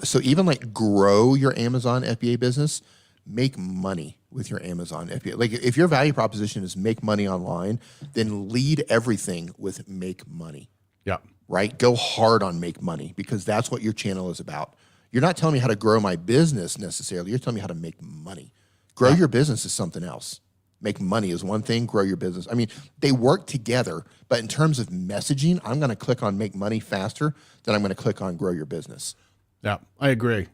So even like grow your Amazon FBA business, make money with your Amazon FBA. Like if your value proposition is make money online, then lead everything with make money. Yeah. Right? Go hard on make money because that's what your channel is about. You're not telling me how to grow my business necessarily. You're telling me how to make money. Grow your business is something else. Make money is one thing, grow your business. I mean, they work together, but in terms of messaging, I'm going to click on make money faster than I'm going to click on grow your business. Yeah, I agree.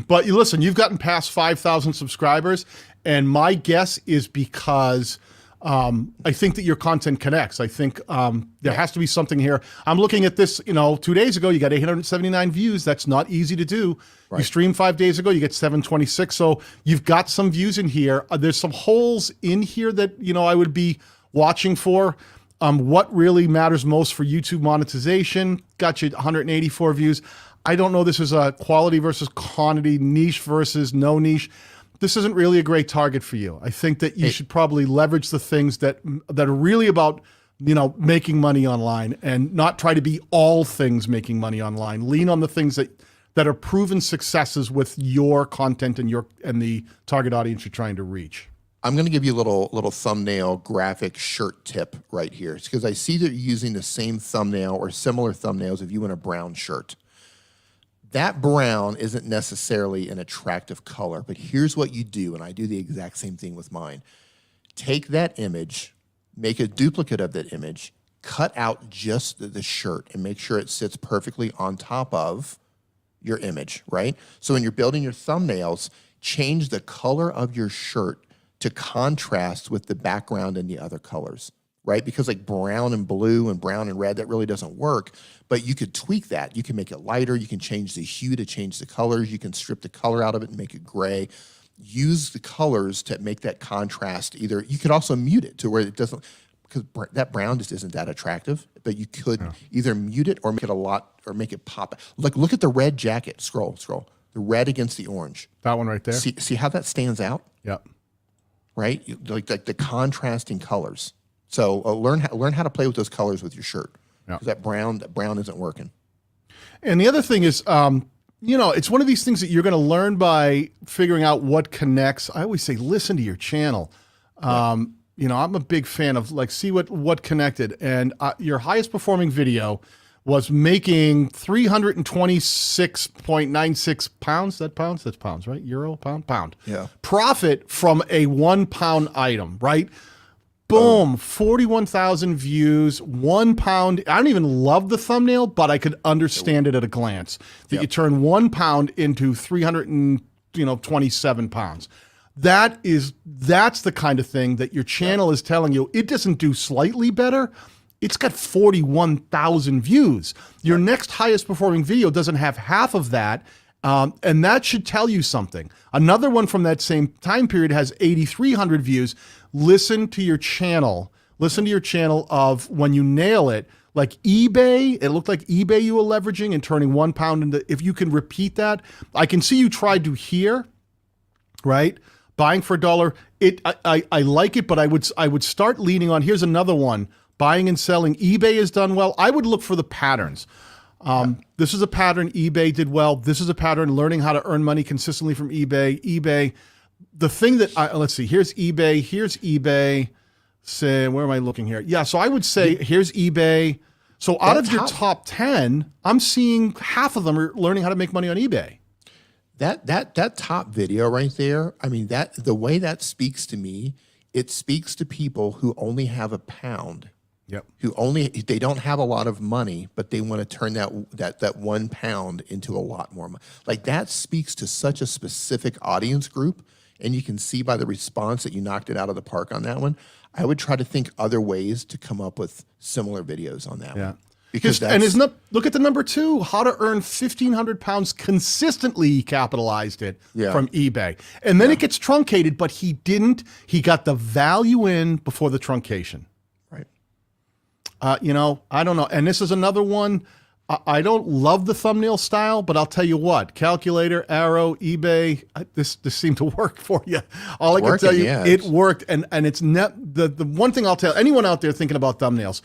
But you listen, you've gotten past 5,000 subscribers, and my guess is because I think that your content connects. I think there has to be something here. I'm looking at this, 2 days ago, you got 879 views. That's not easy to do. Right. You streamed 5 days ago, you get 726. So you've got some views in here. There's some holes in here that, I would be watching for. What really matters most for YouTube monetization? Got you 184 views. I don't know this is a quality versus quantity, niche versus no niche. This isn't really a great target for you. I think that you should probably leverage the things that are really about, making money online and not try to be all things making money online. Lean on the things that are proven successes with your content and the target audience you're trying to reach. I'm going to give you a little thumbnail graphic shirt tip right here. It's because I see that you're using the same thumbnail or similar thumbnails if you want a brown shirt. That brown isn't necessarily an attractive color, but here's what you do, and I do the exact same thing with mine. Take that image, make a duplicate of that image, cut out just the shirt, and make sure it sits perfectly on top of your image, right? So when you're building your thumbnails, change the color of your shirt to contrast with the background and the other colors, right? Because like brown and blue and brown and red, that really doesn't work. But you could tweak that. You can make it lighter. You can change the hue to change the colors. You can strip the color out of it and make it gray. Use the colors to make that contrast. Either you could also mute it to where it doesn't, because that brown just isn't that attractive. But you could either mute it or make it a lot, or make it pop. Look at the red jacket. Scroll. The red against the orange. That one right there. See how that stands out? Yep. Right? Like the contrasting colors. So learn how to play with those colors with your shirt. Because that brown isn't working. And the other thing is, it's one of these things that you're going to learn by figuring out what connects. I always say, listen to your channel. I'm a big fan of see what connected. And your highest performing video was making 326.96 pounds. That's pounds, right? Euro, pound. Yeah. Profit from a 1 pound item, right? Boom, 41,000 views, 1 pound. I don't even love the thumbnail, but I could understand it at a glance. That you turn 1 pound into 327 pounds. That's the kind of thing that your channel is telling you. It doesn't do slightly better. It's got 41,000 views. Your next highest performing video doesn't have half of that. And that should tell you something. Another one from that same time period has 8,300 views. Listen to your channel. Listen to your channel of when you nail it. Like eBay, it looked like eBay you were leveraging and turning 1 pound into, if you can repeat that. I can see you tried to here, right? Buying for $1. I like it, but I would start leaning on, here's another one. Buying and selling. eBay has done well. I would look for the patterns. This is a pattern eBay did well. This is a pattern learning how to earn money consistently from eBay. The thing that, let's see, here's eBay. Say, where am I looking here? Yeah, so I would say here's eBay. So out of your top 10, I'm seeing half of them are learning how to make money on eBay. That top video right there, I mean, the way that speaks to me, it speaks to people who only have a pound. Yep. They don't have a lot of money, but they want to turn that 1 pound into a lot more money. Like that speaks to such a specific audience group, and you can see by the response that you knocked it out of the park on that one. I would try to think other ways to come up with similar videos on that one. Because look at the number 2, how to earn 1,500 pounds consistently. He capitalized it from eBay, and then it gets truncated, but he didn't. He got the value in before the truncation. I don't know. And this is another one. I don't love the thumbnail style, but I'll tell you what, calculator, arrow, eBay, this seemed to work for you. All I can tell you, it worked. And it's the one thing I'll tell anyone out there thinking about thumbnails,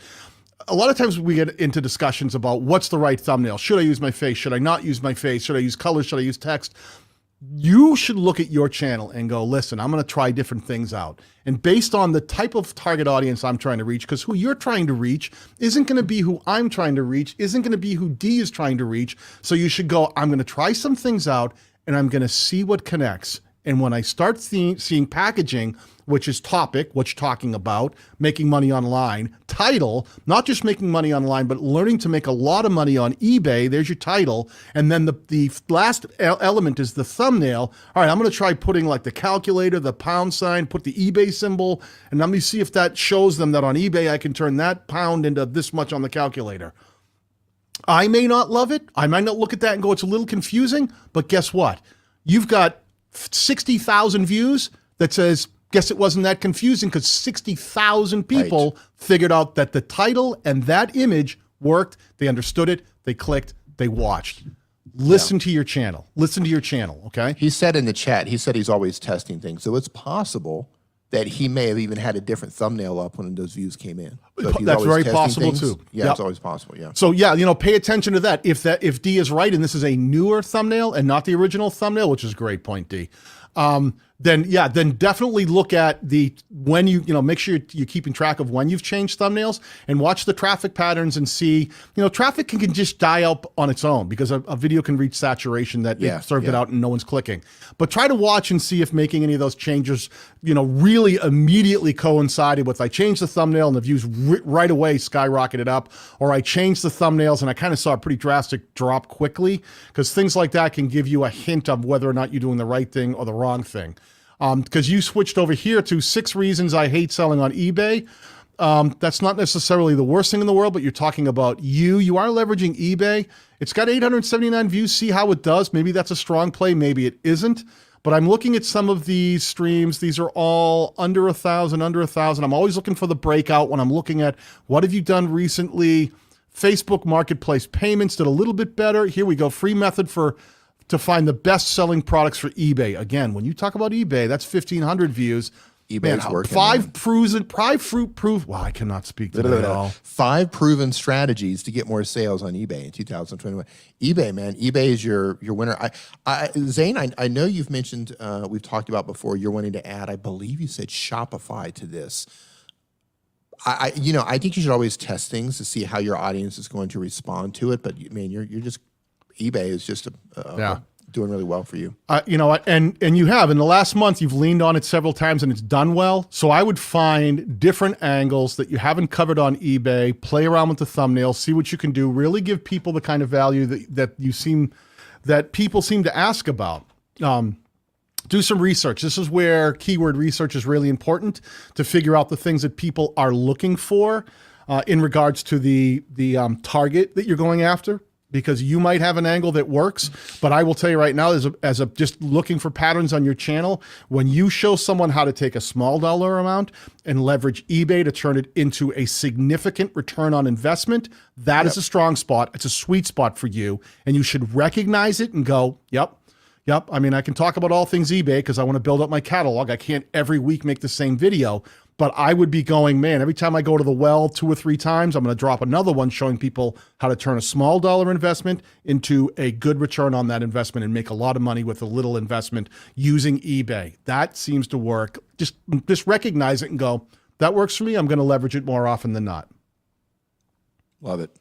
a lot of times we get into discussions about what's the right thumbnail. Should I use my face? Should I not use my face? Should I use colors? Should I use text? You should look at your channel and go, listen, I'm going to try different things out. And based on the type of target audience I'm trying to reach, because who you're trying to reach isn't going to be who I'm trying to reach, isn't going to be who Dee is trying to reach. So you should go, I'm going to try some things out and I'm going to see what connects. And when I start seeing packaging, which is topic, what you're talking about, making money online, title, not just making money online, but learning to make a lot of money on eBay, there's your title. And then the last element is the thumbnail. All right, I'm going to try putting like the calculator, the pound sign, put the eBay symbol, and let me see if that shows them that on eBay I can turn that pound into this much on the calculator. I may not love it. I might not look at that and go, it's a little confusing, but guess what? You've got 60,000 views that says, guess it wasn't that confusing because 60,000 people figured out that the title and that image worked. They understood it. They clicked. They watched. Listen to your channel. Listen to your channel, okay? He said in the chat, he said he's always testing things. So it's possible that he may have even had a different thumbnail up when those views came in. So that's very possible too. Yeah, it's always possible, yeah. So yeah, pay attention to that. If Dee is right and this is a newer thumbnail and not the original thumbnail, which is a great point, Dee, then definitely look at when make sure you're keeping track of when you've changed thumbnails and watch the traffic patterns and see, traffic can just die up on its own because a video can reach saturation that it served it out and no one's clicking. But try to watch and see if making any of those changes, really immediately coincided with I changed the thumbnail and the views right away skyrocketed up, or I changed the thumbnails and I kind of saw a pretty drastic drop quickly, because things like that can give you a hint of whether or not you're doing the right thing or the wrong thing. Because you switched over here to 6 reasons I hate selling on eBay. That's not necessarily the worst thing in the world, but you're talking about you are leveraging eBay. It's got 879 views. See how it does. Maybe that's a strong play. Maybe it isn't. But I'm looking at some of these streams. These are all under 1,000, under 1,000. I'm always looking for the breakout when I'm looking at what have you done recently. Facebook Marketplace payments did a little bit better. Here we go. Free method to find the best-selling products for eBay. Again, when you talk about eBay, that's 1,500 views. eBay's working. 5 proof. Wow, I cannot speak to that at all. 5 proven strategies to get more sales on eBay in 2021. eBay, man, eBay is your winner. Zane, I know you've mentioned, we've talked about before, you're wanting to add, I believe you said Shopify to this. I think you should always test things to see how your audience is going to respond to it. But man, you're just, eBay is just doing really well for you. And you have in the last month, you've leaned on it several times and it's done well. So I would find different angles that you haven't covered on eBay, play around with the thumbnail, see what you can do, really give people the kind of value that people seem to ask about. Do some research. This is where keyword research is really important to figure out the things that people are looking for in regards to the target that you're going after. Because you might have an angle that works, but I will tell you right now, as a just looking for patterns on your channel, when you show someone how to take a small dollar amount and leverage eBay to turn it into a significant return on investment, that is a strong spot. It's a sweet spot for you, and you should recognize it and go, yep. I mean, I can talk about all things eBay because I want to build up my catalog. I can't every week make the same video, but I would be going, man, every time I go to the well 2 or 3 times, I'm going to drop another one showing people how to turn a small dollar investment into a good return on that investment and make a lot of money with a little investment using eBay. That seems to work. Just recognize it and go, that works for me. I'm going to leverage it more often than not. Love it.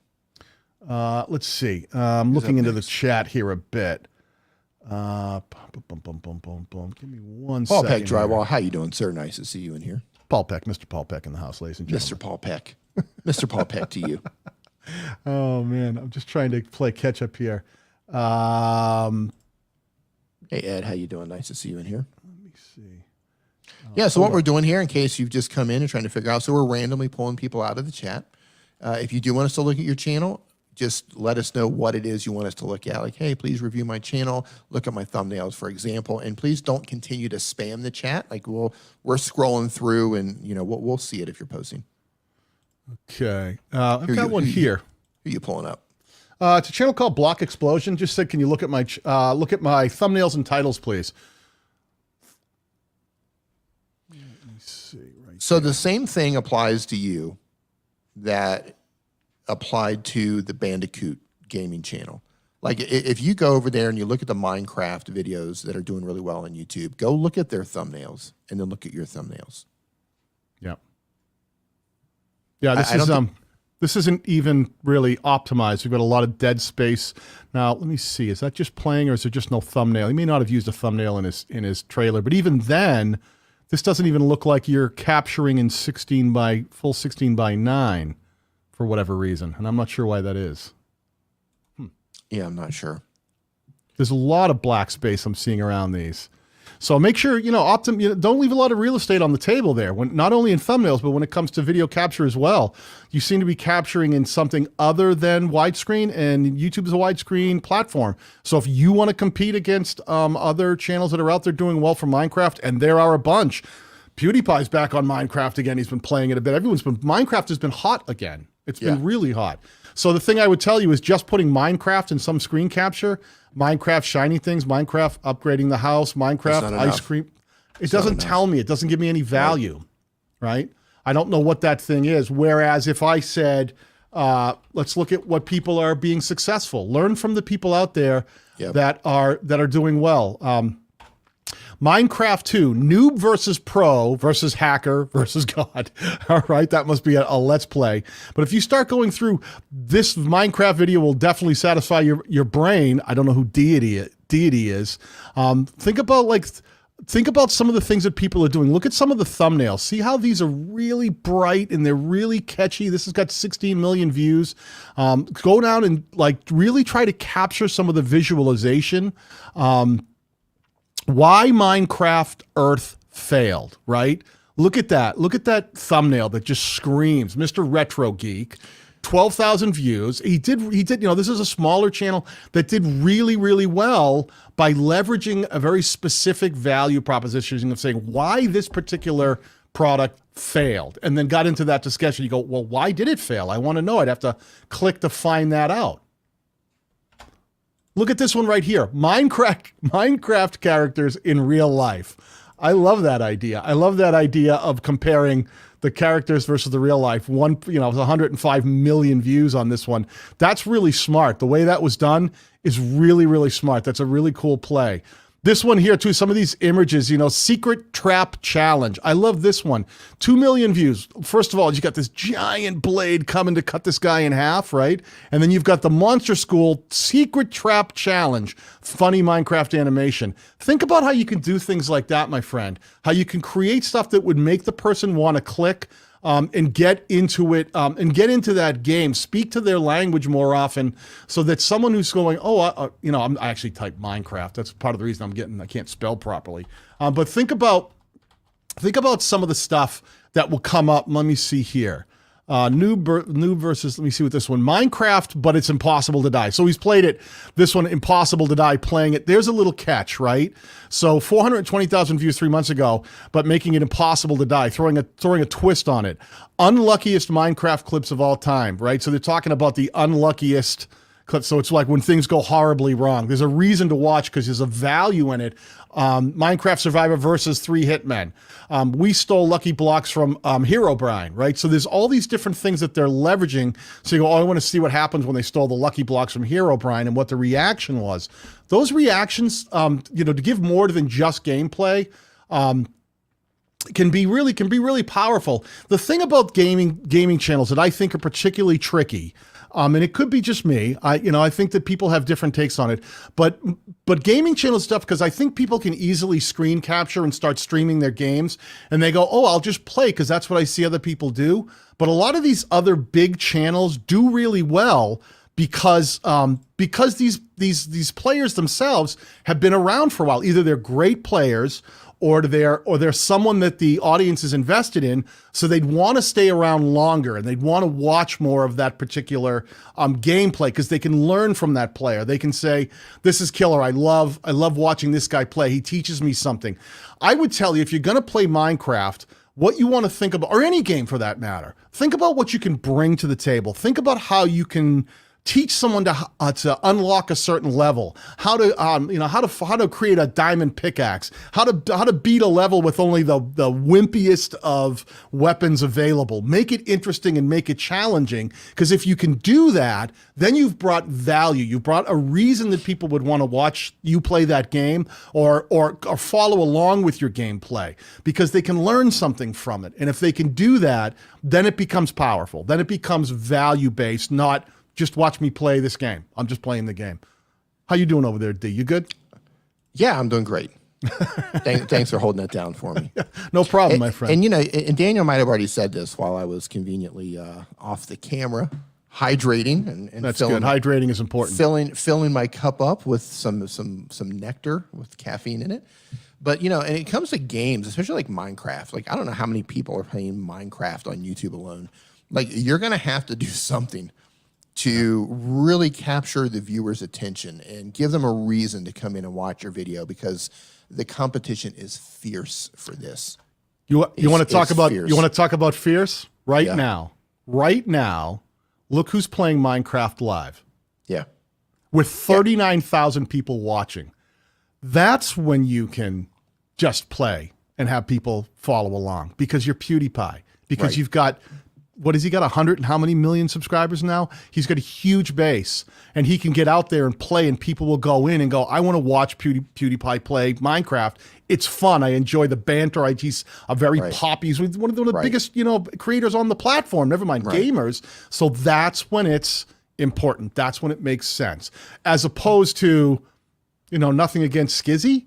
Let's see. I'm looking into the chat here a bit. Give me one Paul second. Peck Drywall, how you doing, sir? Nice to see you in here. Paul Peck, Mr. Paul Peck in the house, ladies and gentlemen. Mr. Paul Peck. Mr. Paul Peck to you. Oh, man. I'm just trying to play catch up here. Hey, Ed, how you doing? Nice to see you in here. Let me see. So what we're doing here, in case you've just come in and trying to figure out, so we're randomly pulling people out of the chat. If you do want us to look at your channel, just let us know what it is you want us to look at. Like, hey, please review my channel, look at my thumbnails, for example, and please don't continue to spam the chat. Like we're scrolling through, and we'll see it if you're posting. Okay, I've got one here. Who are you pulling up? It's a channel called Block Explosion. Just said, can you look at my thumbnails and titles, please? Let me see. So the same thing applies to you that applied to the Bandicoot gaming channel. Like if you go over there and you look at the Minecraft videos that are doing really well on YouTube, go look at their thumbnails and then look at your thumbnails. Yeah. Yeah, this isn't even really optimized. We've got a lot of dead space. Now, let me see. Is that just playing or is there just no thumbnail? He may not have used a thumbnail in his trailer, but even then, this doesn't even look like you're capturing in full 16 by 9 for whatever reason, and I'm not sure why that is. Yeah, I'm not sure. There's a lot of black space I'm seeing around these. So make sure, don't leave a lot of real estate on the table there, not only in thumbnails, but when it comes to video capture as well. You seem to be capturing in something other than widescreen, and YouTube is a widescreen platform. So if you want to compete against other channels that are out there doing well for Minecraft, and there are a bunch, PewDiePie's back on Minecraft again. He's been playing it a bit. Minecraft has been hot again. It's been really hot. So the thing I would tell you is just putting Minecraft in some screen capture, Minecraft shiny things, Minecraft upgrading the house, Minecraft ice cream. It doesn't tell me. It doesn't give me any value, right? I don't know what that thing is. Whereas if I said, let's look at what people are being successful, learn from the people out there that are doing well. Minecraft 2, noob versus pro versus hacker versus god. All right, that must be a let's play. But if you start going through, this Minecraft video will definitely satisfy your brain. I don't know who deity is. Think about some of the things that people are doing. Look at some of the thumbnails. See how these are really bright and they're really catchy. This has got 16 million views. Go down and really try to capture some of the visualization. Why Minecraft Earth failed, right? Look at that. Look at that thumbnail that just screams, Mr. Retro Geek, 12,000 views. He did, this is a smaller channel that did really, really well by leveraging a very specific value proposition of saying why this particular product failed, and then got into that discussion. You go, well, why did it fail? I want to know. I'd have to click to find that out. Look at this one right here. Minecraft characters in real life. I love that idea. I love that idea of comparing the characters versus the real life. It was 105 million views on this one. That's really smart. The way that was done is really, really smart. That's a really cool play. This one here too, some of these images, secret trap challenge. I love this one. 2 million views. First of all, you got this giant blade coming to cut this guy in half, right? And then you've got the Monster School secret trap challenge. Funny Minecraft animation. Think about how you can do things like that, my friend. How you can create stuff that would make the person want to click and get into it, and get into that game, speak to their language more often, so that someone who's going, I actually type Minecraft. That's part of the reason I can't spell properly. But think about some of the stuff that will come up. Let me see here. Noob versus, let me see what this one, Minecraft, but it's impossible to die. So he's played it, this one, impossible to die, playing it. There's a little catch, right? So 420,000 views 3 months ago, but making it impossible to die, throwing a twist on it. Unluckiest Minecraft clips of all time, right? So they're talking about the unluckiest clips. So it's like when things go horribly wrong. There's a reason to watch because there's a value in it. Minecraft Survivor versus 3 Hitmen. We stole lucky blocks from Herobrine, right? So there's all these different things that they're leveraging. So you go, I want to see what happens when they stole the lucky blocks from Herobrine and what the reaction was. Those reactions, to give more than just gameplay, can be really powerful. The thing about gaming channels that I think are particularly tricky, and it could be just me. I think that people have different takes on it, but gaming channel stuff, because I think people can easily screen capture and start streaming their games, and they go, I'll just play because that's what I see other people do. But a lot of these other big channels do really well because these players themselves have been around for a while. Either they're great players, or they're someone that the audience is invested in, so they'd want to stay around longer and they'd want to watch more of that particular gameplay because they can learn from that player. They can say, this is killer. I love watching this guy play. He teaches me something. I would tell you, if you're going to play Minecraft, what you want to think about, or any game for that matter, think about what you can bring to the table. Think about how you can teach someone to unlock a certain level, how to create a diamond pickaxe, how to beat a level with only the wimpiest of weapons available. Make it interesting and make it challenging, because if you can do that, then you've brought value. You've brought a reason that people would want to watch you play that game or follow along with your gameplay, because they can learn something from it. And if they can do that, then it becomes powerful. Then it becomes value-based, not just watch me play this game. I'm just playing the game. How you doing over there, D? You good? Yeah, I'm doing great. Thanks for holding that down for me. No problem, my friend. And you know, and Daniel might have already said this while I was conveniently off the camera, hydrating and that's good. Hydrating is important. Filling my cup up with some nectar with caffeine in it. But you know, and it comes to games, especially like Minecraft. Like I don't know how many people are playing Minecraft on YouTube alone. Like you're gonna have to do something to really capture the viewer's attention and give them a reason to come in and watch your video, because the competition is fierce for this. You want to talk about fierce. You want to talk about fierce Yeah. now? Right now, look who's playing Minecraft live Yeah. with 39,000 people watching. That's when you can just play and have people follow along, because you're PewDiePie, because Right. you've got, what has he got, 100 and how many million subscribers now? He's got a huge base, and he can get out there and play, and people will go in and go, I want to watch PewDiePie play Minecraft. It's fun. I enjoy the banter. He's a very poppy. He's one of the Right. biggest, creators on the platform, never mind gamers. So that's when it's important. That's when it makes sense. As opposed to, nothing against Skizzy,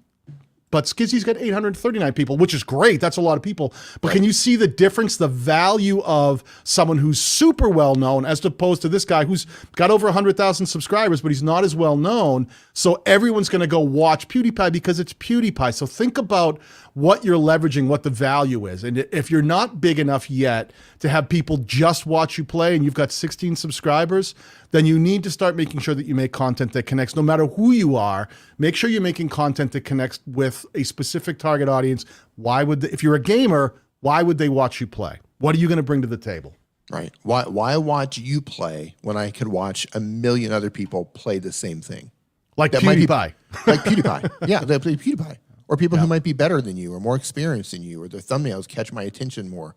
but Skizzy's got 839 people, which is great. That's a lot of people. But can you see the difference, the value of someone who's super well known as opposed to this guy who's got over 100,000 subscribers, but he's not as well known. So everyone's going to go watch PewDiePie because it's PewDiePie. So think about what you're leveraging, what the value is. And if you're not big enough yet to have people just watch you play and you've got 16 subscribers, then you need to start making sure that you make content that connects. No matter who you are, make sure you're making content that connects with a specific target audience. If you're a gamer, why would they watch you play? What are you going to bring to the table? Right. Why watch you play when I could watch a million other people play the same thing? Like That PewDiePie. like PewDiePie. Yeah, they play PewDiePie. Or people who might be better than you or more experienced than you, or their thumbnails catch my attention more.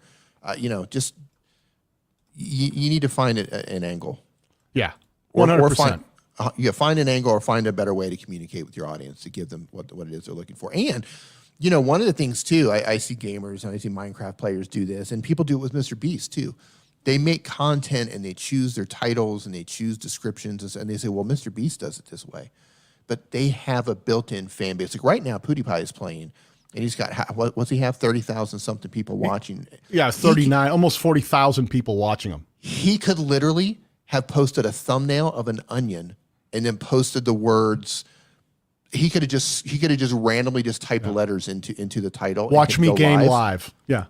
Just you need to find an angle. Yeah, Or 100%. Find an angle or find a better way to communicate with your audience to give them what it is they're looking for. And, one of the things too, I see gamers and I see Minecraft players do this, and people do it with Mr. Beast too. They make content and they choose their titles and they choose descriptions, and they say, well, Mr. Beast does it this way. But they have a built-in fan base. Like right now, PewDiePie is playing, and he's got, what's he have, 30,000 something people watching? Yeah, 39, almost 40,000 people watching him. He could literally have posted a thumbnail of an onion and then posted the words. He could have just randomly just typed letters into the title. Watch me game live. Yeah.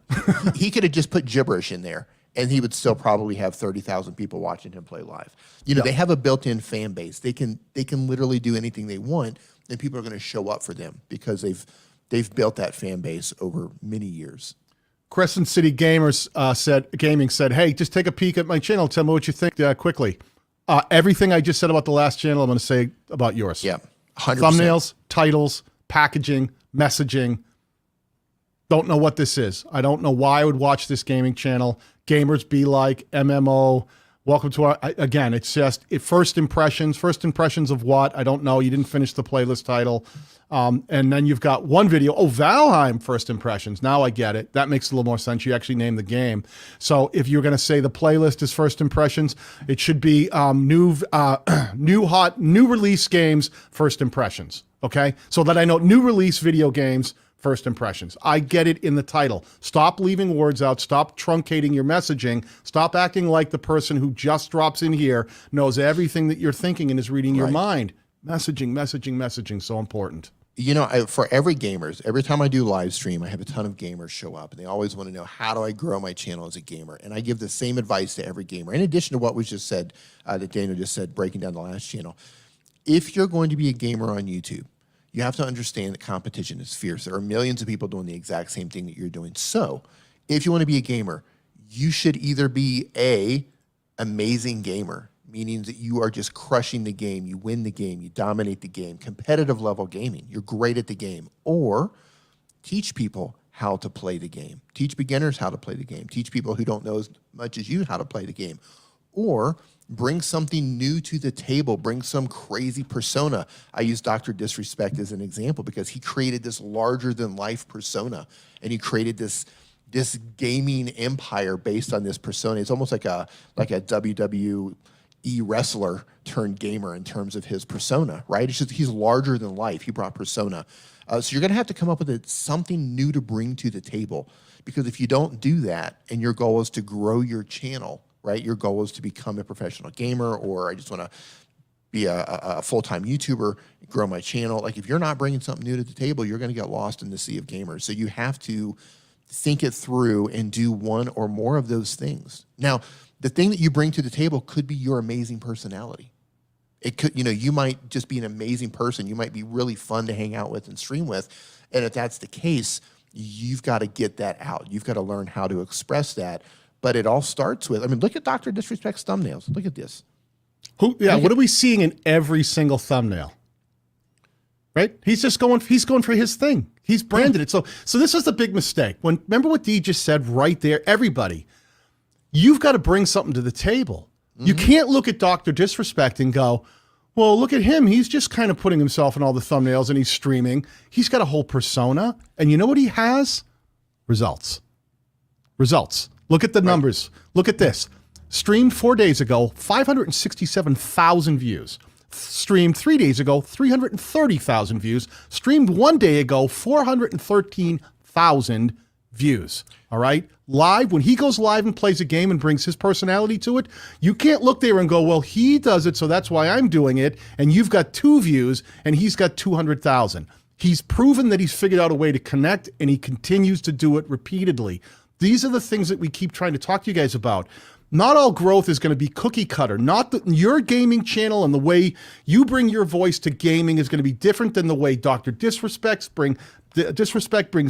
He could have just put gibberish in there, and he would still probably have 30,000 people watching him play live. They have a built-in fan base. They can literally do anything they want, and people are going to show up for them because they've built that fan base over many years. Crescent City Gamers said, hey, just take a peek at my channel. Tell me what you think quickly. Everything I just said about the last channel, I'm going to say about yours. Yeah, 100%. Thumbnails, titles, packaging, messaging. Don't know what this is. I don't know why I would watch this gaming channel. Gamers be like, MMO. Welcome to our, again, it's just first impressions. First impressions of what? I don't know. You didn't finish the playlist title. And then you've got one video. Oh, Valheim first impressions. Now I get it. That makes a little more sense. You actually named the game. So if you're going to say the playlist is first impressions, it should be new release games first impressions. Okay, so that I know new release video games first impressions. I get it in the title. Stop leaving words out. Stop truncating your messaging. Stop acting like the person who just drops in here knows everything that you're thinking and is reading your mind. Messaging, so important. For every time I do live stream, I have a ton of gamers show up, and they always want to know, how do I grow my channel as a gamer? And I give the same advice to every gamer. In addition to what was just said, that Daniel just said, breaking down the last channel. If you're going to be a gamer on YouTube, you have to understand that competition is fierce. There are millions of people doing the exact same thing that you're doing. So if you want to be a gamer, you should either be amazing gamer, meaning that you are just crushing the game, you win the game, you dominate the game, competitive level gaming, you're great at the game, or teach people how to play the game, teach beginners how to play the game, teach people who don't know as much as you how to play the game, or bring something new to the table, bring some crazy persona. I use Dr. Disrespect as an example because he created this larger than life persona, and he created this gaming empire based on this persona. It's almost like a WWE wrestler turned gamer in terms of his persona, right? It's just he's larger than life. He brought persona. So you're going to have to come up with something new to bring to the table, because if you don't do that and your goal is to grow your channel, right? Your goal is to become a professional gamer, or I just want to be a full-time YouTuber, grow my channel. Like, if you're not bringing something new to the table, you're going to get lost in the sea of gamers. So you have to think it through and do one or more of those things. Now, the thing that you bring to the table could be your amazing personality. It could, you might just be an amazing person. You might be really fun to hang out with and stream with. And if that's the case, you've got to get that out. You've got to learn how to express that. But it all starts with, look at Dr. Disrespect's thumbnails. Look at this. What are we seeing in every single thumbnail? Right? He's going for his thing. He's branded it. So this is the big mistake. Remember what Dee just said right there? Everybody, you've got to bring something to the table. You can't look at Dr. Disrespect and go, well, look at him. He's just kind of putting himself in all the thumbnails and he's streaming. He's got a whole persona. And you know what he has? Results. Look at the numbers. Look at this. Streamed 4 days ago, 567,000 views. Streamed 3 days ago, 330,000 views. Streamed 1 day ago, 413,000 views. All right? Live, when he goes live and plays a game and brings his personality to it, you can't look there and go, well, he does it, so that's why I'm doing it, and you've got 2 views, and he's got 200,000. He's proven that he's figured out a way to connect, and he continues to do it repeatedly. These are the things that we keep trying to talk to you guys about. Not all growth is going to be cookie cutter. Your gaming channel and the way you bring your voice to gaming is going to be different than the way Dr. Disrespect brings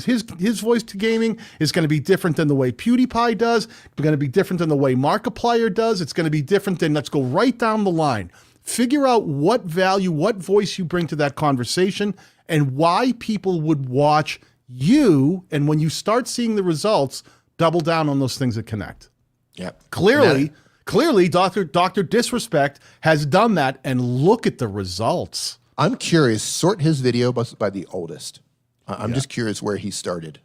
his voice to gaming. Is going to be different than the way PewDiePie does. It's going to be different than the way Markiplier does. It's going to be different than, let's go right down the line. Figure out what value, what voice you bring to that conversation, and why people would watch you. And when you start seeing the results, double down on those things that connect. Yep. Clearly, Dr. Disrespect has done that, and look at the results. I'm curious, sort his video by the oldest. I'm just curious where he started.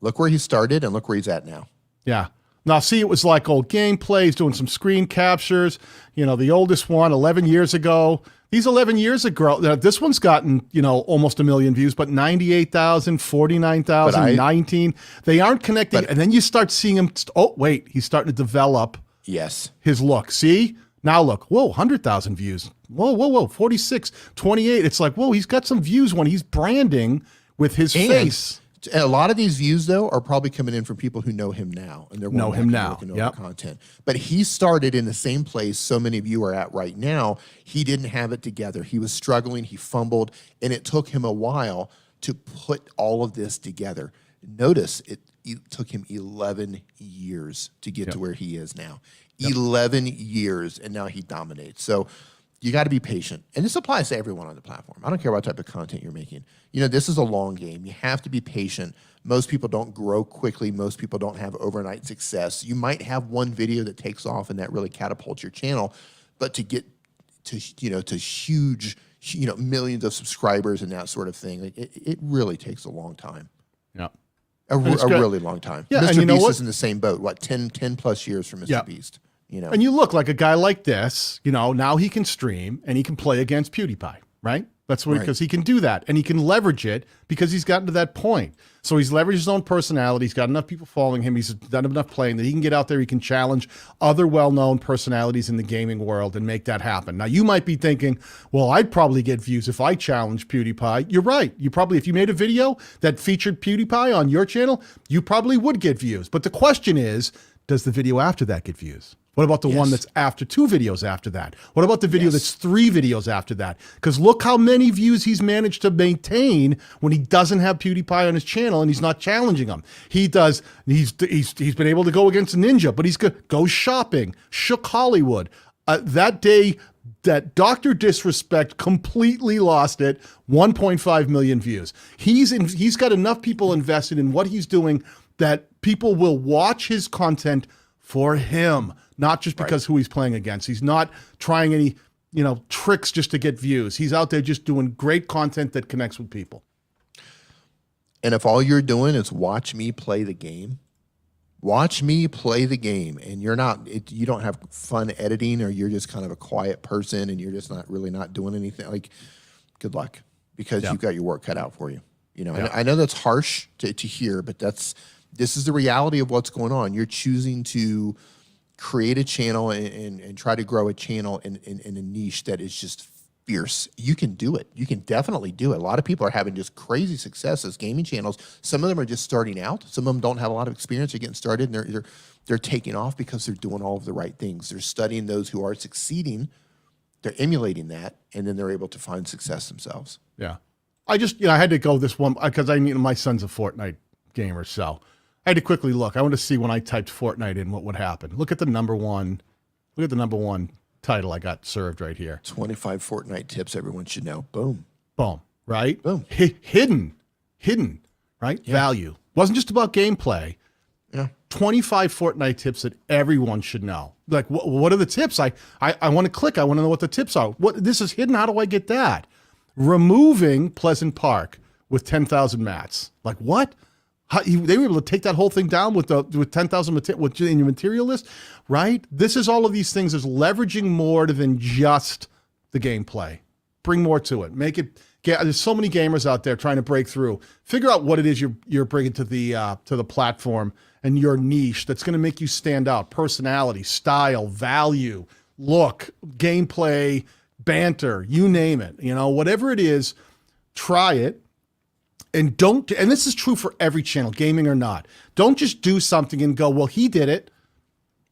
Look where he started and look where he's at now. Yeah. Now, see, it was like old gameplays, doing some screen captures. The oldest one, 11 years ago. These 11 years ago, this one's gotten, almost 1 million views, but 98,000, 49,000, 19. They aren't connecting. And then you start seeing him. Oh, wait, he's starting to develop his look. See? Now look. Whoa, 100,000 views. Whoa, 46, 28. It's like, whoa, he's got some views when he's branding with his face. A lot of these views, though, are probably coming in from people who know him now, and they're know him now. Content. But he started in the same place so many of you are at right now. He didn't have it together. He was struggling. He fumbled, and it took him a while to put all of this together. Notice it took him 11 years to get to where he is now. 11 years, and now he dominates. So you got to be patient. And this applies to everyone on the platform. I don't care what type of content you're making. This is a long game. You have to be patient. Most people don't grow quickly. Most people don't have overnight success. You might have one video that takes off and that really catapults your channel, but to get to, to huge, millions of subscribers and that sort of thing, it really takes a long time. Yeah. A really long time. Yeah, Mr. and Beast is in the same boat. What, 10 plus years for Mr. Beast? And you look like a guy like this, now he can stream and he can play against PewDiePie, right? That's because he can do that, and he can leverage it because he's gotten to that point. So he's leveraged his own personality. He's got enough people following him. He's done enough playing that he can get out there. He can challenge other well-known personalities in the gaming world and make that happen. Now, you might be thinking, well, I'd probably get views if I challenged PewDiePie. You're right. You probably, if you made a video that featured PewDiePie on your channel, you probably would get views. But the question is, does the video after that get views? What about the one Yes. that's after 2 videos after that? What about the video that's 3 videos after that? Because look how many views he's managed to maintain when he doesn't have PewDiePie on his channel and he's not challenging him. He does. He's been able to go against Ninja, but he's go shopping. Shook Hollywood. That day that Dr. Disrespect completely lost it. 1.5 million views. He's got enough people invested in what he's doing that people will watch his content for him, not just because who he's playing against. He's not trying any, tricks just to get views. He's out there just doing great content that connects with people. And if all you're doing is watch me play the game, and you don't have fun editing, or you're just kind of a quiet person and you're just not doing anything, like, good luck, because you've got your work cut out for you. And I know that's harsh to hear, but this is the reality of what's going on. You're choosing to create a channel and try to grow a channel in a niche that is just fierce. You can do it. You can definitely do it. A lot of people are having just crazy success as gaming channels. Some of them are just starting out. Some of them don't have a lot of experience. They're getting started, and they're taking off because they're doing all of the right things. They're studying those who are succeeding. They're emulating that, and then they're able to find success themselves. Yeah. I just, I had to go this one because my son's a Fortnite gamer, so I had to quickly look. I want to see when I typed Fortnite in what would happen. Look at the number one title I got served right here. 25 Fortnite tips everyone should know. Boom. Boom. Right? Boom. Hidden, right? Yeah. Value. Wasn't just about gameplay. Yeah. 25 Fortnite tips that everyone should know. Like, what are the tips? I want to click. I want to know what the tips are. This is hidden. How do I get that? Removing Pleasant Park with 10,000 mats. Like, what? They were able to take that whole thing down with 10,000 in your material list, right? This is all of these things is leveraging more than just the gameplay. Bring more to it. Make it. There's so many gamers out there trying to break through. Figure out what it is you're bringing to the platform and your niche that's going to make you stand out. Personality, style, value, look, gameplay, banter, you name it. Whatever it is, try it. And and this is true for every channel, gaming or not. Don't just do something and go, well, he did it.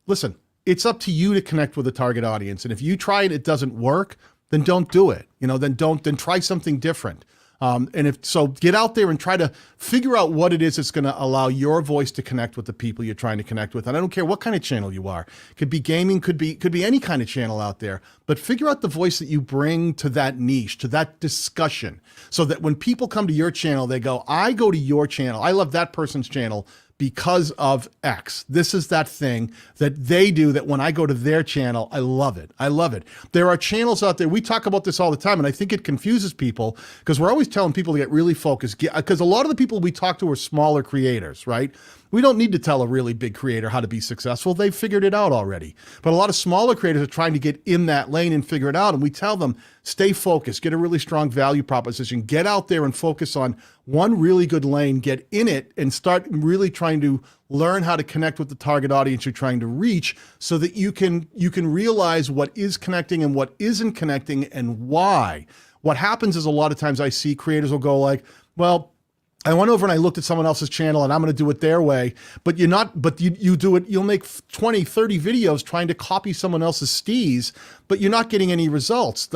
Listen, it's up to you to connect with the target audience. And if you try it doesn't work, then don't do it. Then try something different. Get out there and try to figure out what it is that's going to allow your voice to connect with the people you're trying to connect with. And I don't care what kind of channel you are. Could be gaming, could be any kind of channel out there. But figure out the voice that you bring to that niche, to that discussion, so that when people come to your channel, they go, I go to your channel. I love that person's channel because of X. This is that thing that they do that when I go to their channel, I love it. I love it. There are channels out there. We talk about this all the time, and I think it confuses people because we're always telling people to get really focused, because a lot of the people we talk to are smaller creators, right? We don't need to tell a really big creator how to be successful. They've figured it out already. But a lot of smaller creators are trying to get in that lane and figure it out. And we tell them, stay focused, get a really strong value proposition, get out there and focus on one really good lane, get in it and start really trying to learn how to connect with the target audience you're trying to reach, so that you can realize what is connecting and what isn't connecting and why. What happens is a lot of times I see creators will go like, well, I went over and I looked at someone else's channel and I'm going to do it their way, but you do it, you'll make 20, 30 videos trying to copy someone else's steez, but you're not getting any results.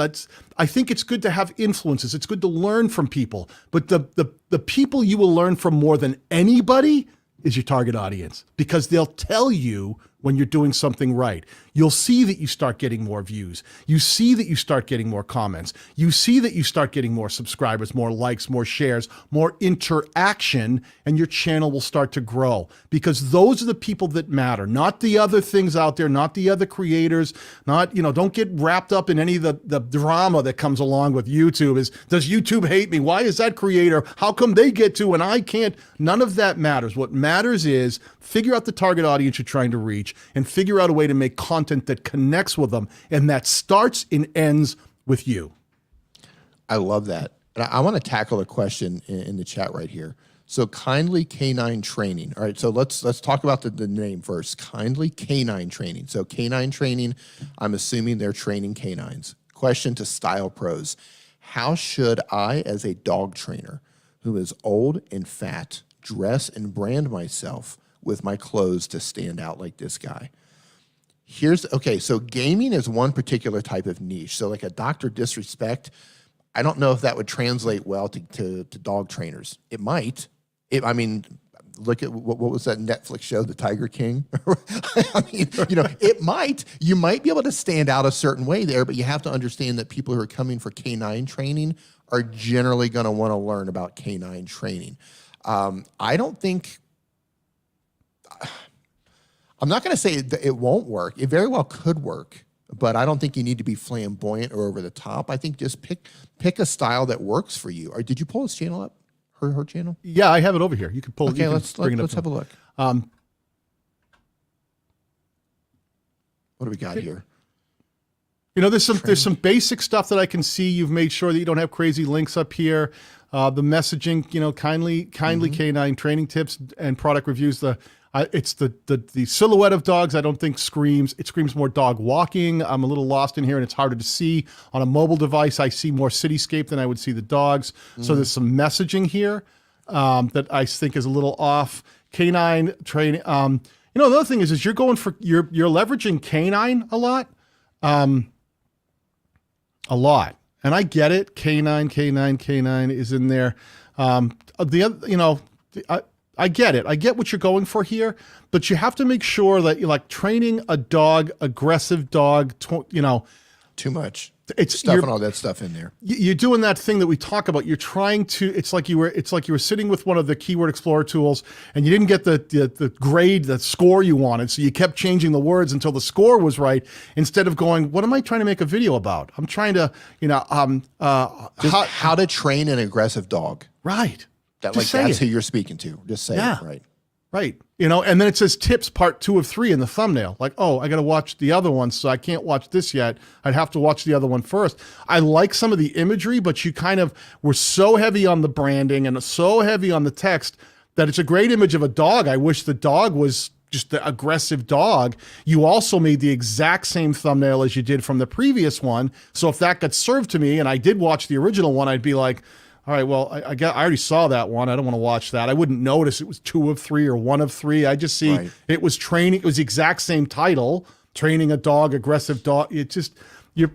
I think it's good to have influences. It's good to learn from people, but the people you will learn from more than anybody is your target audience, because they'll tell you when you're doing something right. You'll see that you start getting more views. You see that you start getting more comments. You see that you start getting more subscribers, more likes, more shares, more interaction, and your channel will start to grow, because those are the people that matter, not the other things out there, not the other creators, don't get wrapped up in any of the drama that comes along with YouTube. Does YouTube hate me? Why is that creator? How come they get to and I can't? None of that matters. What matters is figure out the target audience you're trying to reach and figure out a way to make content that connects with them, and that starts and ends with you. I love that. And I want to tackle a question in the chat right here. So Kindly Canine Training. All right, so let's talk about the name first. Kindly Canine Training. So Canine Training, I'm assuming they're training canines. Question to Style Pros. How should I, as a dog trainer who is old and fat, dress and brand myself with my clothes to stand out like this guy? Okay, so gaming is one particular type of niche. So like a Dr. Disrespect, I don't know if that would translate well to dog trainers. It might. I mean, look at what was that Netflix show, The Tiger King? I mean, it might. You might be able to stand out a certain way there, but you have to understand that people who are coming for canine training are generally going to want to learn about canine training. I don't think... I'm not going to say that it won't work. It very well could work, but I don't think you need to be flamboyant or over the top. I think just pick a style that works for you. Or did you pull his channel up? Her channel? Yeah, I have it over here. You can pull. Okay, let's bring it up. Let's have a look. What do we got here? There's some basic stuff that I can see. You've made sure that you don't have crazy links up here. The messaging, kindly canine training tips and product reviews. It's the silhouette of dogs. I don't think screams. It screams more dog walking. I'm a little lost in here, and it's harder to see on a mobile device. I see more cityscape than I would see the dogs. So there's some messaging here that I think is a little off. Canine training. The other thing is you're going for you're leveraging canine a lot. And I get it. Canine is in there. I get it. I get what you're going for here, but you have to make sure that you're like training a dog, aggressive dog, too much. It's stuffing all that stuff in there. You're doing that thing that we talk about. You're trying to, it's like you were sitting with one of the Keyword Explorer tools and you didn't get the grade, the score you wanted. So you kept changing the words until the score was right. Instead of going, what am I trying to make a video about? I'm trying to, how to train an aggressive dog. Right. That's who you're speaking to. Just say it, right? Right. And then it says tips part 2 of 3 in the thumbnail. Like, oh, I got to watch the other one, so I can't watch this yet. I'd have to watch the other one first. I like some of the imagery, but you kind of were so heavy on the branding and so heavy on the text that it's a great image of a dog. I wish the dog was just the aggressive dog. You also made the exact same thumbnail as you did from the previous one. So if that got served to me and I did watch the original one, I'd be like, all right, well, I already saw that one. I don't want to watch that. I wouldn't notice it was 2 of 3 or 1 of 3. I just see It was training. It was the exact same title, training a dog, aggressive dog. It just, you're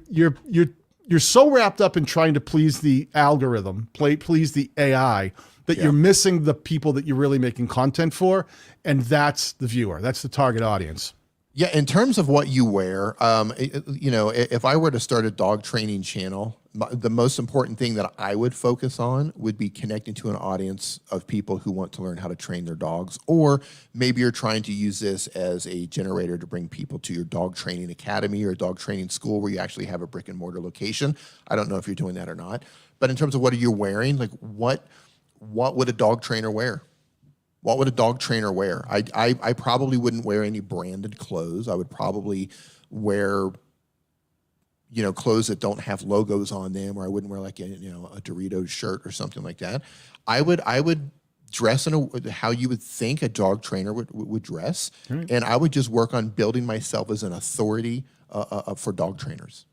so wrapped up in trying to please the algorithm, please the AI, that you're missing the people that you're really making content for. And that's the viewer. That's the target audience. Yeah, in terms of what you wear, if I were to start a dog training channel, the most important thing that I would focus on would be connecting to an audience of people who want to learn how to train their dogs, or maybe you're trying to use this as a generator to bring people to your dog training academy or dog training school where you actually have a brick and mortar location. I don't know if you're doing that or not, but in terms of what are you wearing, like what would a dog trainer wear? What would a dog trainer wear? I probably wouldn't wear any branded clothes. I would probably wear, clothes that don't have logos on them, or I wouldn't wear like a Doritos shirt or something like that. I would dress in how you would think a dog trainer would dress, and I would just work on building myself as an authority for dog trainers.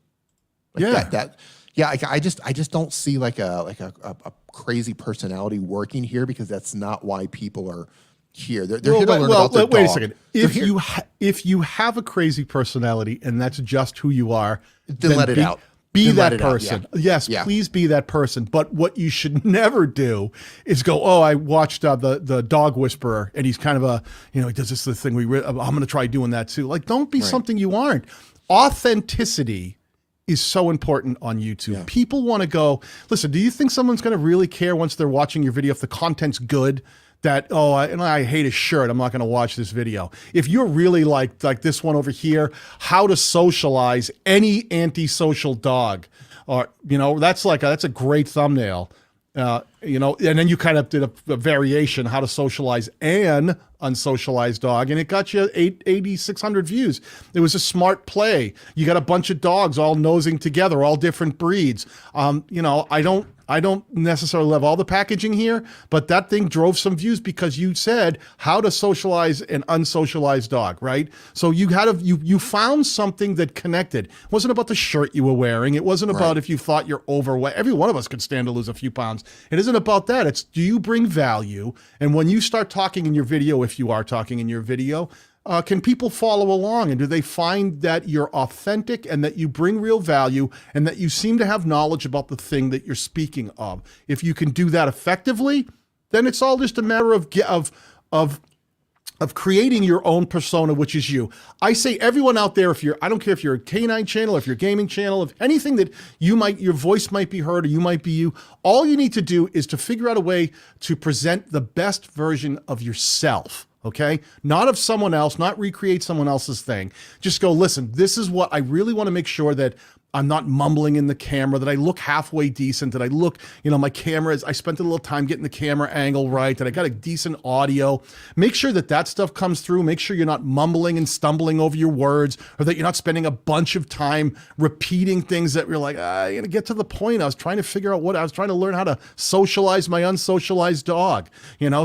I just don't see like a crazy personality working here, because that's not why people are here. They're here to learn about their dog. Wait a second. If you have a crazy personality and that's just who you are, then let it out. Be that person. Yes, please be that person. But what you should never do is go, oh, I watched the Dog Whisperer and he's kind of a, he does this thing. I'm going to try doing that too. Like, don't be something you aren't. Authenticity is so important on YouTube. Yeah. People want to go, listen, do you think someone's going to really care once they're watching your video if the content's good? That, I hate his shirt, I'm not going to watch this video. If you're really like this one over here, how to socialize any antisocial dog, or, that's a great thumbnail. And then you kind of did a variation, how to socialize an unsocialized dog, and it got you 8,600 views. It was a smart play. You got a bunch of dogs all nosing together, all different breeds. I don't necessarily love all the packaging here, but that thing drove some views because you said how to socialize an unsocialized dog, right? So you found something that connected. It wasn't about the shirt you were wearing. It wasn't about if you thought you're overweight. Every one of us could stand to lose a few pounds. It isn't about that. It's, do you bring value? And when you start talking in your video, if you are talking in your video, can people follow along? And do they find that you're authentic and that you bring real value and that you seem to have knowledge about the thing that you're speaking of? If you can do that effectively, then it's all just a matter of creating your own persona, which is you. I say everyone out there, I don't care if you're a Canine channel, if you're a gaming channel, if anything that your voice might be heard or you might be you, all you need to do is to figure out a way to present the best version of yourself. Okay? Not of someone else, not recreate someone else's thing. Just go, listen, this is what I really want to make sure that I'm not mumbling in the camera, that I look halfway decent, that I look, my camera I spent a little time getting the camera angle right, that I got a decent audio. Make sure that stuff comes through. Make sure you're not mumbling and stumbling over your words, or that you're not spending a bunch of time repeating things that you're like, I gotta get to the point. I was trying to figure out I was trying to learn how to socialize my unsocialized dog,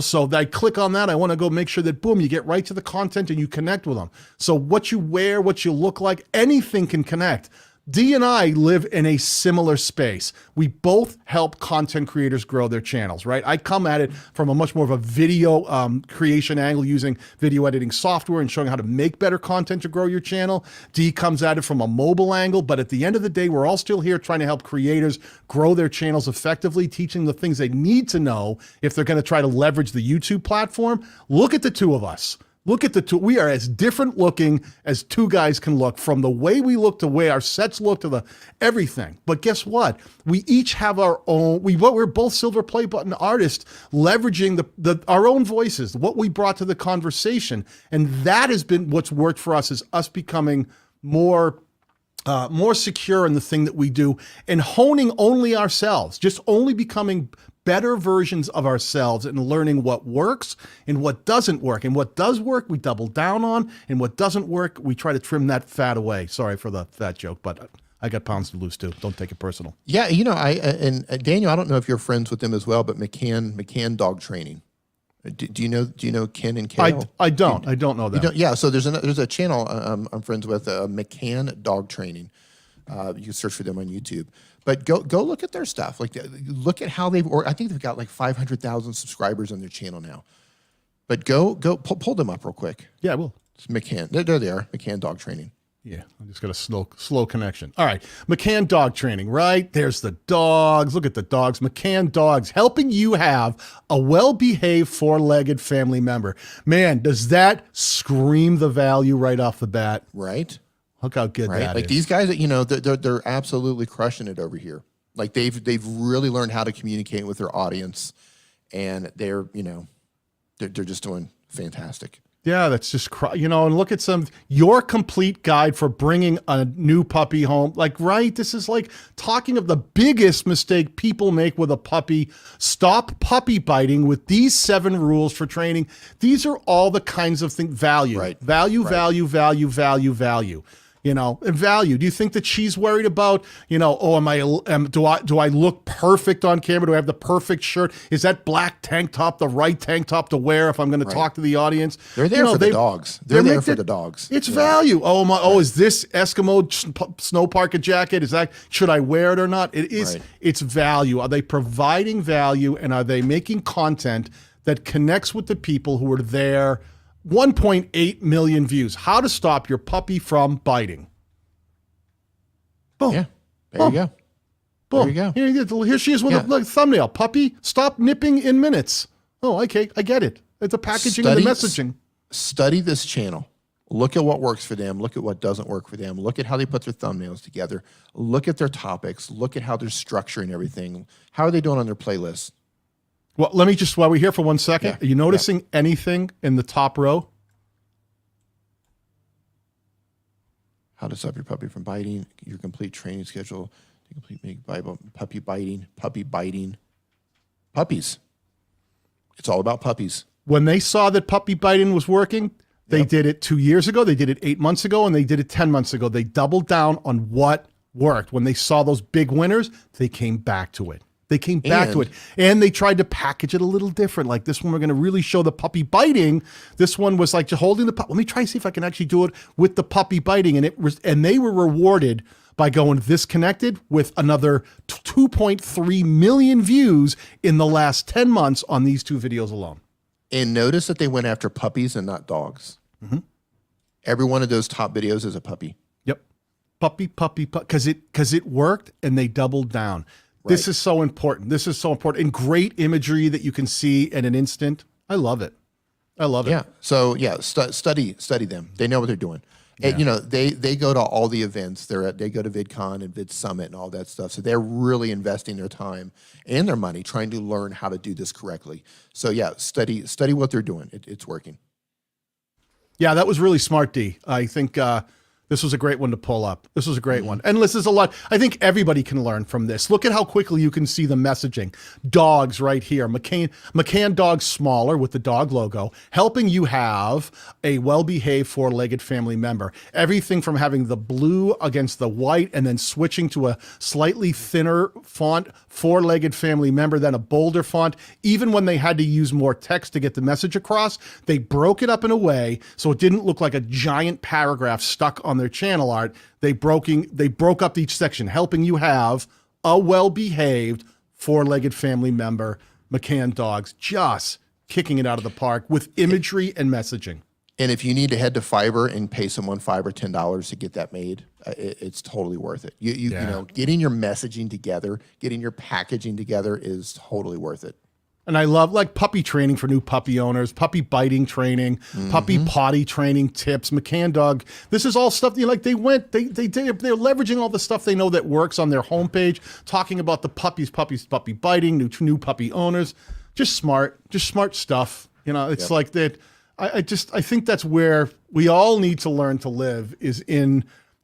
so that I click on that. I want to go make sure that, boom, you get right to the content and you connect with them. So what you wear, what you look like, anything can connect. Dee and I live in a similar space. We both help content creators grow their channels, right? I come at it from a much more of a video creation angle, using video editing software and showing how to make better content to grow your channel. Dee comes at it from a mobile angle, but at the end of the day, we're all still here trying to help creators grow their channels effectively, teaching the things they need to know if they're going to try to leverage the YouTube platform. Look at the two of us. Look at the two. We are as different looking as two guys can look, from the way we look to the way our sets look to the everything. But guess what? We each have our own. We're both silver play button artists, leveraging our own voices, what we brought to the conversation, and that has been what's worked for us. Is us becoming more secure in the thing that we do and honing only ourselves, just only becoming better versions of ourselves and learning what works and what doesn't work. And what does work, we double down on, and what doesn't work, we try to trim that fat away. Sorry for the fat joke, but I got pounds to lose too. Don't take it personal. Yeah, and Daniel, I don't know if you're friends with them as well, but McCann Dog Training. Do you know Ken and Kale? I don't know that. Yeah, so there's a channel I'm friends with, McCann Dog Training. You can search for them on YouTube. But go look at their stuff. Like, look at how I think they've got like 500,000 subscribers on their channel now. But go pull them up real quick. Yeah, I will. It's McCann. There they are. McCann Dog Training. Yeah, I just got a slow connection. All right, McCann Dog Training, right? There's the dogs. Look at the dogs. McCann Dogs, helping you have a well-behaved four-legged family member. Man, does that scream the value right off the bat? Right. Look how good that like is. These guys, they're absolutely crushing it over here. Like they've really learned how to communicate with their audience, and they're just doing fantastic. Yeah, that's just, and look at your complete guide for bringing a new puppy home. Like, right? This is like talking of the biggest mistake people make with a puppy. Stop puppy biting with these 7 rules for training. These are all the kinds of things. Value, right. Value, right. value, value, value, value. And value. Do you think that she's worried about, do I look perfect on camera? Do I have the perfect shirt? Is that black tank top the right tank top to wear if I'm going to talk to the audience? They're there for the dogs. They're there for the dogs. It's value. Is this Eskimo snow parka jacket? Should I wear it or not? It is. Right. It's value. Are they providing value, and are they making content that connects with the people who are there? 1.8 million views. How to stop your puppy from biting. Boom. Yeah. There you go. Boom. There you go. Here she is with a thumbnail. Puppy, stop nipping in minutes. Oh, okay. I get it. It's the packaging and the messaging. Study this channel. Look at what works for them. Look at what doesn't work for them. Look at how they put their thumbnails together. Look at their topics. Look at how they're structuring everything. How are they doing on their playlists? Well, let me just, while we're here for 1 second, are you noticing anything in the top row? How to stop your puppy from biting, your complete training schedule, the complete puppy biting. Puppies. It's all about puppies. When they saw that puppy biting was working, they did it 2 years ago, they did it 8 months ago, and they did it 10 months ago. They doubled down on what worked. When they saw those big winners, they came back to it. They came back to it, and they tried to package it a little different. Like this one, we're going to really show the puppy biting. This one was like just holding the puppy. Let me try to see if I can actually do it with the puppy biting. And they were rewarded by going this connected with another 2.3 million views in the last 10 months on these 2 videos alone. And notice that they went after puppies and not dogs. Mm-hmm. Every one of those top videos is a puppy. Yep. Puppy, because it worked and they doubled down. Right. This is so important. This is so important. And great imagery that you can see in an instant. I love it. I love it. Yeah. So yeah, study them. They know what they're doing. Yeah. And, you know, they go to all the events. They go to VidCon and Vid Summit and all that stuff. So they're really investing their time and their money trying to learn how to do this correctly. So yeah, study what they're doing. It's working. Yeah, that was really smart, D. I think this was a great one to pull up. This was a great one. And this is a lot. I think everybody can learn from this. Look at how quickly you can see the messaging. Dogs right here. McCann dog smaller with the dog logo, helping you have a well-behaved four-legged family member. Everything from having the blue against the white and then switching to a slightly thinner font, four-legged family member, then a bolder font. Even when they had to use more text to get the message across, they broke it up in a way so it didn't look like a giant paragraph stuck on their channel art. They broke up each section, helping you have a well-behaved four-legged family member. McCann dogs just kicking it out of the park with imagery and messaging. And if you need to head to Fiverr and pay someone $5 or $10 to get that made, it's totally worth it. You know, getting your messaging together, getting your packaging together is totally worth it. And I love like puppy training for new puppy owners, puppy biting training, puppy potty training tips, McCann dog. This is all stuff they're leveraging all the stuff they know that works on their homepage, talking about the puppy biting, new puppy owners. Just smart stuff. You know, it's like that. I think that's where we all need to learn to live, is in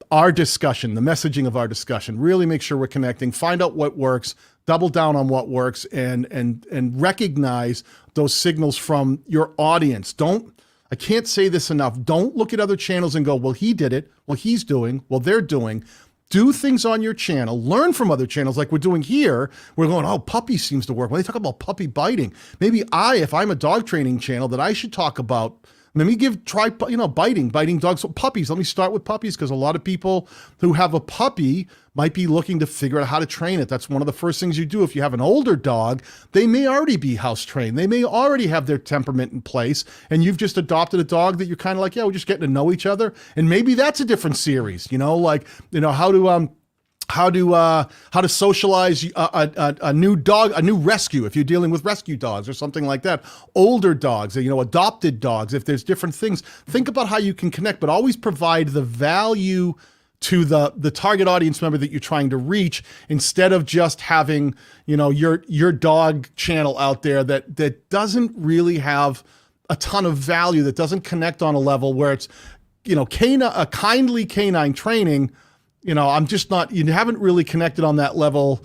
our discussion, the messaging of our discussion. Really make sure we're connecting, find out what works, double down on what works, and recognize those signals from your audience. I can't say this enough. Don't look at other channels and go, well, he did it. Well, he's doing, well, they're doing. Do things on your channel, learn from other channels like we're doing here. We're going, oh, puppy seems to work. When they talk about puppy biting, maybe if I'm a dog training channel, that I should talk about, try biting dogs, puppies. Let me start with puppies, because a lot of people who have a puppy might be looking to figure out how to train it. That's one of the first things you do. If you have an older dog, they may already be house trained. They may already have their temperament in place, and you've just adopted a dog that you're kind of like, yeah, we're just getting to know each other. And maybe that's a different series, how to socialize a new dog, a new rescue, if you're dealing with rescue dogs or something like that. Older dogs, adopted dogs, if there's different things. Think about how you can connect, but always provide the value to the target audience member that you're trying to reach, instead of just having, your dog channel out there that doesn't really have a ton of value, that doesn't connect on a level where it's, a kindly canine training. I'm just not, you haven't really connected on that level,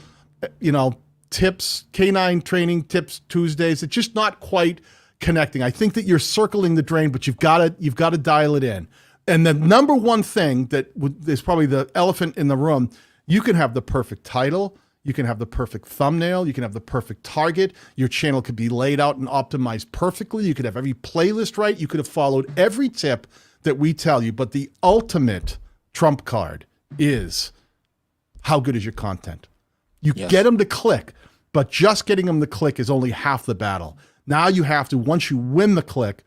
tips, canine training tips Tuesdays. It's just not quite connecting. I think that you're circling the drain, but you've got to dial it in. And the number one thing that is probably the elephant in the room, you can have the perfect title, you can have the perfect thumbnail, you can have the perfect target. Your channel could be laid out and optimized perfectly. You could have every playlist right. You could have followed every tip that we tell you. But the ultimate trump card is, how good is your content? You get them to click, but just getting them to click is only half the battle. Now you have to, once you win the click,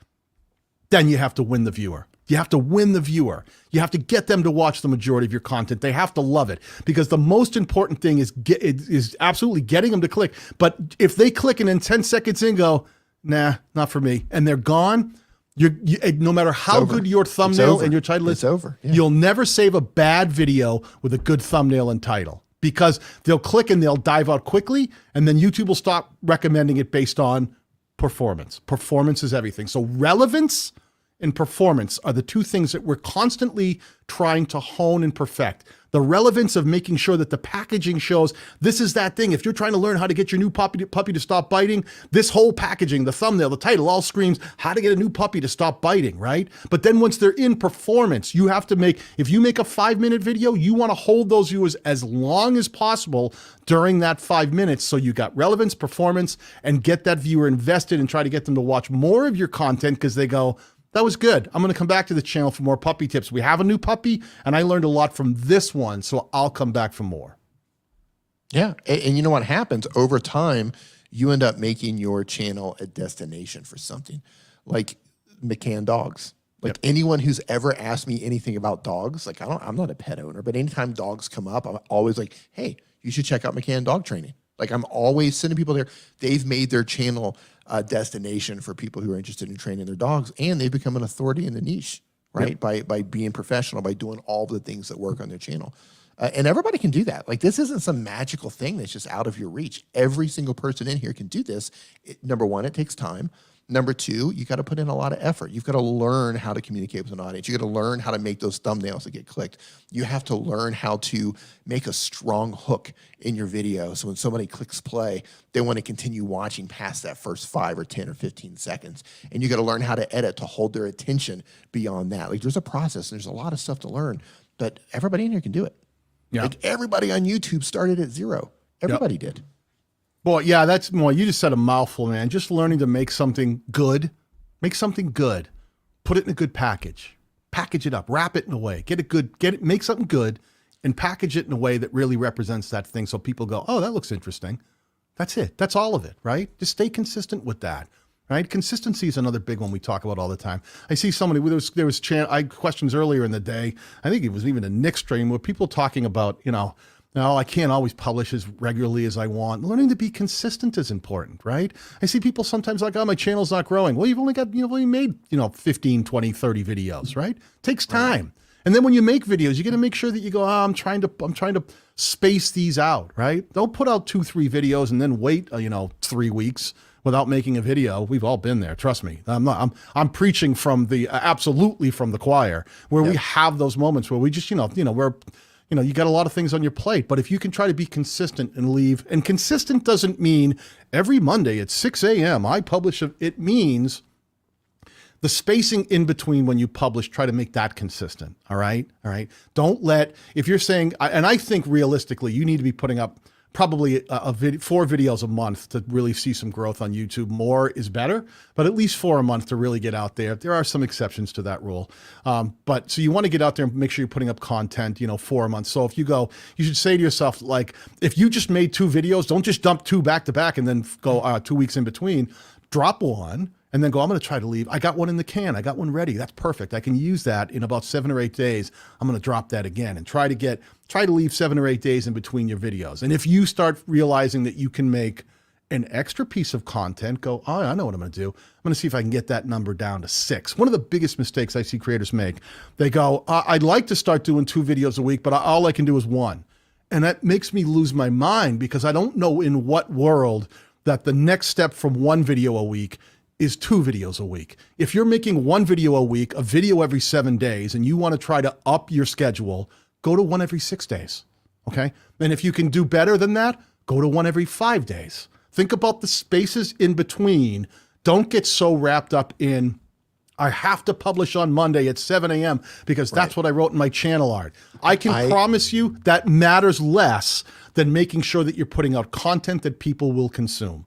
then you have to win the viewer. You have to win the viewer. You have to get them to watch the majority of your content. They have to love it, because the most important thing is absolutely getting them to click. But if they click and in 10 seconds in go, nah, not for me, and they're gone, no matter how good your thumbnail and your title is, it's over. Yeah. You'll never save a bad video with a good thumbnail and title, because they'll click and they'll dive out quickly, and then YouTube will stop recommending it based on performance. Performance is everything. So relevance and performance are the two things that we're constantly trying to hone and perfect. The relevance of making sure that the packaging shows this is that thing. If you're trying to learn how to get your new puppy to stop biting, this whole packaging, the thumbnail, the title, all screams how to get a new puppy to stop biting, right? But then once they're in performance, you have to if you make a 5-minute video, you want to hold those viewers as long as possible during that 5 minutes. So you got relevance, performance, and get that viewer invested and try to get them to watch more of your content, because they go, that was good. I'm going to come back to the channel for more puppy tips. We have a new puppy, and I learned a lot from this one, so I'll come back for more. Yeah, and you know what happens? Over time, you end up making your channel a destination for something. Like McCann dogs. Like anyone who's ever asked me anything about dogs, like I'm not a pet owner, but anytime dogs come up, I'm always like, hey, you should check out McCann Dog Training. Like I'm always sending people there. They've made their channel a destination for people who are interested in training their dogs, and they've become an authority in the niche, right? By being professional, by doing all the things that work on their channel. And everybody can do that. Like this isn't some magical thing that's just out of your reach. Every single person in here can do this. Number one, it takes time. Number two, you got to put in a lot of effort. You've got to learn how to communicate with an audience. You got to learn how to make those thumbnails that get clicked. You have to learn how to make a strong hook in your video. So when somebody clicks play, they want to continue watching past that first 5 or 10 or 15 seconds. And you got to learn how to edit to hold their attention beyond that. Like there's a process. There's a lot of stuff to learn, but everybody in here can do it. Yeah. Like everybody on YouTube started at 0. Everybody did. Boy, yeah, that's more. You just said a mouthful, man. Just learning to make something good. Make something good. Put it in a good package. Package it up. Wrap it in a way. Make something good and package it in a way that really represents that thing so people go, oh, that looks interesting. That's it. That's all of it, right? Just stay consistent with that, right? Consistency is another big one we talk about all the time. I see somebody, there was questions earlier in the day. I think it was even a Nick stream where people talking about, no, I can't always publish as regularly as I want. Learning to be consistent is important, right? I see people sometimes like, oh, my channel's not growing. Well, you've only made, 15, 20, 30 videos, right? Takes time. And then when you make videos, you got to make sure that you go, I'm trying to space these out, right? Don't put out 2, 3 videos and then wait, 3 weeks without making a video. We've all been there. Trust me. I'm preaching from absolutely from the choir where we have those moments where we just, you got a lot of things on your plate, but if you can try to be consistent and consistent doesn't mean every Monday at 6 a.m. I publish, it means the spacing in between when you publish, try to make that consistent. All right. Don't if you're saying, and I think realistically, you need to be putting up probably 4 videos a month to really see some growth on YouTube. More is better, but at least 4 a month to really get out there. There are some exceptions to that rule. But so you want to get out there and make sure you're putting up content, 4 a month. So if you go, you should say to yourself, like, if you just made 2 videos, don't just dump 2 back to back and then go 2 weeks in between. Drop one and then go, I'm going to try to leave. I got one in the can. I got one ready. That's perfect. I can use that in about 7 or 8 days. I'm going to drop that again and try to leave 7 or 8 days in between your videos. And if you start realizing that you can make an extra piece of content, go, oh, I know what I'm going to do. I'm going to see if I can get that number down to 6. One of the biggest mistakes I see creators make, they go, I'd like to start doing 2 videos a week, but all I can do is 1. And that makes me lose my mind because I don't know in what world that the next step from 1 video a week is 2 videos a week. If you're making 1 video a week, a video every 7 days, and you want to try to up your schedule, go to 1 every 6 days, okay? And if you can do better than that, go to 1 every 5 days. Think about the spaces in between. Don't get so wrapped up in, I have to publish on Monday at 7 a.m. because that's what I wrote in my channel art. I can promise you that matters less than making sure that you're putting out content that people will consume.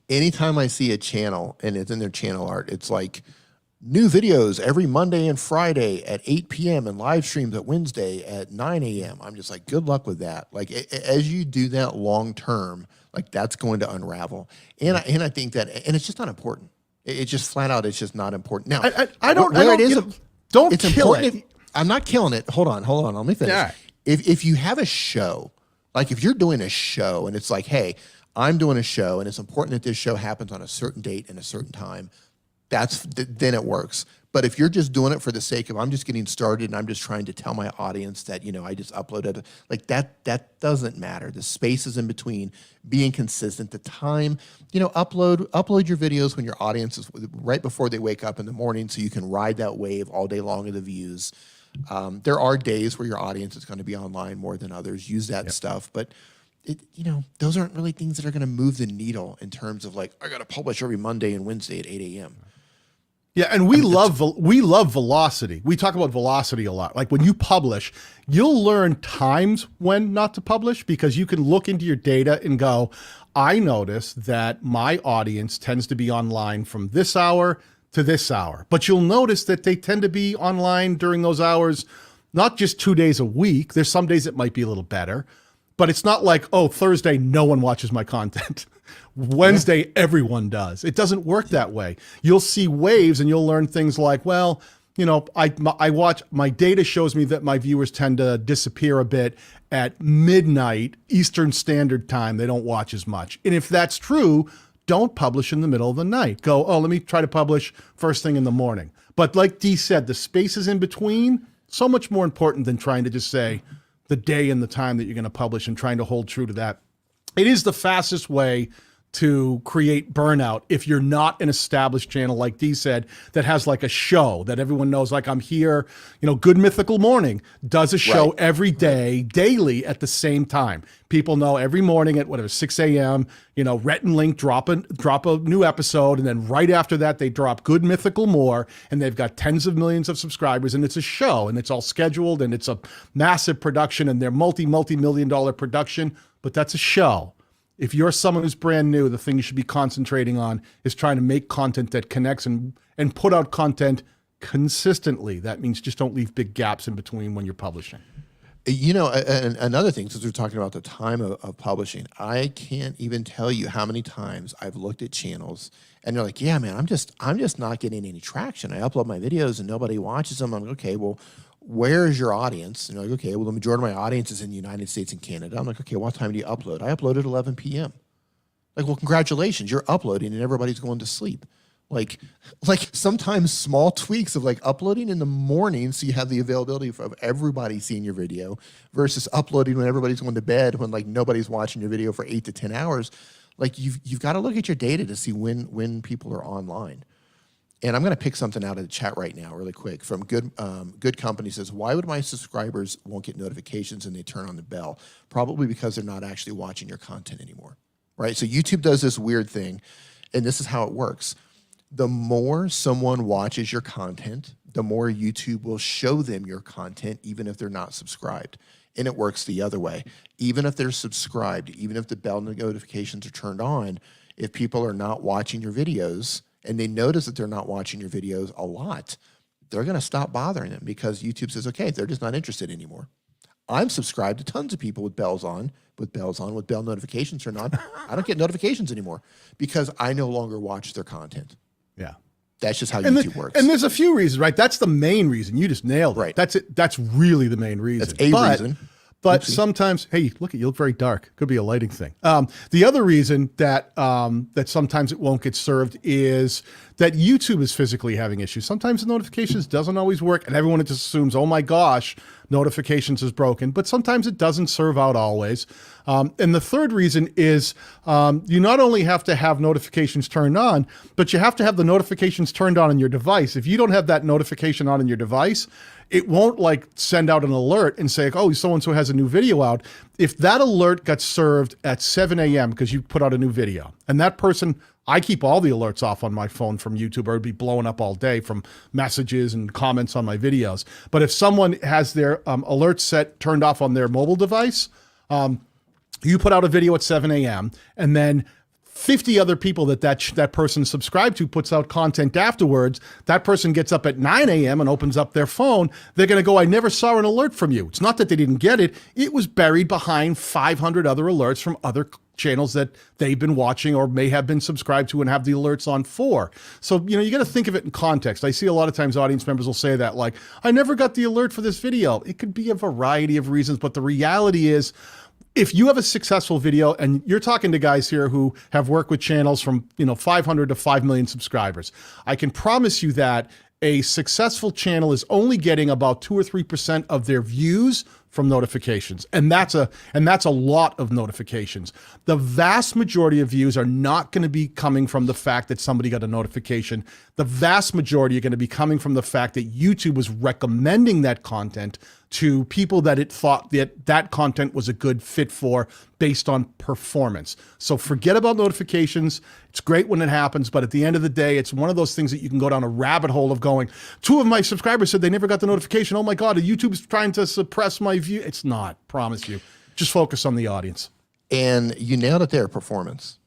Anytime I see a channel and it's in their channel art, it's like new videos every Monday and Friday at 8 p.m. and live streams at Wednesday at 9 a.m. I'm just like, good luck with that. Like as you do that long term, like that's going to unravel. And I think that, and it's just not important. It's just flat out, it's just not important. Now, don't kill it. I'm not killing it. Hold on. Let me finish. Yeah. If you have a show, like if you're doing a show and it's like, hey, I'm doing a show and it's important that this show happens on a certain date and a certain time, then it works. But if you're just doing it for the sake of, I'm just getting started and I'm just trying to tell my audience that, I just uploaded, like that doesn't matter. The spaces in between, being consistent, the time, upload your videos when your audience is right before they wake up in the morning so you can ride that wave all day long of the views. There are days where your audience is going to be online more than others. Use that stuff. But those aren't really things that are going to move the needle in terms of like, I got to publish every Monday and Wednesday at 8 a.m. Yeah, and we love velocity. We talk about velocity a lot. Like when you publish, you'll learn times when not to publish because you can look into your data and go, I notice that my audience tends to be online from this hour to this hour. But you'll notice that they tend to be online during those hours, not just 2 days a week. There's some days it might be a little better. But it's not like, oh, Thursday, no one watches my content. Wednesday, everyone does. It doesn't work that way. You'll see waves and you'll learn things like, well, you know, I watch, my data shows me that my viewers tend to disappear a bit at midnight Eastern Standard Time. They don't watch as much. And if that's true, don't publish in the middle of the night. Go, oh, let me try to publish first thing in the morning. But like Dee said, the spaces in between, so much more important than trying to just say the day and the time that you're going to publish and trying to hold true to that. It is the fastest way to create burnout if you're not an established channel, like Dee said, that has like a show that everyone knows, like I'm here, you know, Good Mythical Morning does a show every day, daily at the same time. People know every morning at whatever, 6 a.m., you know, Rhett and Link drop a new episode, and then right after that, they drop Good Mythical More, and they've got tens of millions of subscribers, and it's a show, and it's all scheduled, and it's a massive production, and they're multi-million-dollar production, but that's a show. If you're someone who's brand new, the thing you should be concentrating on is trying to make content that connects and put out content consistently. That means just don't leave big gaps in between when you're publishing. You know, and another thing, since we're talking about the time of publishing, I can't even tell you how many times I've looked at channels and they're like, yeah, man, I'm just not getting any traction. I upload my videos and nobody watches them. I'm like, okay, well, where is your audience? And they're like, okay, well, the majority of my audience is in the United States and Canada. I'm like, okay, what time do you upload? I upload at 11 p.m. Like, well, congratulations, you're uploading and everybody's going to sleep. Like sometimes small tweaks of like uploading in the morning so you have the availability of everybody seeing your video versus uploading when everybody's going to bed, when like nobody's watching your video for 8 to 10 hours. Like you've got to look at your data to see when people are online. And I'm going to pick something out of the chat right now really quick from Good Company says, why would my subscribers won't get notifications and they turn on the bell? Probably because they're not actually watching your content anymore, right? So YouTube does this weird thing, and this is how it works. The more someone watches your content, the more YouTube will show them your content, even if they're not subscribed. And it works the other way. Even if they're subscribed, even if the bell notifications are turned on, if people are not watching your videos, and they notice that they're not watching your videos a lot, they're going to stop bothering them because YouTube says, okay, they're just not interested anymore. I'm subscribed to tons of people with bells on, with bell notifications turned on. I don't get notifications anymore because I no longer watch their content. Yeah. That's just how YouTube works. And there's a few reasons, right? That's the main reason. You just nailed it. Right. That's it. That's really the main reason. That's a reason. But sometimes, hey, look, you look very dark. Could be a lighting thing. The other reason that that sometimes it won't get served is that YouTube is physically having issues. Sometimes the notifications doesn't always work, and everyone just assumes, oh my gosh, notifications is broken. But sometimes it doesn't serve out always. And the third reason is you not only have to have notifications turned on, but you have to have the notifications turned on your device. If you don't have that notification on in your device, it won't like send out an alert and say, oh, so-and-so has a new video out. If that alert got served at 7 a.m. because you put out a new video, and that person, I keep all the alerts off on my phone from YouTube, or it'd be blowing up all day from messages and comments on my videos. But if someone has their alert set turned off on their mobile device, you put out a video at 7 a.m. and then 50 other people that person subscribed to puts out content afterwards. That person gets up at 9 a.m. and opens up their phone. They're going to go, I never saw an alert from you. It's not that they didn't get it. It was buried behind 500 other alerts from other channels that they've been watching or may have been subscribed to and have the alerts on for. So, you know, you got to think of it in context. I see a lot of times audience members will say that, like, I never got the alert for this video. It could be a variety of reasons, but the reality is, if you have a successful video, and you're talking to guys here who have worked with channels from, 500 to 5 million subscribers, I can promise you that a successful channel is only getting about 2 or 3% of their views from notifications. And that's a lot of notifications. The vast majority of views are not going to be coming from the fact that somebody got a notification. The vast majority are going to be coming from the fact that YouTube was recommending that content to people that it thought that content was a good fit for based on performance. So forget about notifications. It's great when it happens, but at the end of the day, it's one of those things that you can go down a rabbit hole of going, 2 of my subscribers said they never got the notification. Oh my God, YouTube's trying to suppress my view. It's not, promise you. Just focus on the audience. And you nailed it there, performance.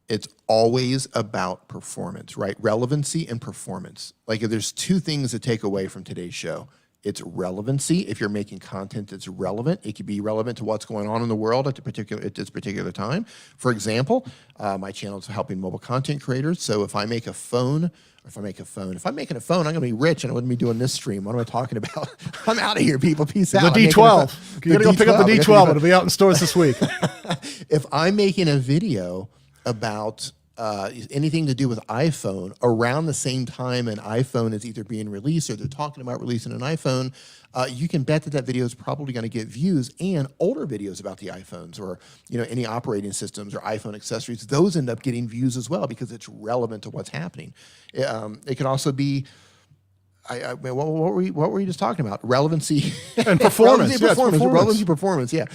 It's always about performance, right? Relevancy and performance. Like if there's 2 things to take away from today's show, It's relevancy. If you're making content that's relevant, it could be relevant to what's going on in the world at this particular time. For example, my channel is helping mobile content creators. So if I make a phone, if I'm making a phone, I'm going to be rich and I wouldn't be doing this stream. What am I talking about? I'm out of here, people. Peace out. The D12. You're going to go pick up the D12. It'll be out in stores this week. If I'm making a video about anything to do with iPhone around the same time an iPhone is either being released or they're talking about releasing an iPhone, you can bet that video is probably going to get views. And older videos about the iPhones or any operating systems or iPhone accessories, those end up getting views as well because it's relevant to what's happening. It could also be what were you just talking about? Relevancy and performance. Relevancy, performance. Yeah,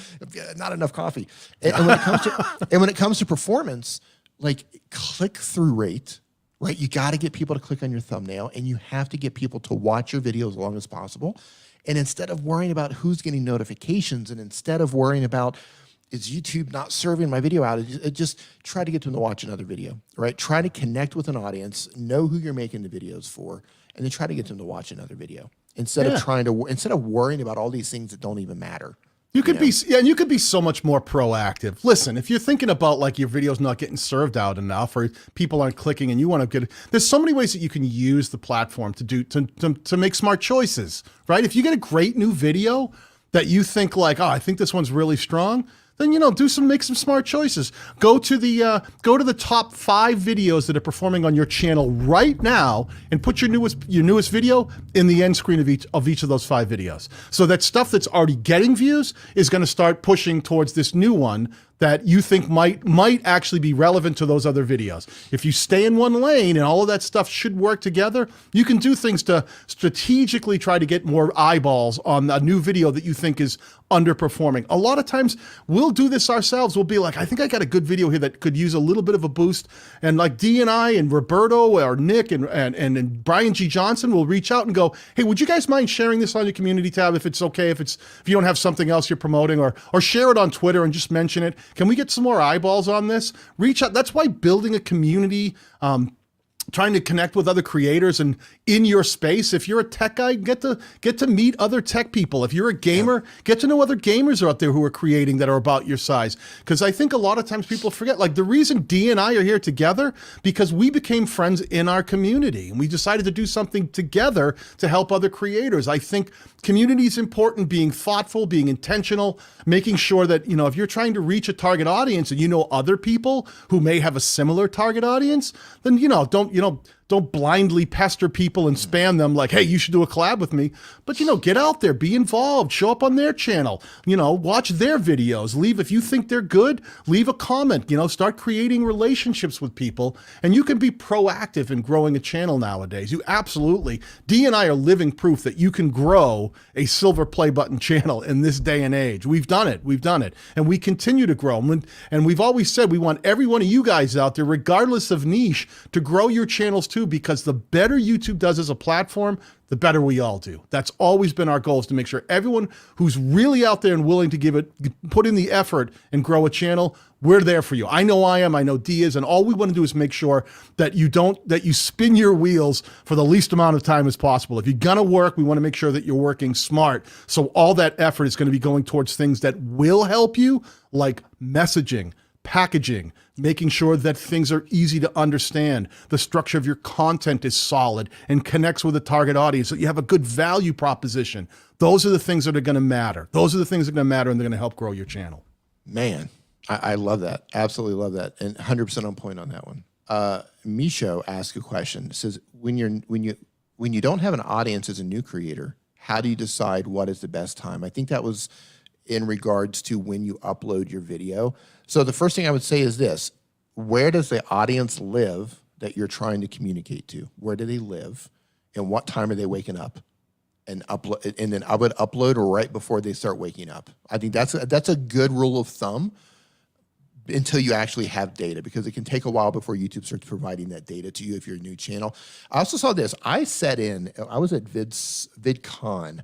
not enough coffee. And when it comes to performance, like click-through rate, right? You got to get people to click on your thumbnail, and you have to get people to watch your video as long as possible. And instead of worrying about who's getting notifications, and instead of worrying about is YouTube not serving my video out, just try to get them to watch another video, right? Try to connect with an audience, know who you're making the videos for, and then try to get them to watch another video instead of worrying about all these things that don't even matter. You could be, and you could be so much more proactive. Listen, if you're thinking about like your video's not getting served out enough, or people aren't clicking, and you want to get, there's so many ways that you can use the platform to make smart choices, right? If you get a great new video that you think like, oh, I think this one's really strong, then make some smart choices. Go to the top 5 videos that are performing on your channel right now, and put your newest video in the end screen of each of those 5 videos. So that stuff that's already getting views is going to start pushing towards this new one that you think might actually be relevant to those other videos. If you stay in one lane and all of that stuff should work together, you can do things to strategically try to get more eyeballs on a new video that you think is underperforming. A lot of times we'll do this ourselves. We'll be like, I think I got a good video here that could use a little bit of a boost. And like Dee and I and Roberto or Nick and Brian G. Johnson will reach out and go, hey, would you guys mind sharing this on your community tab if it's okay, if you don't have something else you're promoting, or share it on Twitter and just mention it. Can we get some more eyeballs on this? Reach out. That's why building a community, trying to connect with other creators and in your space. If you're a tech guy, get to meet other tech people. If you're a gamer, get to know other gamers out there who are creating that are about your size. Because I think a lot of times people forget, like the reason Dee and I are here together, because we became friends in our community and we decided to do something together to help other creators. I think community is important, being thoughtful, being intentional, making sure that, if you're trying to reach a target audience and other people who may have a similar target audience, then, don't blindly pester people and spam them like, hey, you should do a collab with me. But, get out there, be involved, show up on their channel, watch their videos, if you think they're good, leave a comment, start creating relationships with people. And you can be proactive in growing a channel nowadays. You absolutely, Dee and I are living proof that you can grow a silver play button channel in this day and age. We've done it. And we continue to grow. And we've always said we want every one of you guys out there, regardless of niche, to grow your channels too, because the better YouTube does as a platform, the better we all do. That's always been our goal, is to make sure everyone who's really out there and willing to put in the effort and grow a channel, we're there for you. I know I am, I know Dee is, and all we want to do is make sure that you spin your wheels for the least amount of time as possible. If you're gonna work, we want to make sure that you're working smart. So all that effort is going to be going towards things that will help you, like messaging, packaging, making sure that things are easy to understand, the structure of your content is solid and connects with the target audience, that you have a good value proposition. Those are the things that are going to matter. Those are the things that are going to matter, and they're going to help grow your channel. Man, I love that. Absolutely love that. And 100% on point on that one. Misho asked a question. It says, when you don't have an audience as a new creator, how do you decide what is the best time? I think that was in regards to when you upload your video. So the first thing I would say is this: where does the audience live that you're trying to communicate to? Where do they live, and what time are they waking up? And upload, and then I would upload right before they start waking up. I think that's a good rule of thumb until you actually have data, because it can take a while before YouTube starts providing that data to you if you're a new channel. I also saw this. I was at VidCon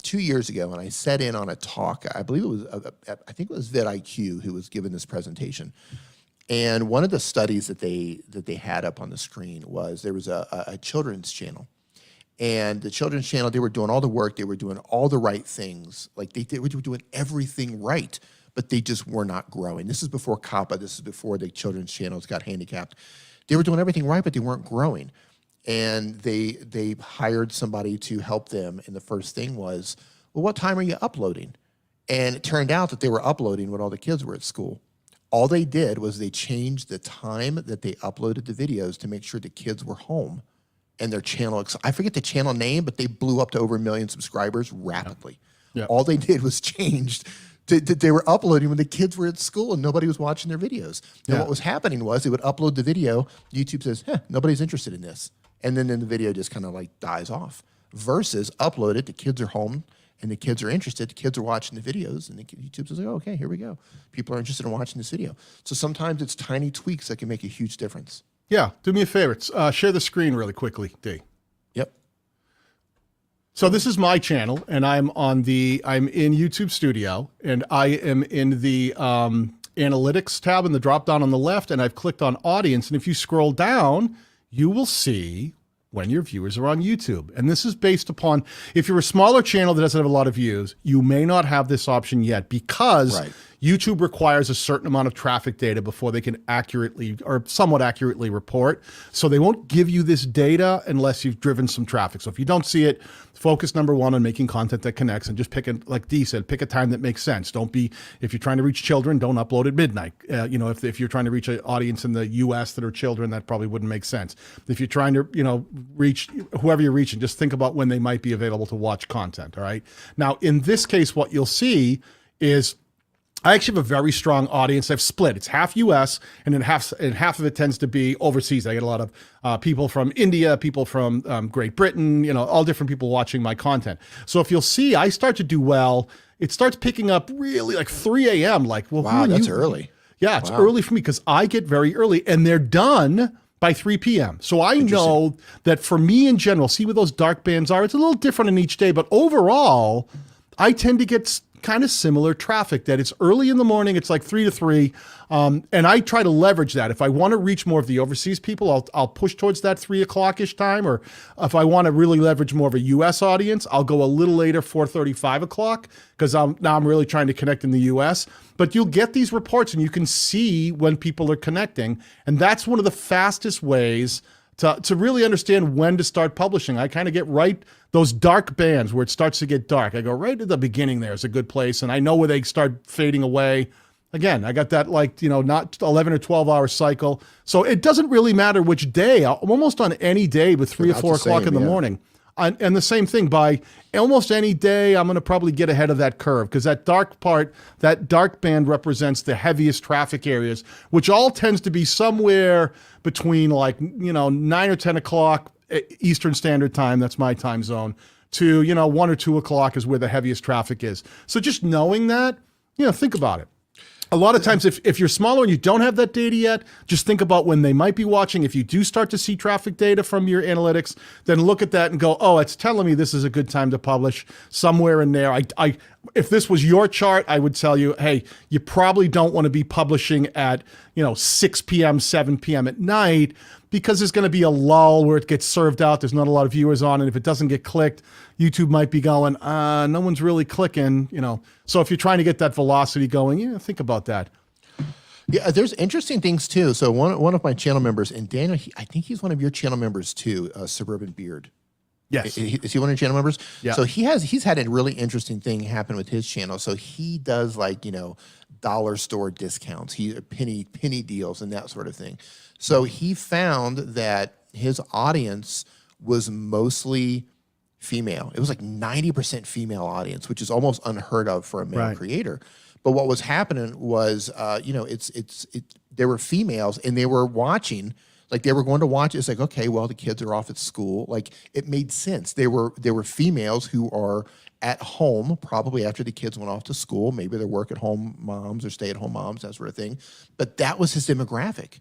2 years ago, and I sat in on a talk. I believe it was, I think it was vidIQ who was giving this presentation. And one of the studies that they had up on the screen was there was a children's channel, And the children's channel, they were doing all the work. They were doing all the right things. Like they were doing everything right, but they just were not growing. This is before COPPA. This is before the children's channels got handicapped. They were doing everything right, but they weren't growing. And they hired somebody to help them. And the first thing was, well, what time are you uploading? And it turned out that they were uploading when all the kids were at school. All they did was they changed the time that they uploaded the videos to make sure the kids were home. And their channel, I forget the channel name, but they blew up to over 1 million subscribers rapidly. Yeah. All they did was changed. They were uploading when the kids were at school and nobody was watching their videos. And what was happening was they would upload the video. YouTube says, nobody's interested in this. And then the video just kind of like dies off. Versus upload it, the kids are home and the kids are interested. The kids are watching the videos and YouTube says, oh, okay, here we go. People are interested in watching this video. So sometimes it's tiny tweaks that can make a huge difference. Yeah, do me a favor. Share the screen really quickly, Dee. Yep. So this is my channel, and I'm in YouTube Studio, and I am in the analytics tab in the drop down on the left, and I've clicked on audience. And if you scroll down, you will see when your viewers are on YouTube. And this is based upon, if you're a smaller channel that doesn't have a lot of views, you may not have this option yet because YouTube requires a certain amount of traffic data before they can accurately or somewhat accurately report. So they won't give you this data unless you've driven some traffic. So if you don't see it, focus number one on making content that connects and just like Dee said, pick a time that makes sense. Don't be, if you're trying to reach children, don't upload at midnight. You know, if you're trying to reach an audience in the US that are children, that probably wouldn't make sense. If you're trying to, you know, reach whoever you're reaching, just think about when they might be available to watch content, all right? Now, in this case, what you'll see is I actually have a very strong audience. I've split. It's half US, and then half of it tends to be overseas. I get a lot of people from India, people from Great Britain, you know, all different people watching my content. So if you'll see, I start to do well. It starts picking up really like 3 a.m. Like, well, wow, that's early. Yeah, it's early for me because I get very early, and they're done by 3 p.m. So I know that for me in general, see where those dark bands are? It's a little different in each day, but overall, I tend to get kind of similar traffic, that it's early in the morning, it's like 3 to 3, and I try to leverage that. If I want to reach more of the overseas people, I'll push towards that 3 o'clock-ish time, or if I want to really leverage more of a US audience, I'll go a little later, 4:30, 5 o'clock, because now I'm really trying to connect in the US. But you'll get these reports and you can see when people are connecting, and that's one of the fastest ways to really understand when to start publishing. I kind of get those dark bands where it starts to get dark. I go right at the beginning there is a good place, and I know where they start fading away. Again, I got that like, you know, not 11 or 12 hour cycle. So it doesn't really matter which day. I'm almost on any day with 3 or 4 o'clock in the morning. And the same thing, by almost any day, I'm going to probably get ahead of that curve, because that dark part, that dark band represents the heaviest traffic areas, which all tends to be somewhere between like, you know, 9 or 10 o'clock Eastern Standard Time, that's my time zone, to, you know, 1 or 2 o'clock is where the heaviest traffic is. So just knowing that, you know, think about it. A lot of times, if you're smaller and you don't have that data yet, just think about when they might be watching. If you do start to see traffic data from your analytics, then look at that and go, oh, it's telling me this is a good time to publish somewhere in there. If this was your chart, I would tell you, hey, you probably don't want to be publishing at, you know, 6 p.m., 7 p.m. at night, because there's going to be a lull where it gets served out. There's not a lot of viewers on, and if it doesn't get clicked, YouTube might be going, no one's really clicking, you know. So if you're trying to get that velocity going, yeah, think about that. Yeah, there's interesting things too. So one of my channel members, and Daniel, I think he's one of your channel members too, Suburban Beard. Yes. Is he one of your channel members? Yeah. So he's had a really interesting thing happen with his channel. So he does like, you know, dollar store discounts, penny deals and that sort of thing. So he found that his audience was mostly female. It was like 90% female audience, which is almost unheard of for a male creator. But what was happening was, you know, there were females and they were watching. Like they were going to watch. It's like, okay, well, the kids are off at school. Like it made sense. There were females who are at home probably after the kids went off to school. Maybe they're work-at-home moms or stay-at-home moms, that sort of thing. But that was his demographic,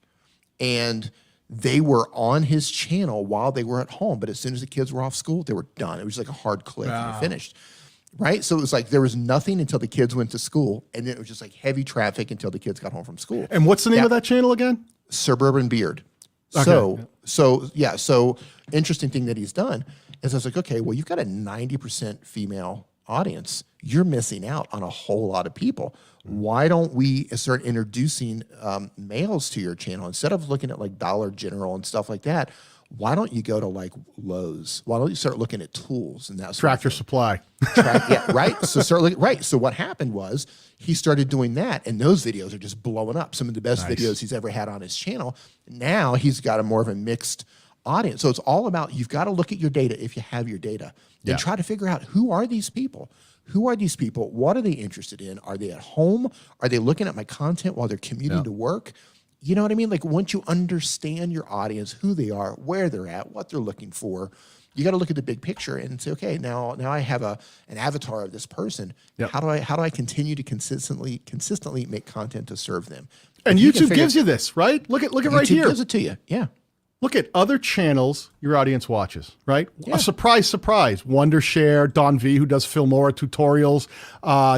and they were on his channel while they were at home. But as soon as the kids were off school, they were done. It was like a hard click and they finished. Right? So it was like there was nothing until the kids went to school, and then it was just like heavy traffic until the kids got home from school. And what's the name of that channel again? Suburban Beard. Okay. So interesting thing that he's done. And so it's like, okay, well, you've got a 90% female audience. You're missing out on a whole lot of people. Why don't we start introducing males to your channel instead of looking at like Dollar General and stuff like that? Why don't you go to like Lowe's? Why don't you start looking at tools and that sort Tractor of thing? Supply. Yeah, right. So start looking, right. So what happened was he started doing that, and those videos are just blowing up. Some of the best videos he's ever had on his channel. Now he's got a more of a mixed audience. So it's all about, you've got to look at your data if you have your data and try to figure out, who are these people? Who are these people? What are they interested in? Are they at home? Are they looking at my content while they're commuting to work? You know what I mean? Like, once you understand your audience, who they are, where they're at, what they're looking for, you got to look at the big picture and say, okay, now I have an avatar of this person. How do I continue to consistently make content to serve them? And YouTube gives you this, right? Look at right here. YouTube gives it to you. Yeah. Look at other channels your audience watches, right? Yeah. Surprise, surprise. Wondershare, Don V, who does Filmora tutorials.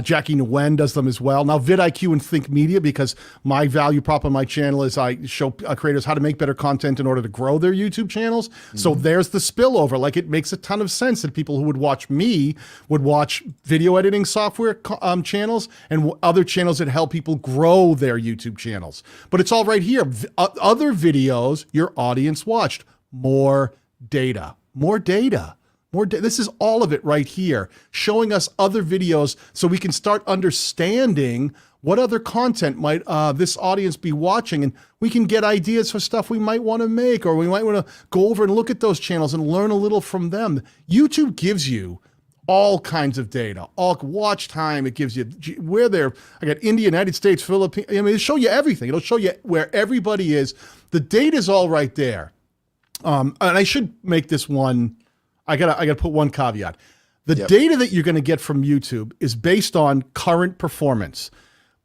Jackie Nguyen does them as well. Now, vidIQ and Think Media, because my value prop on my channel is I show creators how to make better content in order to grow their YouTube channels. So there's the spillover. Like, it makes a ton of sense that people who would watch me would watch video editing software channels and other channels that help people grow their YouTube channels. But it's all right here. Other videos your audience watched. More data. This is all of it right here, showing us other videos so we can start understanding what other content might this audience be watching, and we can get ideas for stuff we might want to make, or we might want to go over and look at those channels and learn a little from them. YouTube gives you all kinds of data, all watch time. It gives you where they're. I got India, United States, Philippines. I mean, it'll show you everything. It'll show you where everybody is. The data is all right there. And I should make this one. I gotta put one caveat. The data that you're going to get from YouTube is based on current performance.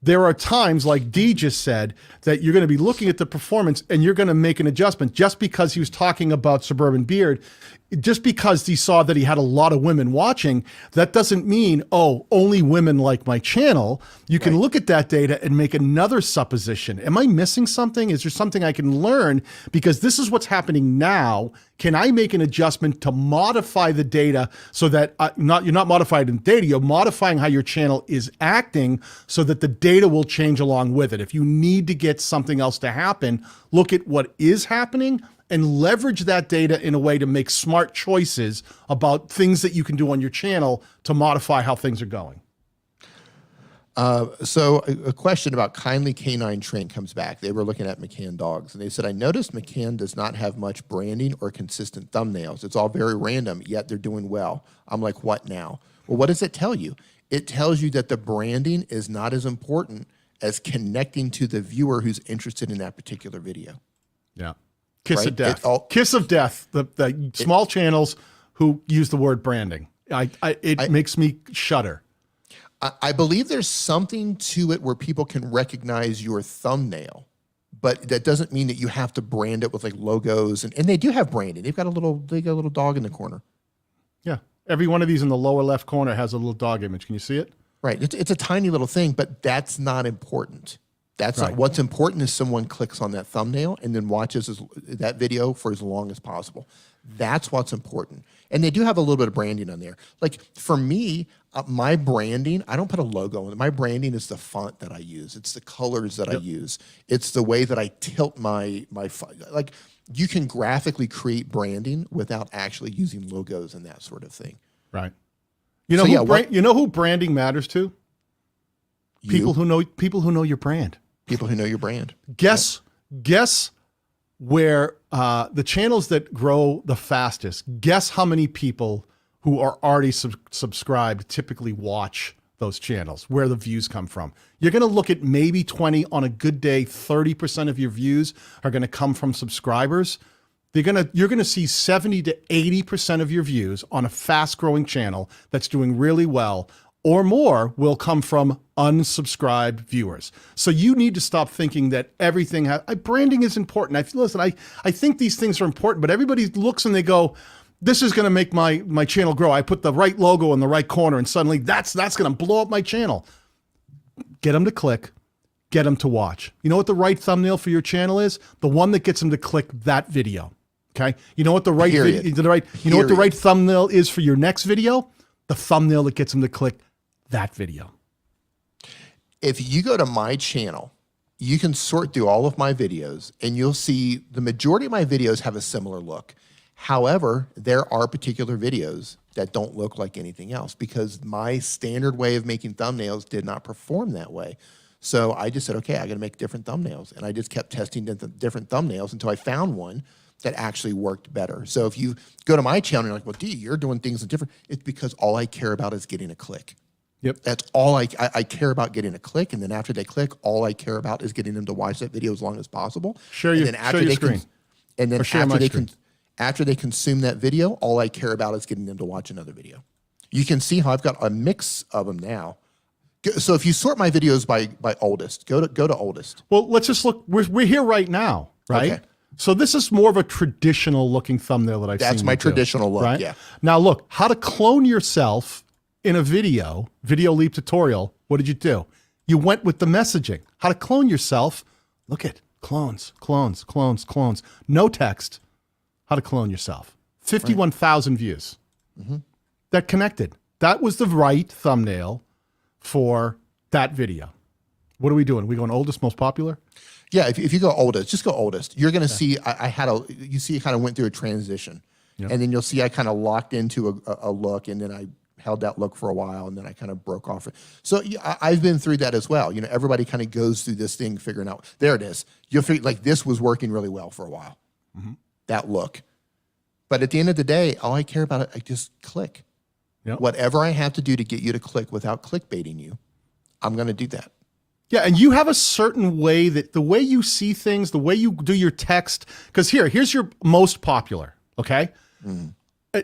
There are times, like Dee just said, that you're going to be looking at the performance and you're going to make an adjustment. Just because he was talking about Suburban Beard, just because he saw that he had a lot of women watching, that doesn't mean, oh, only women like my channel. You can look at that data and make another supposition. Am I missing something? Is there something I can learn? Because this is what's happening now. Can I make an adjustment to modify the data so that you're not modifying the data, you're modifying how your channel is acting so that the data will change along with it. If you need to get something else to happen, look at what is happening and leverage that data in a way to make smart choices about things that you can do on your channel to modify how things are going. So a question about Kindly Canine Train comes back. They were looking at McCann dogs, and they said, I noticed McCann does not have much branding or consistent thumbnails. It's all very random, yet they're doing well. I'm like, what now? Well, what does it tell you? It tells you that the branding is not as important as connecting to the viewer who's interested in that particular video. Yeah. Kiss of death. Kiss of death. The small channels who use the word branding. It makes me shudder. I believe there's something to it where people can recognize your thumbnail, but that doesn't mean that you have to brand it with like logos. And they do have branding. They got a little dog in the corner. Yeah. Every one of these in the lower left corner has a little dog image. Can you see it? Right. It's a tiny little thing, but that's not important. That's not, what's important is someone clicks on that thumbnail and then watches that video for as long as possible. That's what's important. And they do have a little bit of branding on there. Like for me, my branding, I don't put a logo on it. My branding is the font that I use. It's the colors that I use. It's the way that I tilt my like you can graphically create branding without actually using logos and that sort of thing. Right. You know, you know who branding matters to? People who know your brand. People who know your brand. Guess where the channels that grow the fastest, guess how many people who are already subscribed typically watch those channels, where the views come from. You're going to look at maybe 20 on a good day, 30% of your views are going to come from subscribers. You're going to see 70 to 80% of your views on a fast growing channel that's doing really well or more will come from unsubscribed viewers. So you need to stop thinking that everything branding is important. I think these things are important, but everybody looks and they go, this is going to make my channel grow. I put the right logo in the right corner and suddenly that's going to blow up my channel. Get them to click, get them to watch. You know what the right thumbnail for your channel is? The one that gets them to click that video. Okay. You know what the right, Period. you know what the right thumbnail is for your next video? The thumbnail that gets them to click that video. If you go to my channel, you can sort through all of my videos and you'll see the majority of my videos have a similar look. However, there are particular videos that don't look like anything else because my standard way of making thumbnails did not perform that way. So I just said, okay, I got to make different thumbnails. And I just kept testing different thumbnails until I found one that actually worked better. So if you go to my channel and you're like, well, Dee, you're doing things different. It's because all I care about is getting a click. Yep. That's all I care about, getting a click. And then after they click, all I care about is getting them to watch that video as long as possible. Share your screen. And then after they consume that video, all I care about is getting them to watch another video. You can see how I've got a mix of them now. So if you sort my videos by oldest, go to oldest. Well, let's just look. We're here right now, right? Okay. So this is more of a traditional looking thumbnail that I've seen. That's my traditional look, right? Yeah. Now look, how to clone yourself in a video leap tutorial. What did you do? You went with the messaging. How to clone yourself. Look at clones. No text. How to clone yourself. 51,000 views. Mm-hmm. That connected. That was the right thumbnail for that video. What are we doing? Are we going oldest, most popular? Yeah, if you go oldest, just go oldest. You're going to see, you see it kind of went through a transition. Yep. And then you'll see I kind of locked into a look, and then I held that look for a while, and then I kind of broke off it. So I've been through that as well. You know, everybody kind of goes through this thing figuring out, there it is. You'll figure, like, this was working really well for a while, that look. But at the end of the day, all I care about, I just click. Yep. Whatever I have to do to get you to click without clickbaiting you, I'm going to do that. Yeah, and you have a certain way that the way you see things, the way you do your text, because here's your most popular, okay?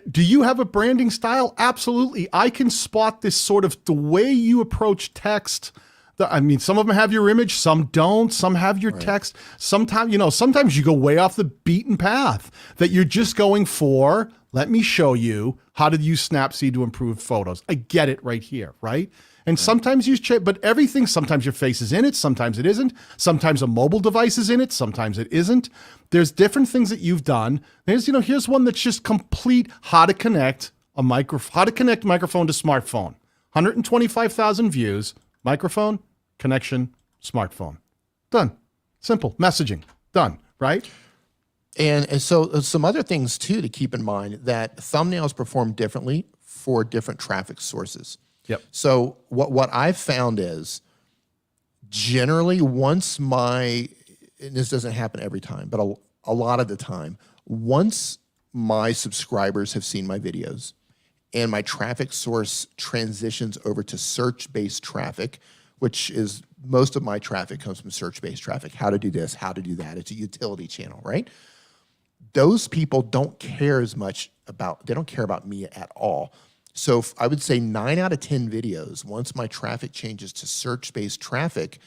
Do you have a branding style? Absolutely. I can spot this sort of the way you approach text. I mean, some of them have your image, some don't, some have your text. Sometimes you go way off the beaten path that you're just going for, let me show you how to use Snapseed to improve photos. I get it right here, right? And sometimes you check, but everything, sometimes your face is in it, sometimes it isn't. Sometimes a mobile device is in it, sometimes it isn't. There's different things that you've done. Here's one that's just complete how to connect microphone to smartphone. 125,000 views, microphone, connection, smartphone. Done. Simple. Messaging. Done. Right? And so some other things too to keep in mind, that thumbnails perform differently for different traffic sources. Yep. So what I've found is generally and this doesn't happen every time, but a lot of the time, once my subscribers have seen my videos and my traffic source transitions over to search-based traffic, which is most of my traffic comes from search-based traffic, how to do this, how to do that. It's a utility channel, right? Those people don't care about me at all. So I would say 9 out of 10 videos, once my traffic changes to search-based traffic,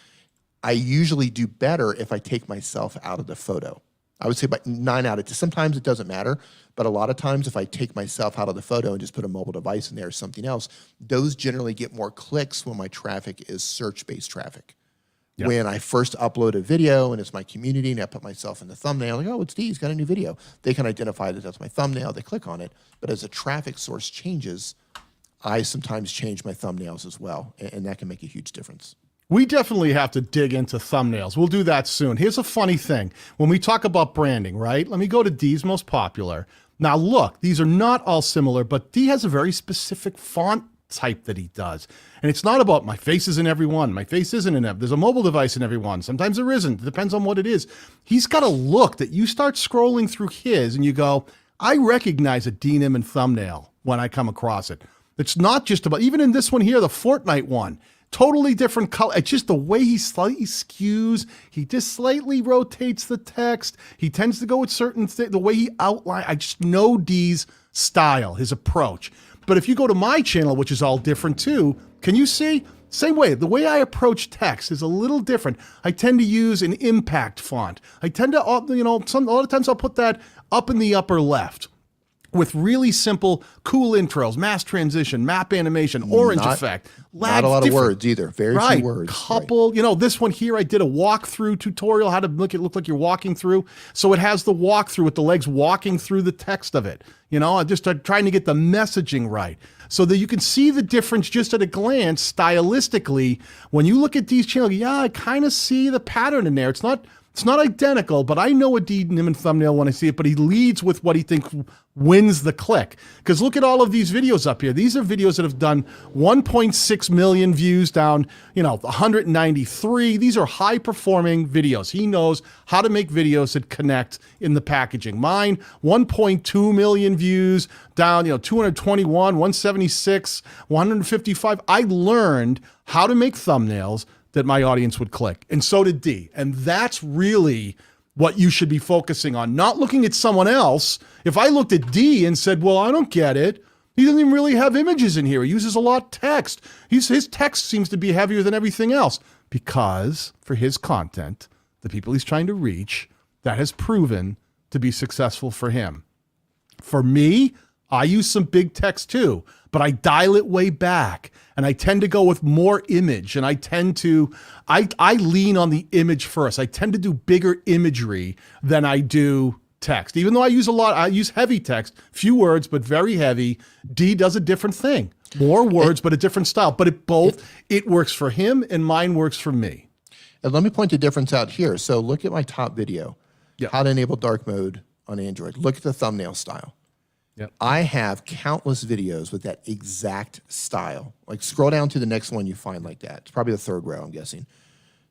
I usually do better if I take myself out of the photo. I would say about 9 out of 10. Sometimes it doesn't matter, but a lot of times if I take myself out of the photo and just put a mobile device in there or something else, those generally get more clicks when my traffic is search-based traffic. Yep. When I first upload a video and it's my community and I put myself in the thumbnail, like, oh, it's Dee, he's got a new video. They can identify that that's my thumbnail, they click on it. But as a traffic source changes, I sometimes change my thumbnails as well, and that can make a huge difference. We definitely have to dig into thumbnails. We'll do that soon. Here's a funny thing. When we talk about branding, right? Let me go to Dee's most popular. Now look, these are not all similar, but Dee has a very specific font type that he does. And it's not about my face is in every one. My face isn't in every. There's a mobile device in every one. Sometimes there isn't. It depends on what it is. He's got a look that you start scrolling through his and you go, I recognize a Dee Nimmin thumbnail when I come across it. It's not just about, even in this one here, the Fortnite one, totally different color. It's just the way he slightly skews. He just slightly rotates the text. He tends to go with certain things, the way he outline. I just know Dee's style, his approach. But if you go to my channel, which is all different too, can you see? Same way, the way I approach text is a little different. I tend to use an impact font. I tend to, a lot of times I'll put that up in the upper left. with really simple, cool intros, mass transition, map animation, orange effect, lag. Not a lot of words either. Very few words. Couple, you know, this one here, I did a walkthrough tutorial, how to make it look like you're walking through. So it has the walkthrough with the legs walking through the text of it. You know, I just started trying to get the messaging right so that you can see the difference just at a glance stylistically. When you look at Dee's channel, yeah, I kind of see the pattern in there. It's not identical, but I know a Dee Nimmin thumbnail when I see it, but he leads with what he thinks wins the click. Because look at all of these videos up here. These are videos that have done 1.6 million views down, you know, 193. These are high performing videos. He knows how to make videos that connect in the packaging. Mine, 1.2 million views down, you know, 221, 176, 155. I learned how to make thumbnails that my audience would click. And so did Dee. And that's really what you should be focusing on, not looking at someone else. If I looked at Dee and said, well, I don't get it. He doesn't even really have images in here. He uses a lot of text. His text seems to be heavier than everything else because for his content, the people he's trying to reach, that has proven to be successful for him. For me, I use some big text too, but I dial it way back. And I tend to go with more image, and I tend to, I lean on the image first. I tend to do bigger imagery than I do text. Even though I use heavy text, few words, but very heavy. Dee does a different thing. More words, but a different style. But it works for him, and mine works for me. And let me point the difference out here. So look at my top video, Yep. how to enable dark mode on Android. Look at the thumbnail style. Yep. I have countless videos with that exact style. Like scroll down to the next one you find like that. It's probably the third row, I'm guessing.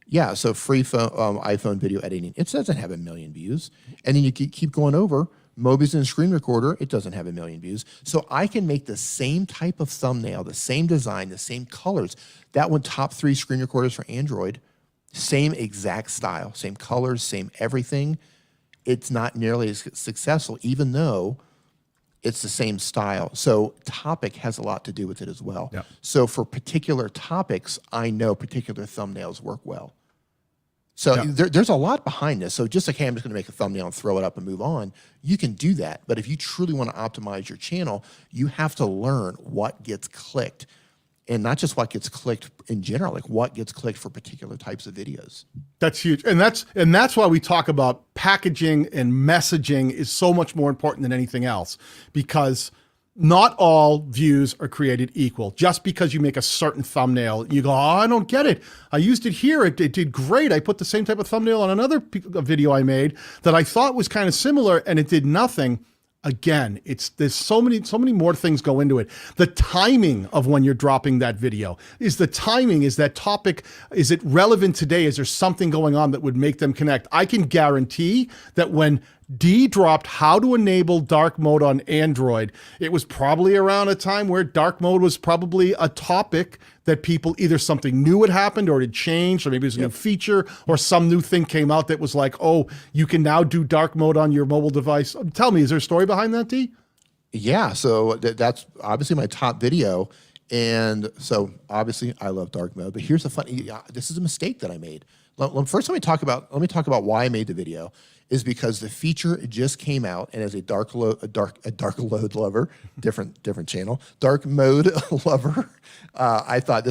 Yeah, so free phone, iPhone video editing. It doesn't have 1 million views. And then you keep going over. Mobius and Screen Recorder, it doesn't have 1 million views. So I can make the same type of thumbnail, the same design, the same colors. That one, top 3 screen recorders for Android, same exact style, same colors, same everything. It's not nearly as successful, even though it's the same style. So topic has a lot to do with it as well. Yep. So for particular topics, I know particular thumbnails work well. So there's a lot behind this. So just like, hey, I'm just gonna make a thumbnail and throw it up and move on, you can do that. But if you truly wanna optimize your channel, you have to learn what gets clicked. And not just what gets clicked in general, like what gets clicked for particular types of videos. That's huge. And that's why we talk about packaging and messaging is so much more important than anything else, because not all views are created equal. Just because you make a certain thumbnail, you go, oh, I don't get it. I used it here. It did great. I put the same type of thumbnail on another video I made that I thought was kind of similar and it did nothing. Again, there's so many more things go into it. The timing of when you're dropping that video is that topic, is it relevant today? Is there something going on that would make them connect? I can guarantee that when Dee dropped how to enable dark mode on Android, it was probably around a time where dark mode was probably a topic that people, either something new had happened or it had changed, or maybe it was a new feature or some new thing came out that was like, oh, you can now do dark mode on your mobile device. Tell me, is there a story behind that, Dee? Yeah, so that's obviously my top video. And so obviously I love dark mode, but here's the funny, this is a mistake that I made. First, let me talk about why I made the video. Is because the feature just came out, and as a dark mode lover, different channel, dark mode lover, I thought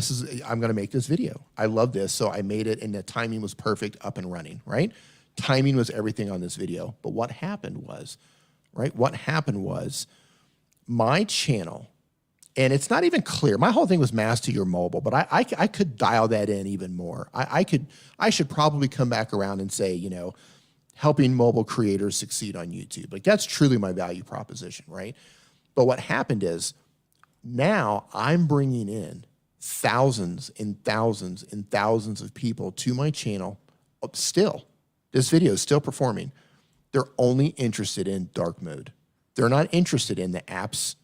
I'm going to make this video. I love this, so I made it, and the timing was perfect, up and running. Right, timing was everything on this video. But what happened was, my channel, and it's not even clear. My whole thing was masked to your mobile, but I could dial that in even more. I should probably come back around and say, you know, helping mobile creators succeed on YouTube. Like that's truly my value proposition, right? But what happened is now I'm bringing in thousands and thousands and thousands of people to my channel. Still, this video is still performing. They're only interested in dark mode. They're not interested in the apps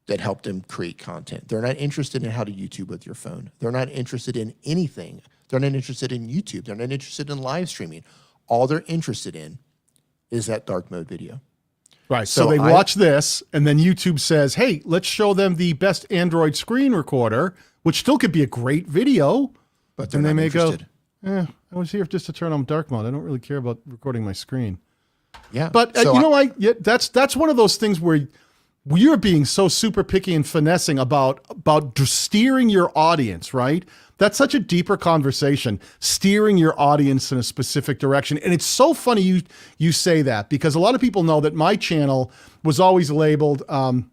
that help them create content. They're not interested in how to YouTube with your phone. They're not interested in anything. They're not interested in YouTube. They're not interested in live streaming. All they're interested in is that dark mode video. Right. So they watch this, and then YouTube says, hey, let's show them the best Android screen recorder, which still could be a great video. But then they may interested. Go, I was here just to turn on dark mode. I don't really care about recording my screen. Yeah. But that's one of those things where you're being so super picky and finessing about steering your audience, right? That's such a deeper conversation, steering your audience in a specific direction. And it's so funny you say that, because a lot of people know that my channel was always labeled, Daniel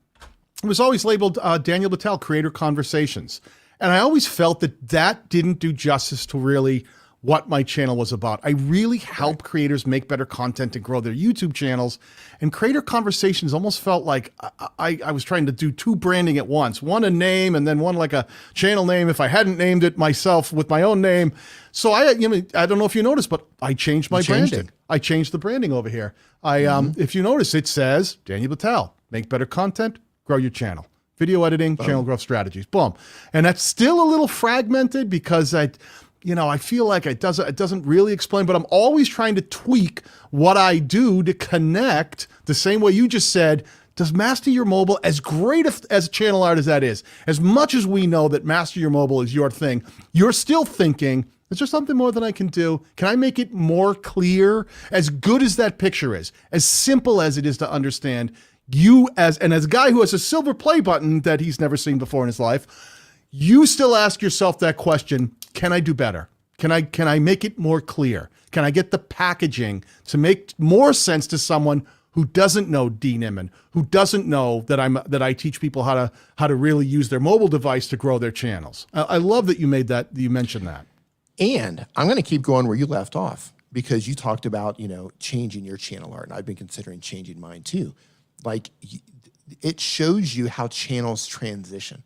Batal, Creator Conversations. And I always felt that didn't do justice to really what my channel was about. I really help creators make better content and grow their YouTube channels. And Creator Conversations almost felt like I was trying to do two branding at once. One a name and then one like a channel name if I hadn't named it myself with my own name. So I don't know if you noticed, but I changed my branding. I changed the branding over here. If you notice, it says Daniel Batal, make better content, grow your channel. Video editing, channel growth strategies, boom. And that's still a little fragmented because I feel like it doesn't really explain, but I'm always trying to tweak what I do to connect the same way you just said. Does Master Your Mobile, as great as channel art as that is, as much as we know that Master Your Mobile is your thing, you're still thinking, is there something more that I can do? Can I make it more clear? As good as that picture is, as simple as it is to understand, as a guy who has a silver play button that he's never seen before in his life, you still ask yourself that question, can I do better? Can I make it more clear? Can I get the packaging to make more sense to someone who doesn't know Dee Nimmin, who doesn't know that I teach people how to really use their mobile device to grow their channels? I love that you mentioned that. And I'm going to keep going where you left off, because you talked about, changing your channel art, and I've been considering changing mine too. Like, it shows you how channels transition.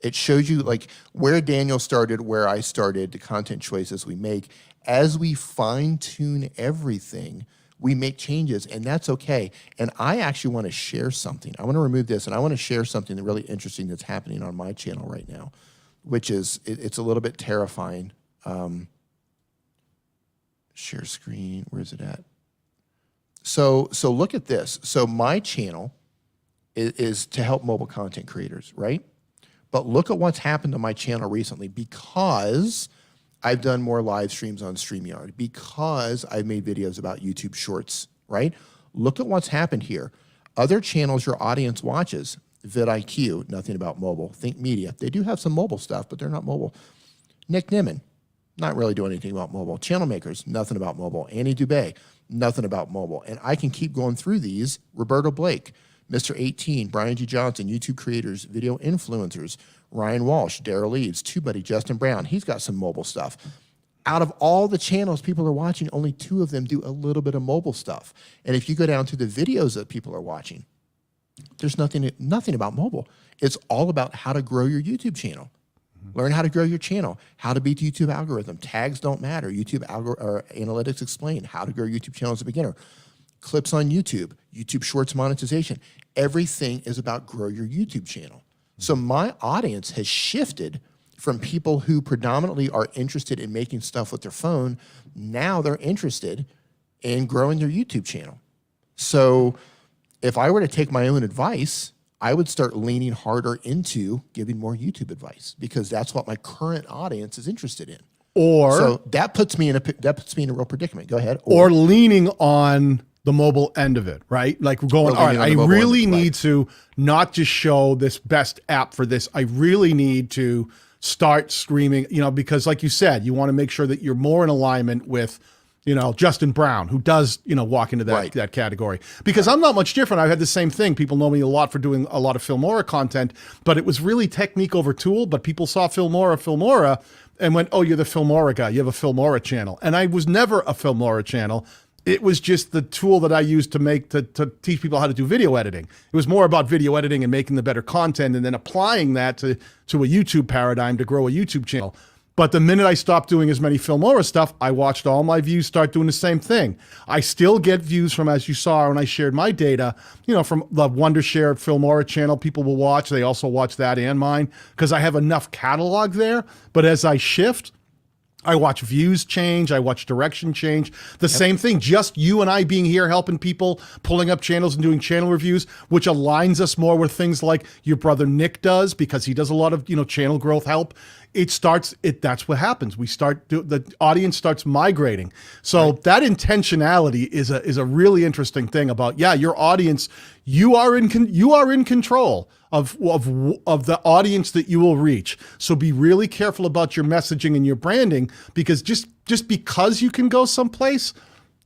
It shows you like where Daniel started, where I started, the content choices we make. As we fine tune everything, we make changes, and that's okay. And I actually want to share something. I want to remove this, and I want to share something really interesting that's happening on my channel right now, which is, it's a little bit terrifying. Share screen, where is it at? So look at this. So my channel is to help mobile content creators, right? But look at what's happened to my channel recently, because I've done more live streams on StreamYard, because I've made videos about YouTube Shorts, right? Look at what's happened here. Other channels your audience watches, vidIQ, nothing about mobile. Think Media, they do have some mobile stuff, but they're not mobile. Nick Nimmin, not really doing anything about mobile. Channel Makers, nothing about mobile. Annie Dubé, nothing about mobile. And I can keep going through these. Roberto Blake, Mr. 18, Brian G. Johnson, YouTube creators, video influencers, Ryan Walsh, Daryl Eves, TubeBuddy, Justin Brown. He's got some mobile stuff. Out of all the channels people are watching, only 2 of them do a little bit of mobile stuff. And if you go down to the videos that people are watching, there's nothing about mobile. It's all about how to grow your YouTube channel. Learn how to grow your channel, how to beat the YouTube algorithm. Tags don't matter. YouTube analytics explain how to grow YouTube channel as a beginner. Clips on YouTube, YouTube Shorts monetization. Everything is about grow your YouTube channel. So my audience has shifted from people who predominantly are interested in making stuff with their phone. Now they're interested in growing their YouTube channel. So if I were to take my own advice, I would start leaning harder into giving more YouTube advice, because that's what my current audience is interested in. So that puts me in a real predicament. Go ahead. Or leaning on the mobile end of it, right? Like we're going, all right, I really need to not just show this best app for this. I really need to start streaming, because like you said, you want to make sure that you're more in alignment with, Justin Brown, who does, walk into that category. Because I'm not much different. I've had the same thing. People know me a lot for doing a lot of Filmora content, but it was really technique over tool. But people saw Filmora, and went, oh, you're the Filmora guy. You have a Filmora channel. And I was never a Filmora channel. It was just the tool that I used to teach people how to do video editing. It was more about video editing and making the better content, and then applying that to a YouTube paradigm to grow a YouTube channel. But the minute I stopped doing as many Filmora stuff, I watched all my views start doing the same thing. I still get views from, as you saw when I shared my data, from the Wondershare Filmora channel, people will watch. They also watch that and mine, because I have enough catalog there. But as I shift, I watch views change. I watch direction change. The same thing, just you and I being here helping people, pulling up channels and doing channel reviews, which aligns us more with things like your brother Nick does, because he does a lot of, channel growth help. that's what happens. The audience starts migrating. So that intentionality is a really interesting thing about, your audience, you are in control of the audience that you will reach. So be really careful about your messaging and your branding, because just because you can go someplace,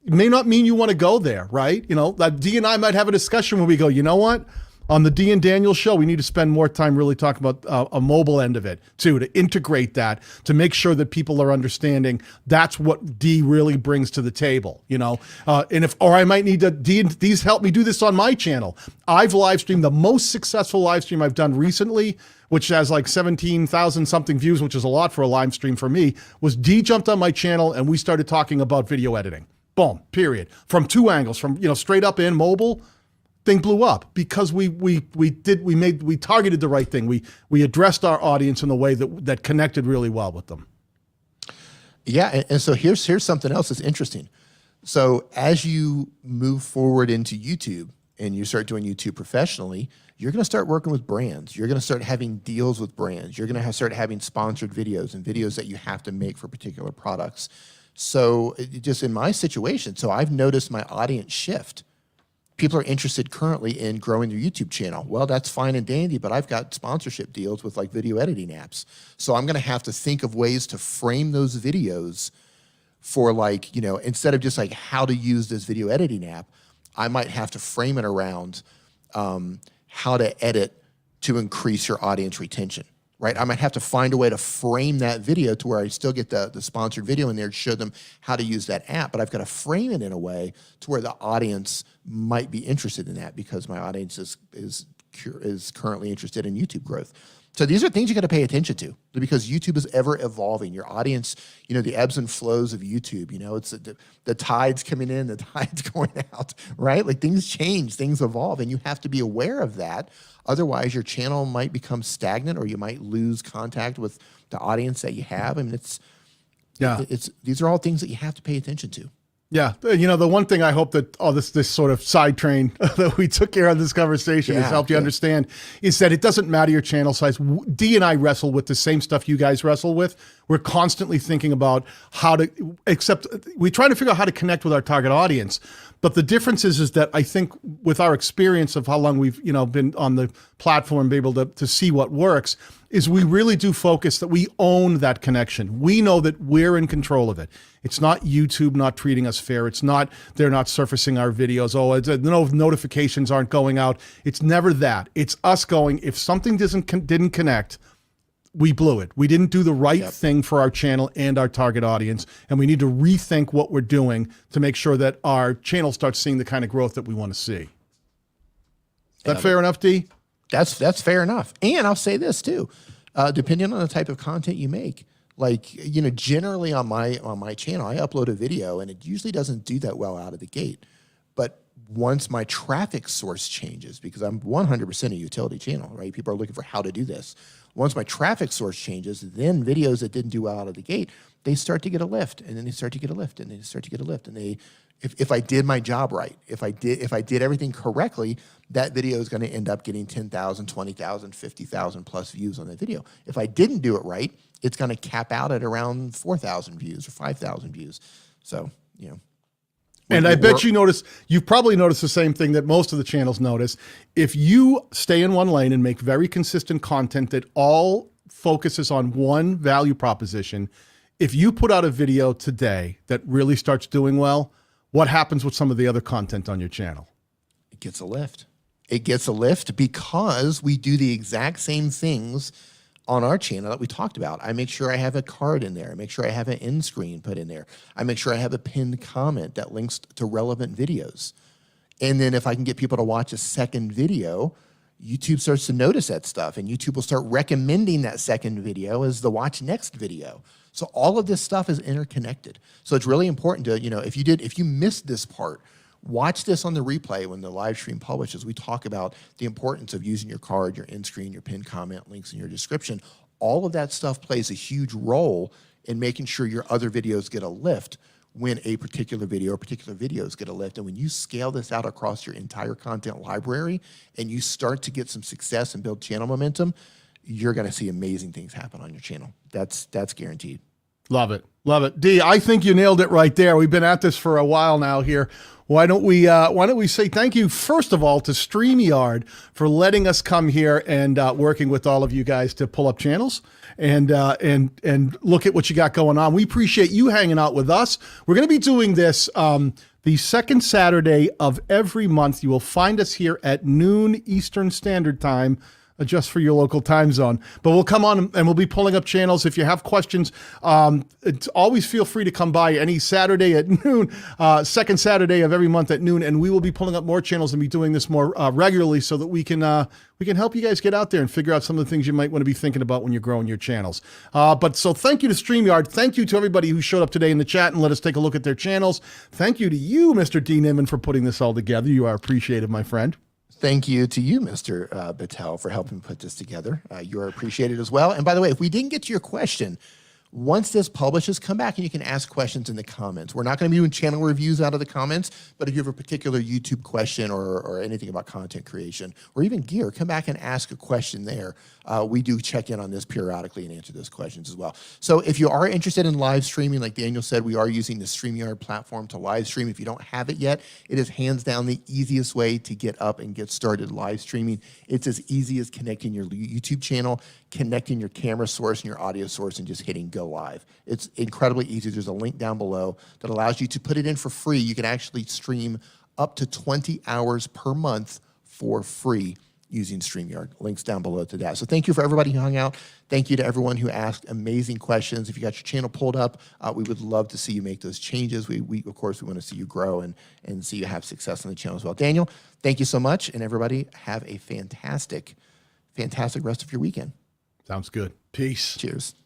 it may not mean you want to go there, right? Like Dee and I might have a discussion where we go, you know what? On the Dee and Daniel show, we need to spend more time really talking about a mobile end of it too, to integrate that, to make sure that people are understanding that's what Dee really brings to the table, or I might need to, Dee's help me do this on my channel. I've live streamed the most successful live stream I've done recently, which has like 17,000 something views, which is a lot for a live stream for me, was Dee jumped on my channel and we started talking about video editing. Boom, period. From two angles, from straight up and mobile. Thing blew up because we targeted the right thing. We addressed our audience in a way that connected really well with them. Yeah, and so here's something else that's interesting. So as you move forward into YouTube and you start doing YouTube professionally, you're going to start working with brands. You're going to start having deals with brands. You're going to start having sponsored videos and videos that you have to make for particular products. So just in my situation, so I've noticed my audience shift. People are interested currently in growing their YouTube channel. Well, that's fine and dandy, but I've got sponsorship deals with like video editing apps. So I'm going to have to think of ways to frame those videos for like, instead of just like how to use this video editing app, I might have to frame it around how to edit to increase your audience retention, right? I might have to find a way to frame that video to where I still get the sponsored video in there to show them how to use that app, but I've got to frame it in a way to where the audience might be interested in that because my audience is currently interested in YouTube growth. So these are things you got to pay attention to because YouTube is ever evolving. Your audience, the ebbs and flows of YouTube, it's the tides coming in, the tides going out, right? Like things change, things evolve, and you have to be aware of that. Otherwise, your channel might become stagnant or you might lose contact with the audience that you have. I mean, these are all things that you have to pay attention to. Yeah, the one thing I hope that this sort of side train that we took care of this conversation has helped you understand is that it doesn't matter your channel size. Dee and I wrestle with the same stuff you guys wrestle with. We're constantly thinking about we're trying to figure out how to connect with our target audience. But the difference is that I think with our experience of how long we've been on the platform, be able to see what works, is we really do focus that we own that connection. We know that we're in control of it. It's not YouTube not treating us fair. It's not they're not surfacing our videos. No notifications aren't going out. It's never that. It's us going, if something didn't connect, we blew it. We didn't do the right thing for our channel and our target audience, and we need to rethink what we're doing to make sure that our channel starts seeing the kind of growth that we want to see. Is that fair enough, Dee? That's fair enough. And I'll say this too, depending on the type of content you make, like, generally on my channel, I upload a video and it usually doesn't do that well out of the gate. But once my traffic source changes, because I'm 100% a utility channel, right? People are looking for how to do this. Once my traffic source changes, then videos that didn't do well out of the gate, they start to get a lift, and then they start to get a lift, and they start to get a lift. And if I did my job right, if I did everything correctly, that video is going to end up getting 10,000, 20,000, 50,000 plus views on that video. If I didn't do it right, it's going to cap out at around 4,000 views or 5,000 views. So, And I bet you've probably noticed the same thing that most of the channels notice. If you stay in one lane and make very consistent content that all focuses on one value proposition, if you put out a video today that really starts doing well, what happens with some of the other content on your channel? It gets a lift. It gets a lift because we do the exact same things on our channel that we talked about. I make sure I have a card in there. I make sure I have an end screen put in there. I make sure I have a pinned comment that links to relevant videos. And then if I can get people to watch a second video, YouTube starts to notice that stuff, and YouTube will start recommending that second video as the watch next video. So all of this stuff is interconnected. So it's really important to, if you missed this part, watch this on the replay when the live stream publishes. We talk about the importance of using your card, your end screen, your pinned comment, links in your description. All of that stuff plays a huge role in making sure your other videos get a lift when a particular video or particular videos get a lift. And when you scale this out across your entire content library and you start to get some success and build channel momentum, you're going to see amazing things happen on your channel. That's guaranteed. Love it. Love it. Dee, I think you nailed it right there. We've been at this for a while now here. Why don't we say thank you, first of all, to StreamYard for letting us come here and working with all of you guys to pull up channels and look at what you got going on. We appreciate you hanging out with us. We're going to be doing this the second Saturday of every month. You will find us here at noon Eastern Standard Time, just for your local time zone. But we'll come on and we'll be pulling up channels. If you have questions, always feel free to come by any Saturday at noon, second Saturday of every month at noon, and we will be pulling up more channels and be doing this more regularly so that we can help you guys get out there and figure out some of the things you might want to be thinking about when you're growing your channels. So thank you to StreamYard. Thank you to everybody who showed up today in the chat and let us take a look at their channels. Thank you to you, Mr. D. Nimmin, for putting this all together. You are appreciated, my friend. Thank you to you, Mr. Batal, for helping put this together. You are appreciated as well. And by the way, if we didn't get to your question, once this publishes, come back and you can ask questions in the comments. We're not going to be doing channel reviews out of the comments, but if you have a particular YouTube question or anything about content creation or even gear, come back and ask a question there. We do check in on this periodically and answer those questions as well. So if you are interested in live streaming, like Daniel said, we are using the StreamYard platform to live stream. If you don't have it yet, it is hands down the easiest way to get up and get started live streaming. It's as easy as connecting your YouTube channel, connecting your camera source and your audio source, and just hitting go live. It's incredibly easy. There's a link down below that allows you to put it in for free. You can actually stream up to 20 hours per month for free using StreamYard. Links down below to that. So thank you for everybody who hung out. Thank you to everyone who asked amazing questions. If you got your channel pulled up, we would love to see you make those changes. We of course, we want to see you grow and see you have success on the channel as well. Daniel, thank you so much. And everybody have a fantastic rest of your weekend. Sounds good. Peace. Cheers.